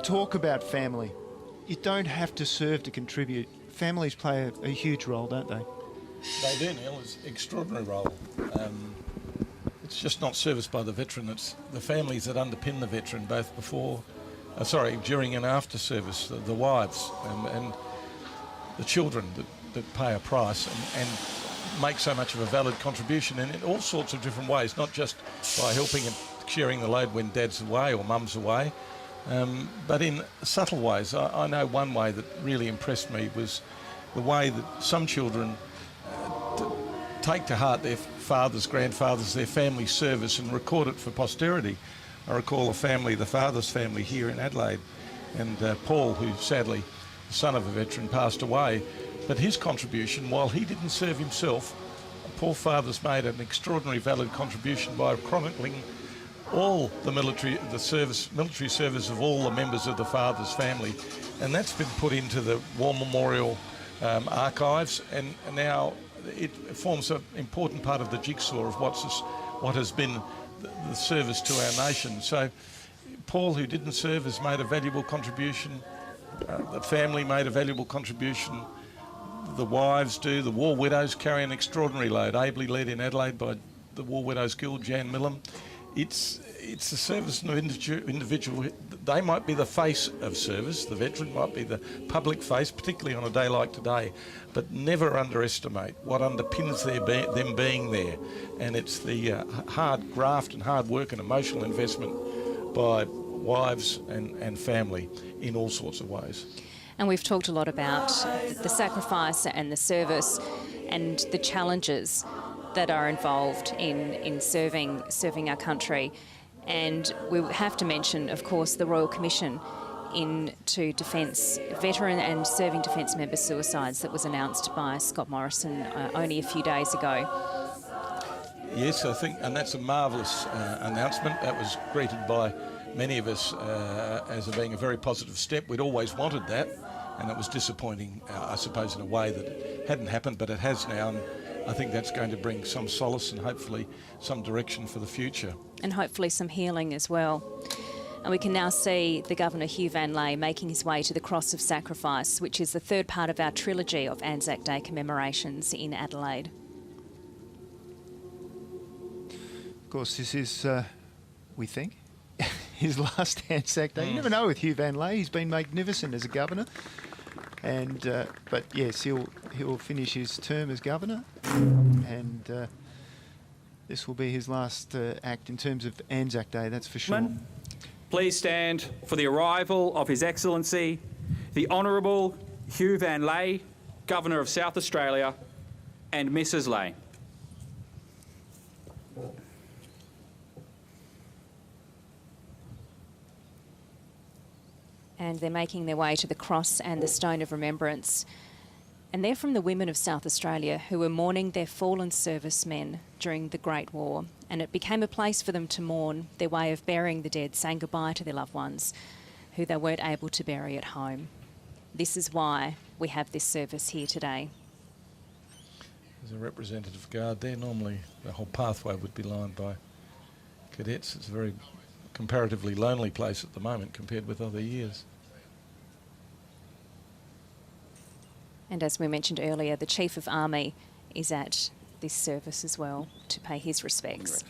talk about family. You don't have to serve to contribute. Families play a huge role, don't they? They do, Neil. It's an extraordinary role. It's just not service by the veteran, it's the families that underpin the veteran, both during and after service, the wives and the children that pay a price and make so much of a valid contribution, and in all sorts of different ways, not just by helping and sharing the load when dad's away or mum's away, but in subtle ways. I know one way that really impressed me was the way that some children take to heart their fathers, grandfathers, their family service and record it for posterity. I recall the father's family here in Adelaide, and Paul, who sadly, the son of a veteran, passed away. But his contribution, while he didn't serve himself, Paul Fathers made an extraordinary valid contribution by chronicling all the military service of all the members of the father's family, and that's been put into the War Memorial archives, and now it forms an important part of the jigsaw of what has been the service to our nation. So Paul, who didn't serve, has made a valuable contribution. The family made a valuable contribution. The wives do. The War Widows carry an extraordinary load, ably led in Adelaide by the War Widows Guild, Jan Millam. It's a service of individual they might be the face of service, the veteran might be the public face, particularly on a day like today, but never underestimate what underpins them being there. And it's the hard graft and hard work and emotional investment by wives and family in all sorts of ways. And we've talked a lot about the sacrifice and the service and the challenges that are involved in serving our country. And we have to mention, of course, the Royal Commission into Defence, veteran and serving Defence member suicides that was announced by Scott Morrison only a few days ago. Yes, I think, and that's a marvellous announcement. That was greeted by many of us as being a very positive step. We'd always wanted that, and it was disappointing, I suppose, in a way that it hadn't happened, but it has now, and I think that's going to bring some solace and hopefully some direction for the future. And hopefully some healing as well. And we can now see the Governor Hugh Van Lay making his way to the Cross of Sacrifice, which is the third part of our trilogy of Anzac Day commemorations in Adelaide. Of course, this is, we think, his last Anzac Day. You never know with Hugh Van Lay. He's been magnificent as a governor. And but yes, he'll finish his term as governor, and this will be his last act in terms of Anzac Day, that's for sure. Please stand for the arrival of His Excellency, the Honourable Hugh Van Lay, Governor of South Australia, and Mrs. Lay. And they're making their way to the cross and the stone of remembrance. And they're from the women of South Australia who were mourning their fallen servicemen during the Great War. And it became a place for them to mourn, their way of burying the dead, saying goodbye to their loved ones who they weren't able to bury at home. This is why we have this service here today. There's a representative guard there. Normally the whole pathway would be lined by cadets. It's a very comparatively lonely place at the moment compared with other years. And as we mentioned earlier, the Chief of Army is at this service as well to pay his respects.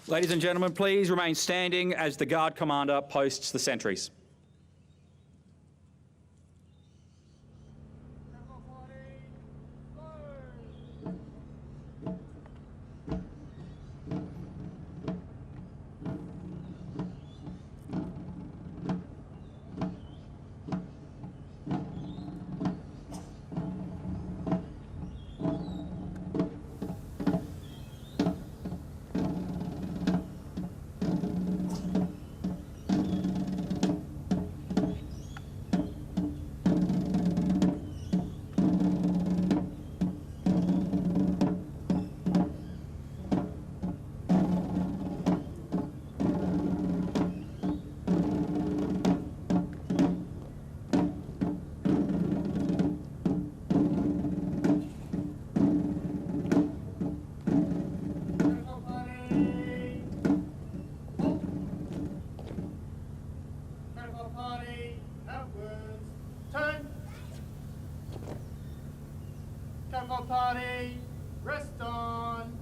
Ladies and gentlemen, please remain standing as the Guard Commander posts the sentries. Party, rest on.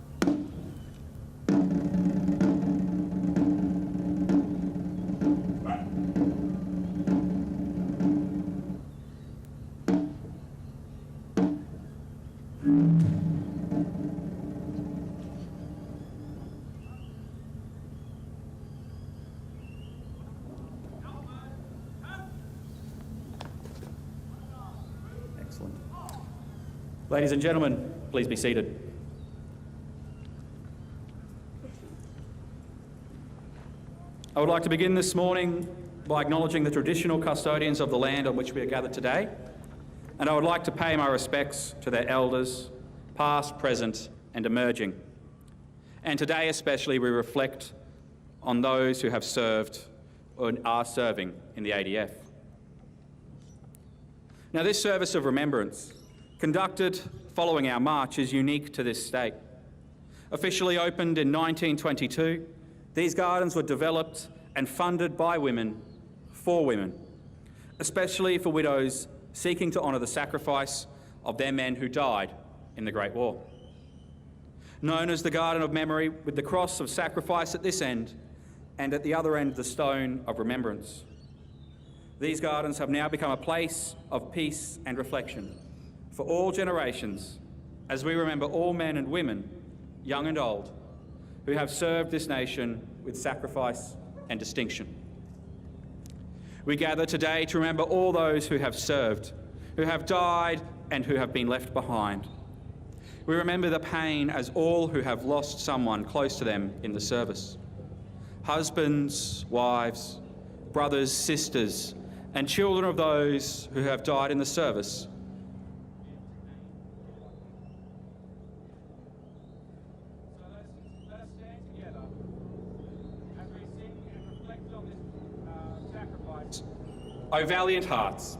Excellent. Ladies and gentlemen, please be seated. I would like to begin this morning by acknowledging the traditional custodians of the land on which we are gathered today, and I would like to pay my respects to their elders, past, present and emerging. And today especially we reflect on those who have served or are serving in the ADF. Now, this service of remembrance, conducted following our march, is unique to this state. Officially opened in 1922, these gardens were developed and funded by women for women, especially for widows seeking to honour the sacrifice of their men who died in the Great War. Known as the Garden of Memory, with the cross of sacrifice at this end and at the other end the stone of remembrance. These gardens have now become a place of peace and reflection for all generations as we remember all men and women, young and old, who have served this nation with sacrifice and distinction. We gather today to remember all those who have served, who have died and who have been left behind. We remember the pain as all who have lost someone close to them in the service. Husbands, wives, brothers, sisters, and children of those who have died in the service. So let us stand together as we sing and reflect on this sacrifice. O valiant hearts.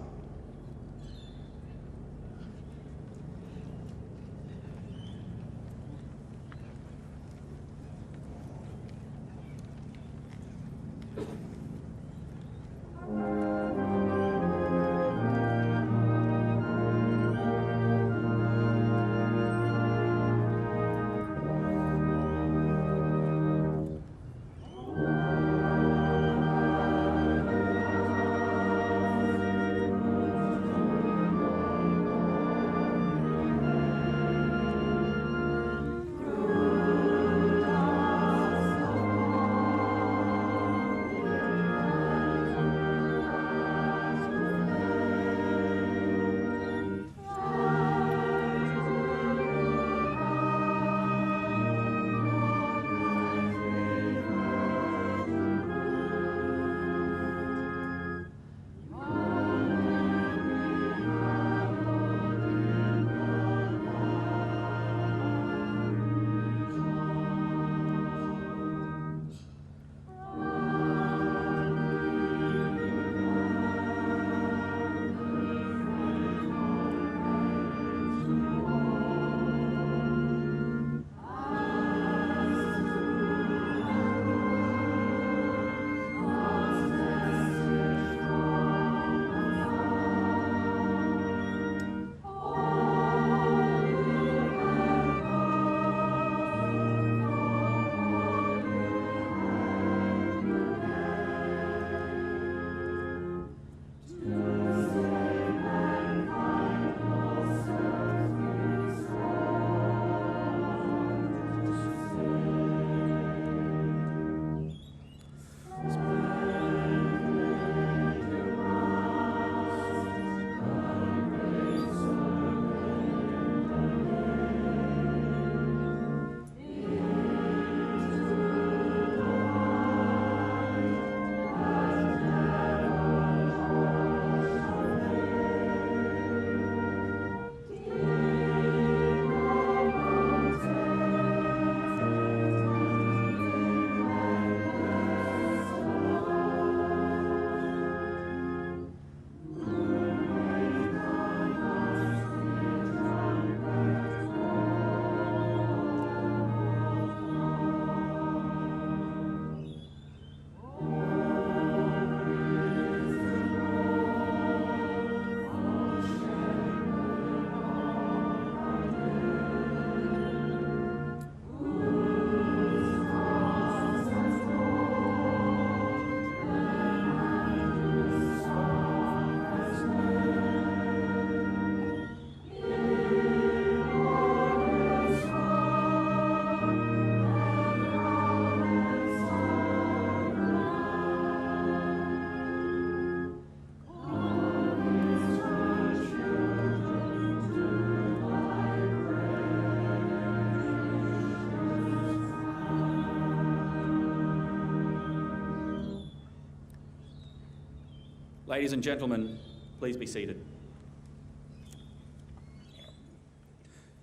Ladies and gentlemen, please be seated.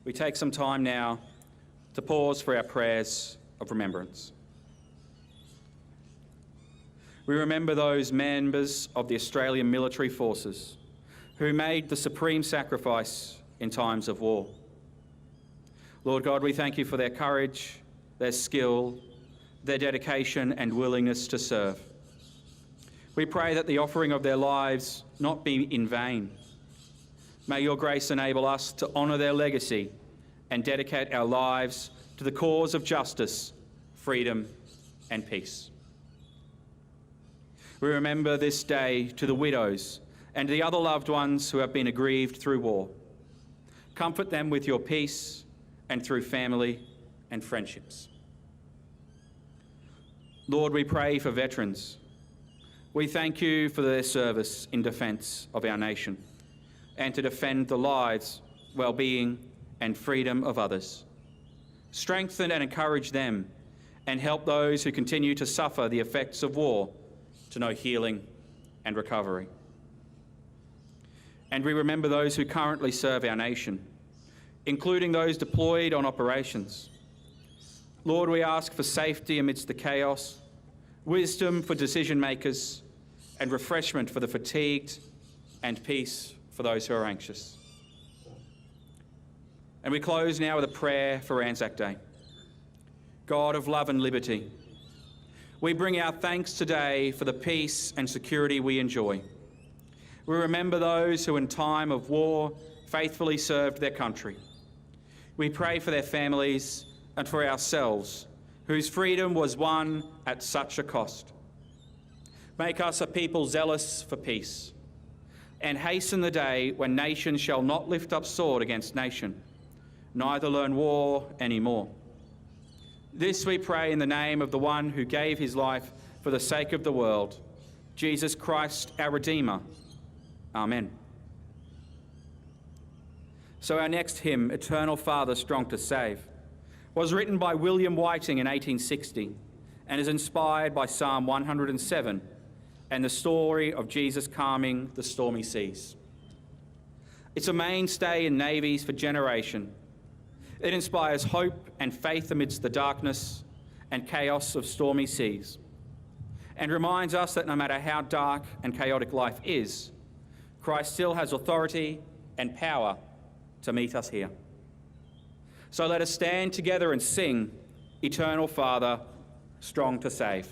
We take some time now to pause for our prayers of remembrance. We remember those members of the Australian military forces who made the supreme sacrifice in times of war. Lord God, we thank you for their courage, their skill, their dedication and willingness to serve. We pray that the offering of their lives not be in vain. May your grace enable us to honour their legacy and dedicate our lives to the cause of justice, freedom and peace. We remember this day to the widows and the other loved ones who have been aggrieved through war. Comfort them with your peace and through family and friendships. Lord, we pray for veterans. We thank you for their service in defence of our nation and to defend the lives, well-being and freedom of others. Strengthen and encourage them and help those who continue to suffer the effects of war to know healing and recovery. And we remember those who currently serve our nation, including those deployed on operations. Lord, we ask for safety amidst the chaos, wisdom for decision makers, and refreshment for the fatigued, and peace for those who are anxious. And we close now with a prayer for Anzac Day. God of love and liberty, we bring our thanks today for the peace and security we enjoy. We remember those who in time of war faithfully served their country. We pray for their families and for ourselves, whose freedom was won at such a cost. Make us a people zealous for peace, and hasten the day when nation shall not lift up sword against nation, neither learn war anymore. This we pray in the name of the one who gave his life for the sake of the world, Jesus Christ, our Redeemer. Amen. So our next hymn, Eternal Father, Strong to Save, was written by William Whiting in 1860 and is inspired by Psalm 107 and the story of Jesus calming the stormy seas. It's a mainstay in navies for generation. It inspires hope and faith amidst the darkness and chaos of stormy seas, and reminds us that no matter how dark and chaotic life is, Christ still has authority and power to meet us here. So let us stand together and sing, Eternal Father, Strong to Save.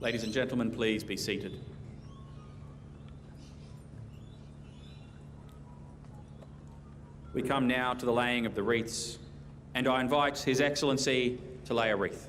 Ladies and gentlemen, please be seated. We come now to the laying of the wreaths, and I invite His Excellency to lay a wreath.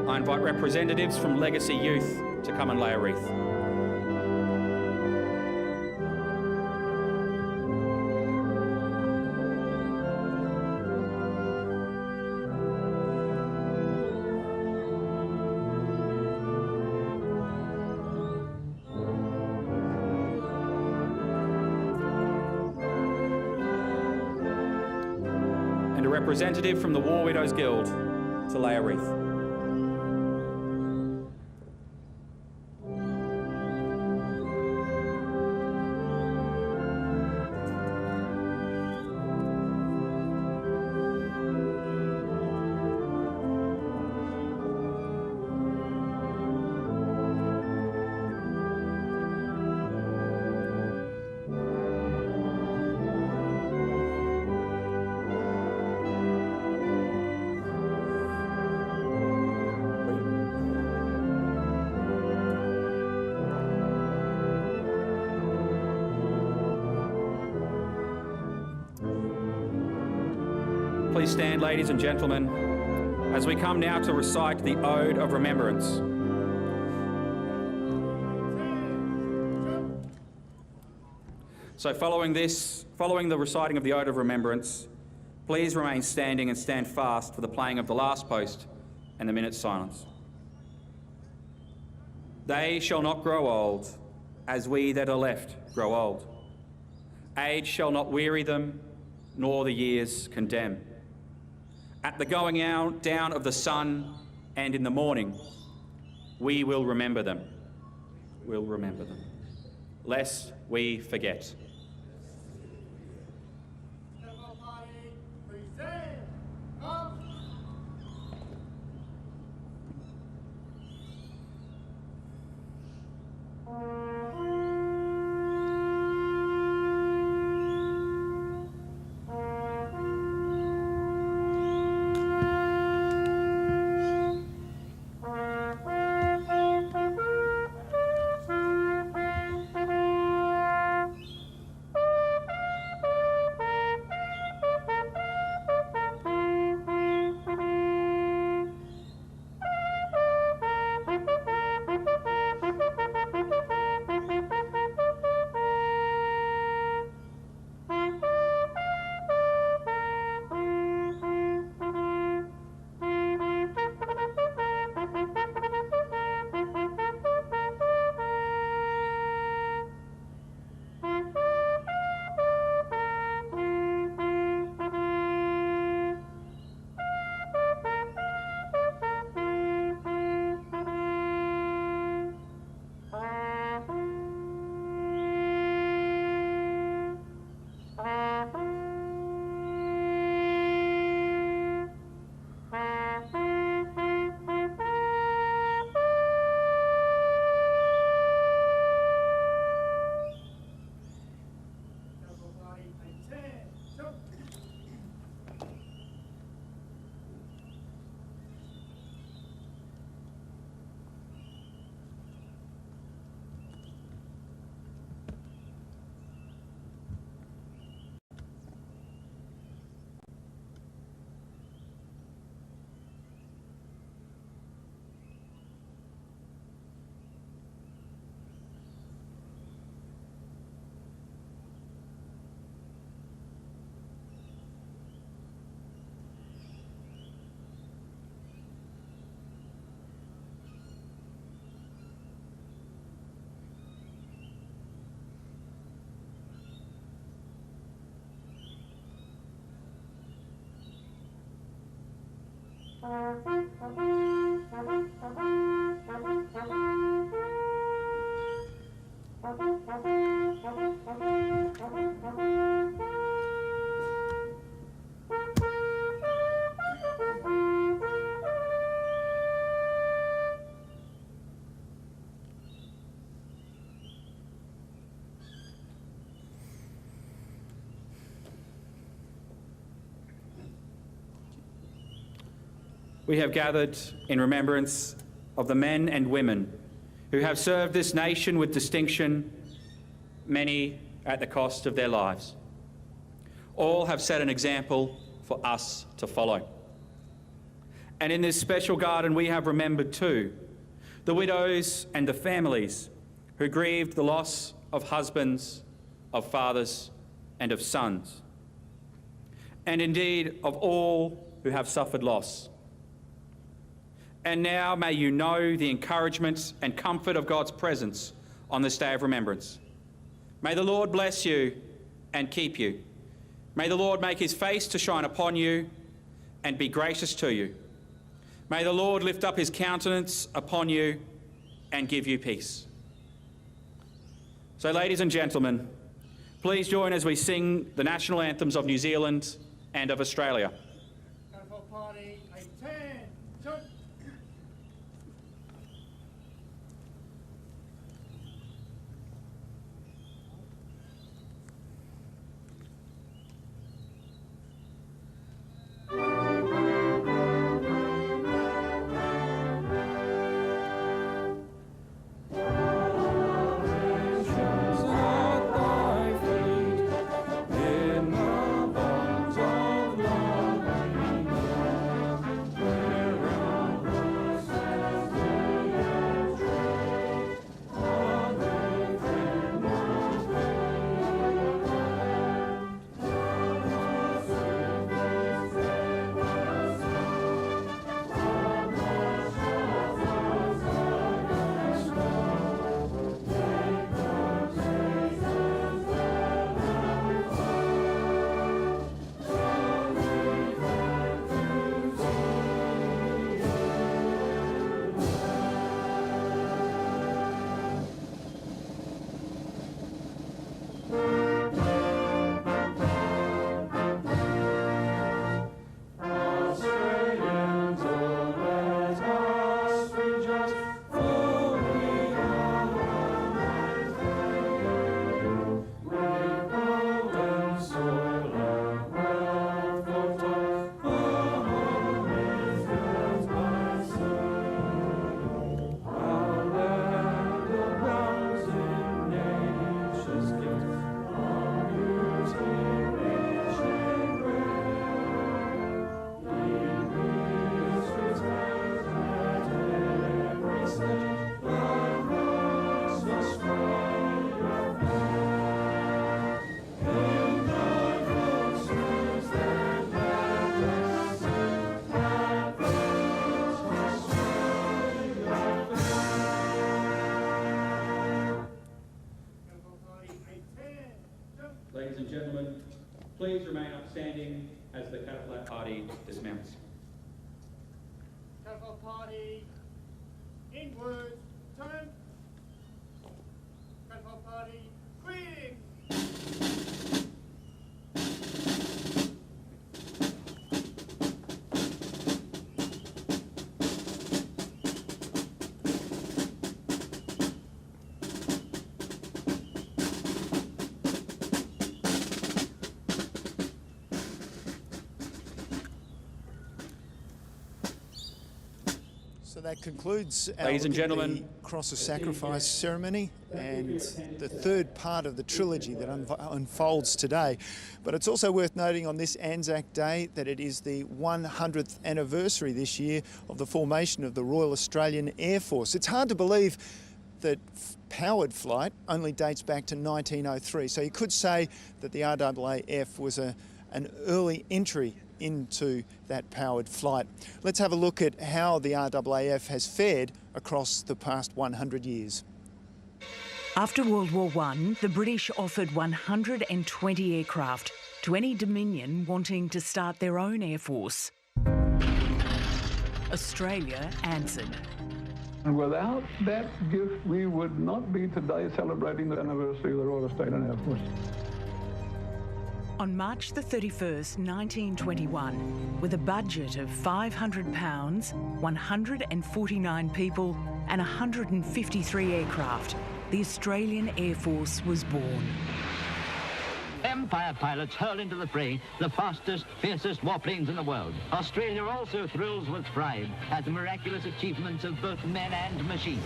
I invite representatives from Legacy Youth to come and lay a wreath. And a representative from the War Widows Guild to lay a wreath. Please stand, ladies and gentlemen, as we come now to recite the Ode of Remembrance. So following the reciting of the Ode of Remembrance, please remain standing and stand fast for the playing of the last post and the minute's silence. They shall not grow old, as we that are left grow old. Age shall not weary them, nor the years condemn. At the going down of the sun and in the morning, we will remember them. We'll remember them, lest we forget. We have gathered in remembrance of the men and women who have served this nation with distinction, many at the cost of their lives. All have set an example for us to follow. And in this special garden we have remembered too the widows and the families who grieved the loss of husbands, of fathers and of sons, and indeed of all who have suffered loss. And now may you know the encouragement and comfort of God's presence on this day of remembrance. May the Lord bless you and keep you. May the Lord make his face to shine upon you and be gracious to you. May the Lord lift up his countenance upon you and give you peace. So, ladies and gentlemen, please join as we sing the national anthems of New Zealand and of Australia. Party, a 10, 2. Ladies and gentlemen, please remain upstanding as the CHAPLAIN party dismounts. Catapult party, inward, turn. Catapult party, quick. So that concludes our Ladies and look at gentlemen, the Cross of Sacrifice ceremony and the third part of the trilogy that unfolds today. But it's also worth noting on this Anzac Day that it is the 100th anniversary this year of the formation of the Royal Australian Air Force. It's hard to believe that powered flight only dates back to 1903. So you could say that the RAAF was an early entry into that powered flight. Let's have a look at how the RAAF has fared across the past 100 years. After World War I, the British offered 120 aircraft to any Dominion wanting to start their own air force. Australia answered. And without that gift, we would not be today celebrating the anniversary of the Royal Australian Air Force. On March the 31st, 1921, with a budget of £500, 149 people and 153 aircraft, the Australian Air Force was born. Empire pilots hurl into the fray the fastest, fiercest warplanes in the world. Australia also thrills with pride at the miraculous achievements of both men and machines.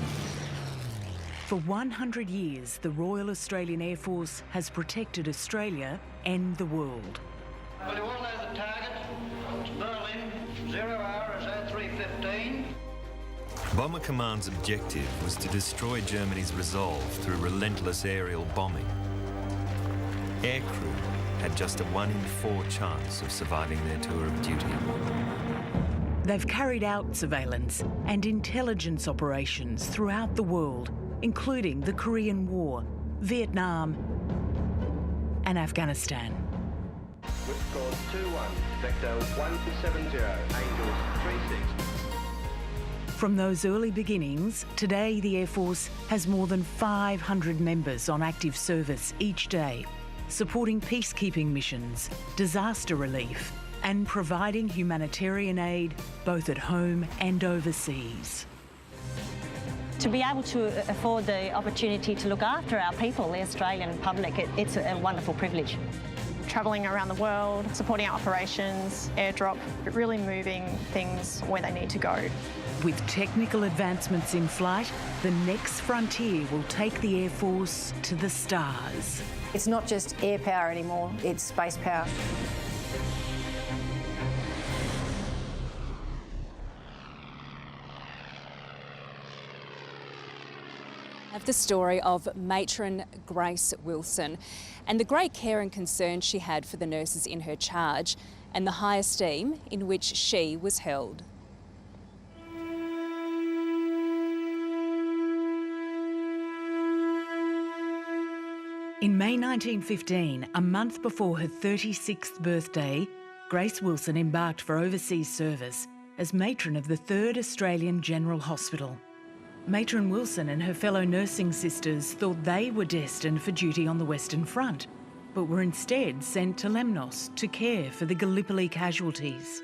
For 100 years, the Royal Australian Air Force has protected Australia and the world. Well, you all know the target. It's Berlin, 0 hour is 03:15. Bomber Command's objective was to destroy Germany's resolve through relentless aerial bombing. Aircrew had just a 1 in 4 chance of surviving their tour of duty. They've carried out surveillance and intelligence operations throughout the world, including the Korean War, Vietnam and Afghanistan. Whipcord 2-1, Vector 170, Angels 36. From those early beginnings, today the Air Force has more than 500 members on active service each day, supporting peacekeeping missions, disaster relief, and providing humanitarian aid both at home and overseas. To be able to afford the opportunity to look after our people, the Australian public, it's a wonderful privilege. Travelling around the world, supporting our operations, airdrop, really moving things where they need to go. With technical advancements in flight, the next frontier will take the Air Force to the stars. It's not just air power anymore, it's space power. Of the story of matron Grace Wilson and the great care and concern she had for the nurses in her charge and the high esteem in which she was held. In May 1915, a month before her 36th birthday, Grace Wilson embarked for overseas service as matron of the 3rd Australian General Hospital. Matron Wilson and her fellow nursing sisters thought they were destined for duty on the Western Front, but were instead sent to Lemnos to care for the Gallipoli casualties.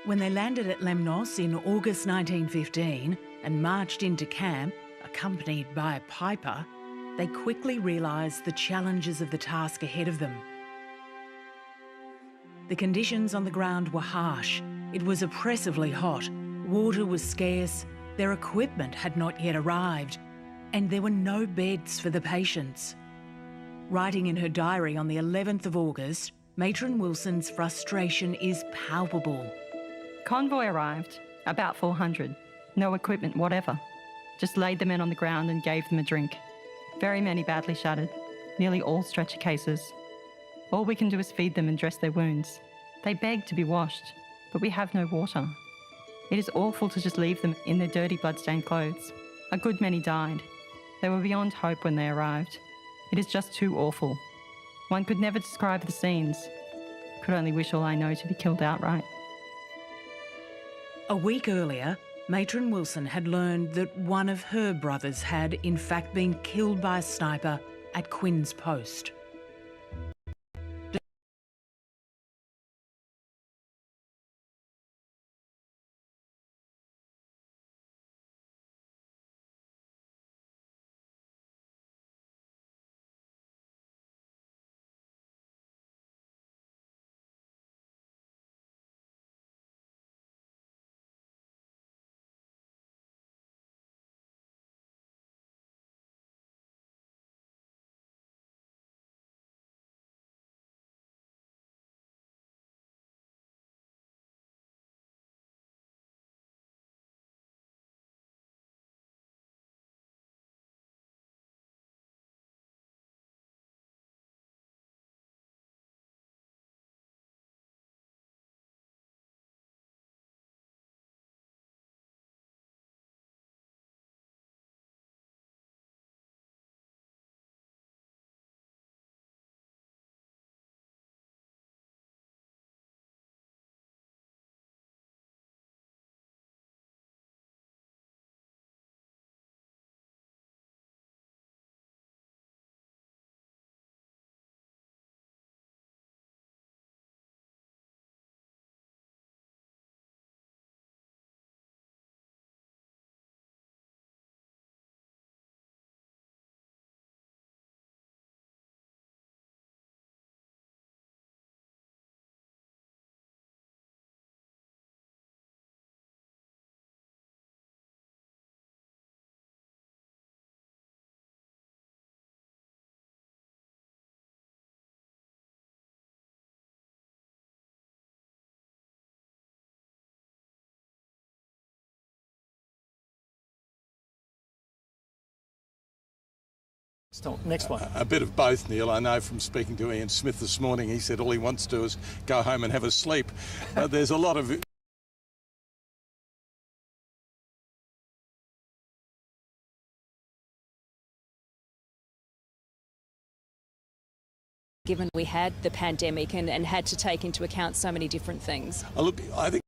When they landed at Lemnos in August 1915 and marched into camp, accompanied by a piper, they quickly realised the challenges of the task ahead of them. The conditions on the ground were harsh. It was oppressively hot. Water was scarce. Their equipment had not yet arrived, and there were no beds for the patients. Writing in her diary on the 11th of August, Matron Wilson's frustration is palpable. Convoy arrived, about 400. No equipment whatever. Just laid the men on the ground and gave them a drink. Very many badly shattered, nearly all stretcher cases. All we can do is feed them and dress their wounds. They beg to be washed, but we have no water. It is awful to just leave them in their dirty blood-stained clothes. A good many died. They were beyond hope when they arrived. It is just too awful. One could never describe the scenes. Could only wish all I know to be killed outright. A week earlier, Matron Wilson had learned that one of her brothers had, in fact, been killed by a sniper at Quinn's Post. Next one. A bit of both, Neil. I know from speaking to Ian Smith this morning, he said all he wants to do is go home and have a sleep. There's a lot of... Given we had the pandemic and had to take into account so many different things. Look, I think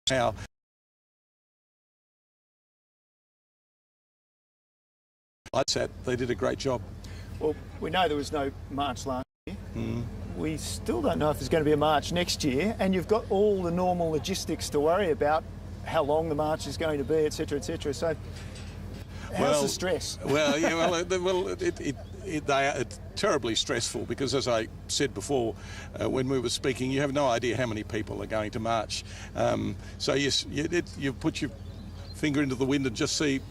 how they did a great job. Well, we know there was no march last year. We still don't know if there's going to be a march next year, and you've got all the normal logistics to worry about, how long the march is going to be, etc., etc. So, how's the stress? Well, yeah, it's terribly stressful because, as I said before, when we were speaking, you have no idea how many people are going to march. So yes, you put your finger into the wind and just see,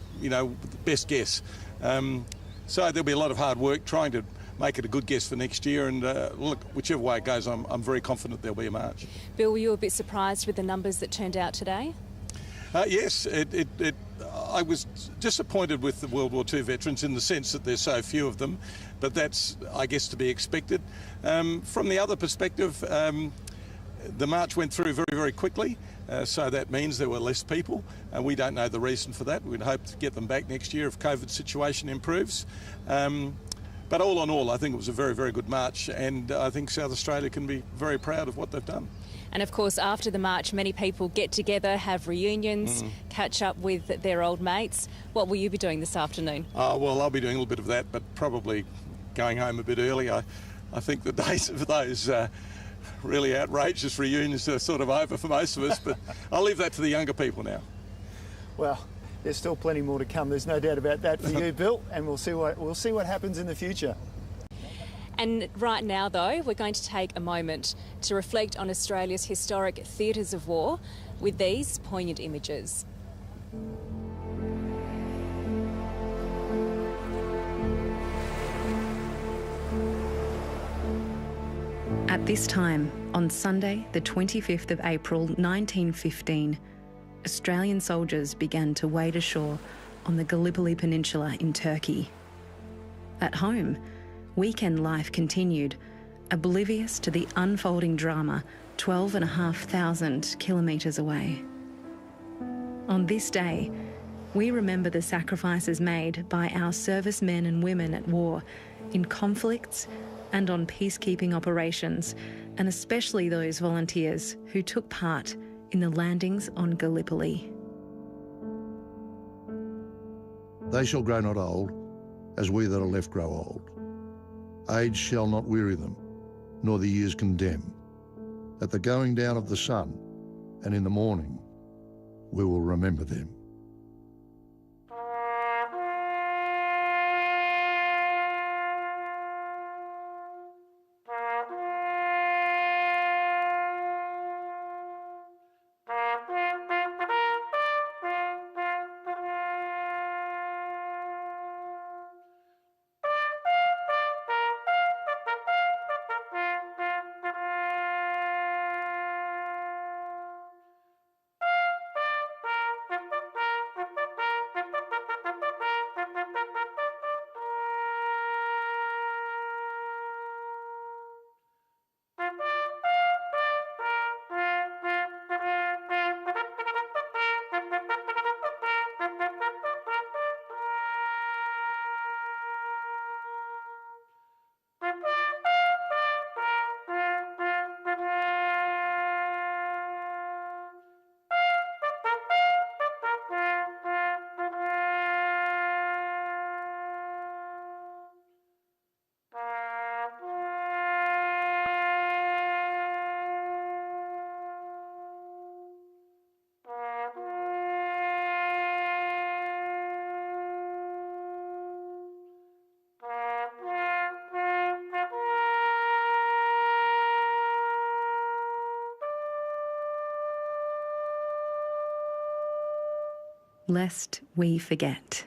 best guess. So there'll be a lot of hard work trying to make it a good guess for next year. And look, whichever way it goes, I'm very confident there'll be a march. Bill, were you a bit surprised with the numbers that turned out today? Yes, I was disappointed with the World War II veterans in the sense that there's so few of them, but that's, I guess, to be expected. From the other perspective, the march went through very, very quickly, so that means there were less people, and we don't know the reason for that. We'd hope to get them back next year if COVID situation improves. But all in all, I think it was a very, very good march, and I think South Australia can be very proud of what they've done. And of course, after the march, many people get together, have reunions, catch up with their old mates. What will you be doing this afternoon? Well, I'll be doing a little bit of that, but probably going home a bit early. I think the days of those really outrageous reunions are sort of over for most of us, but I'll leave that to the younger people now. Well, there's still plenty more to come. There's no doubt about that for you, Bill, and we'll see what happens in the future. And right now, though, we're going to take a moment to reflect on Australia's historic theatres of war with these poignant images. At this time, on Sunday, the 25th of April 1915, Australian soldiers began to wade ashore on the Gallipoli Peninsula in Turkey. At home, weekend life continued, oblivious to the unfolding drama 12,500 kilometres away. On this day, we remember the sacrifices made by our servicemen and women at war, in conflicts and on peacekeeping operations, and especially those volunteers who took part in the landings on Gallipoli. They shall grow not old, as we that are left grow old. Age shall not weary them, nor the years condemn. At the going down of the sun, and in the morning, we will remember them. lest we forget.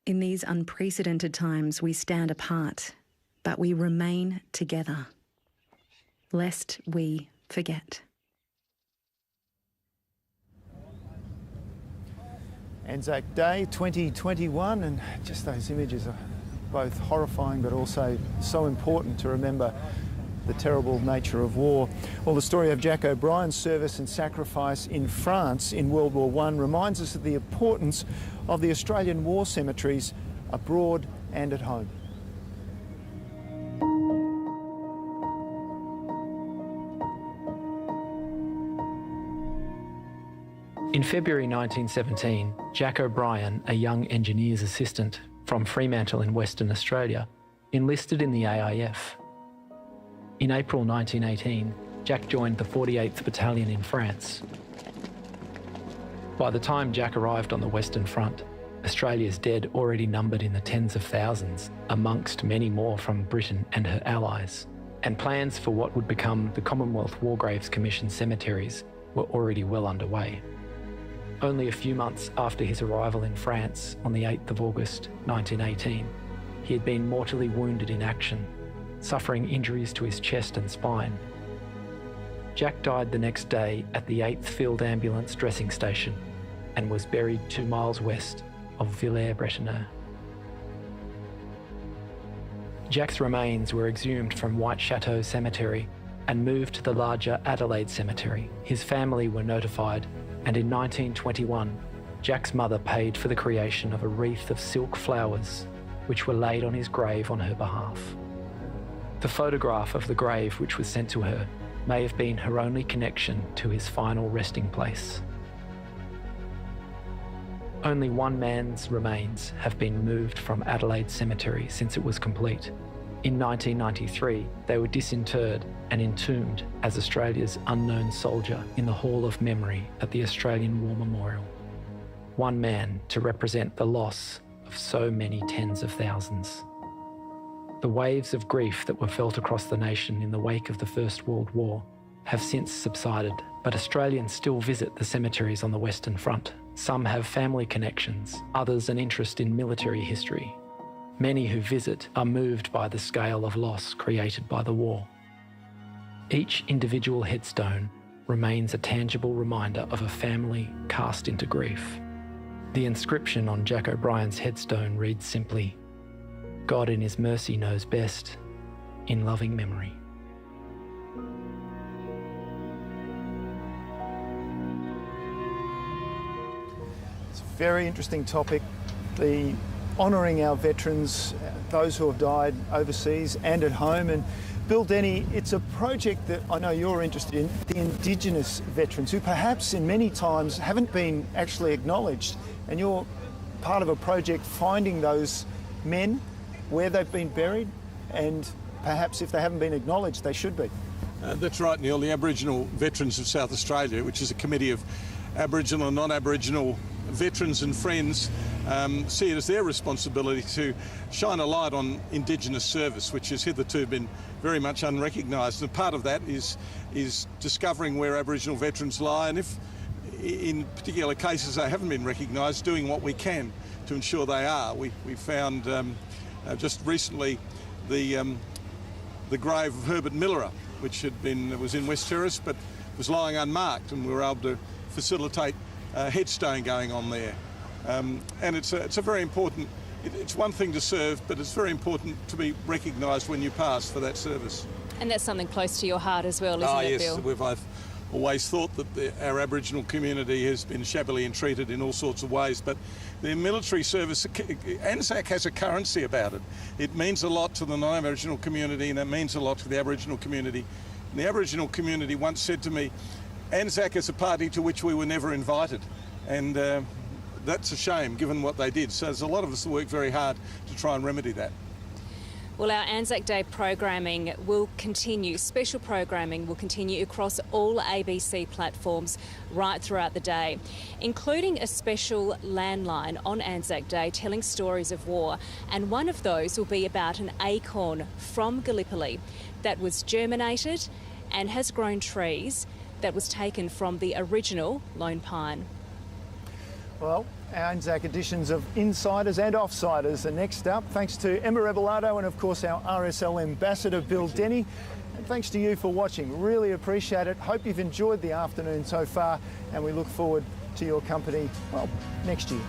In these unprecedented times, we stand apart, but we remain together, lest we forget. Anzac Day 2021, and just those images are both horrifying but also so important to remember the terrible nature of war. Well, the story of Jack O'Brien's service and sacrifice in France in World War I reminds us of the importance of the Australian war cemeteries abroad and at home. In February 1917, Jack O'Brien, a young engineer's assistant from Fremantle in Western Australia, enlisted in the AIF. In April 1918, Jack joined the 48th Battalion in France. By the time Jack arrived on the Western Front, Australia's dead already numbered in the tens of thousands, amongst many more from Britain and her allies, and plans for what would become the Commonwealth War Graves Commission cemeteries were already well underway. Only a few months after his arrival in France on the 8th of August 1918, he had been mortally wounded in action, suffering injuries to his chest and spine. Jack died the next day at the 8th Field Ambulance dressing station and was buried 2 miles west of Villers-Bretonneux. Jack's remains were exhumed from White Chateau Cemetery and moved to the larger Adelaide Cemetery. His family were notified, and in 1921, Jack's mother paid for the creation of a wreath of silk flowers, which were laid on his grave on her behalf. The photograph of the grave which was sent to her may have been her only connection to his final resting place. Only one man's remains have been moved from Adelaide Cemetery since it was complete. In 1993, they were disinterred and entombed as Australia's unknown soldier in the Hall of Memory at the Australian War Memorial. One man to represent the loss of so many tens of thousands. The waves of grief that were felt across the nation in the wake of the First World War have since subsided, but Australians still visit the cemeteries on the Western Front. Some have family connections, others an interest in military history. Many who visit are moved by the scale of loss created by the war. Each individual headstone remains a tangible reminder of a family cast into grief. The inscription on Jack O'Brien's headstone reads simply, "God in His mercy knows best, in loving memory." It's a very interesting topic, the honouring our veterans, those who have died overseas and at home. And Bill Denny, it's a project that I know you're interested in, the Indigenous veterans who perhaps in many times haven't been actually acknowledged. And you're part of a project finding those men where they've been buried, and perhaps if they haven't been acknowledged, they should be. That's right, Neil. The Aboriginal Veterans of South Australia, which is a committee of Aboriginal and non-Aboriginal veterans and friends see it as their responsibility to shine a light on Indigenous service, which has hitherto been very much unrecognised. And part of that is discovering where Aboriginal veterans lie, and if in particular cases they haven't been recognised, doing what we can to ensure they are. We found just recently the grave of Herbert Millerer, which was in West Terrace but was lying unmarked, and we were able to facilitate a headstone going on there. And it's a very important, it's one thing to serve, but it's very important to be recognised when you pass for that service. And that's something close to your heart as well, isn't it, Bill? Yes, I've always thought that our Aboriginal community has been shabbily entreated in all sorts of ways, but the military service, Anzac has a currency about it. It means a lot to the non-Aboriginal community, and it means a lot to the Aboriginal community. And the Aboriginal community once said to me, Anzac is a party to which we were never invited, and that's a shame given what they did. So there's a lot of us that work very hard to try and remedy that. Well, our Anzac Day programming will continue, special programming will continue across all ABC platforms right throughout the day, including a special landline on Anzac Day telling stories of war. And one of those will be about an acorn from Gallipoli that was germinated and has grown trees that was taken from the original lone pine. Well, our Anzac editions of Insiders and Offsiders are next up. Thanks to Emma Rebellato and, of course, our RSL Ambassador, Bill Denny. And thanks to you for watching. Really appreciate it. Hope you've enjoyed the afternoon so far, and we look forward to your company, well, next year.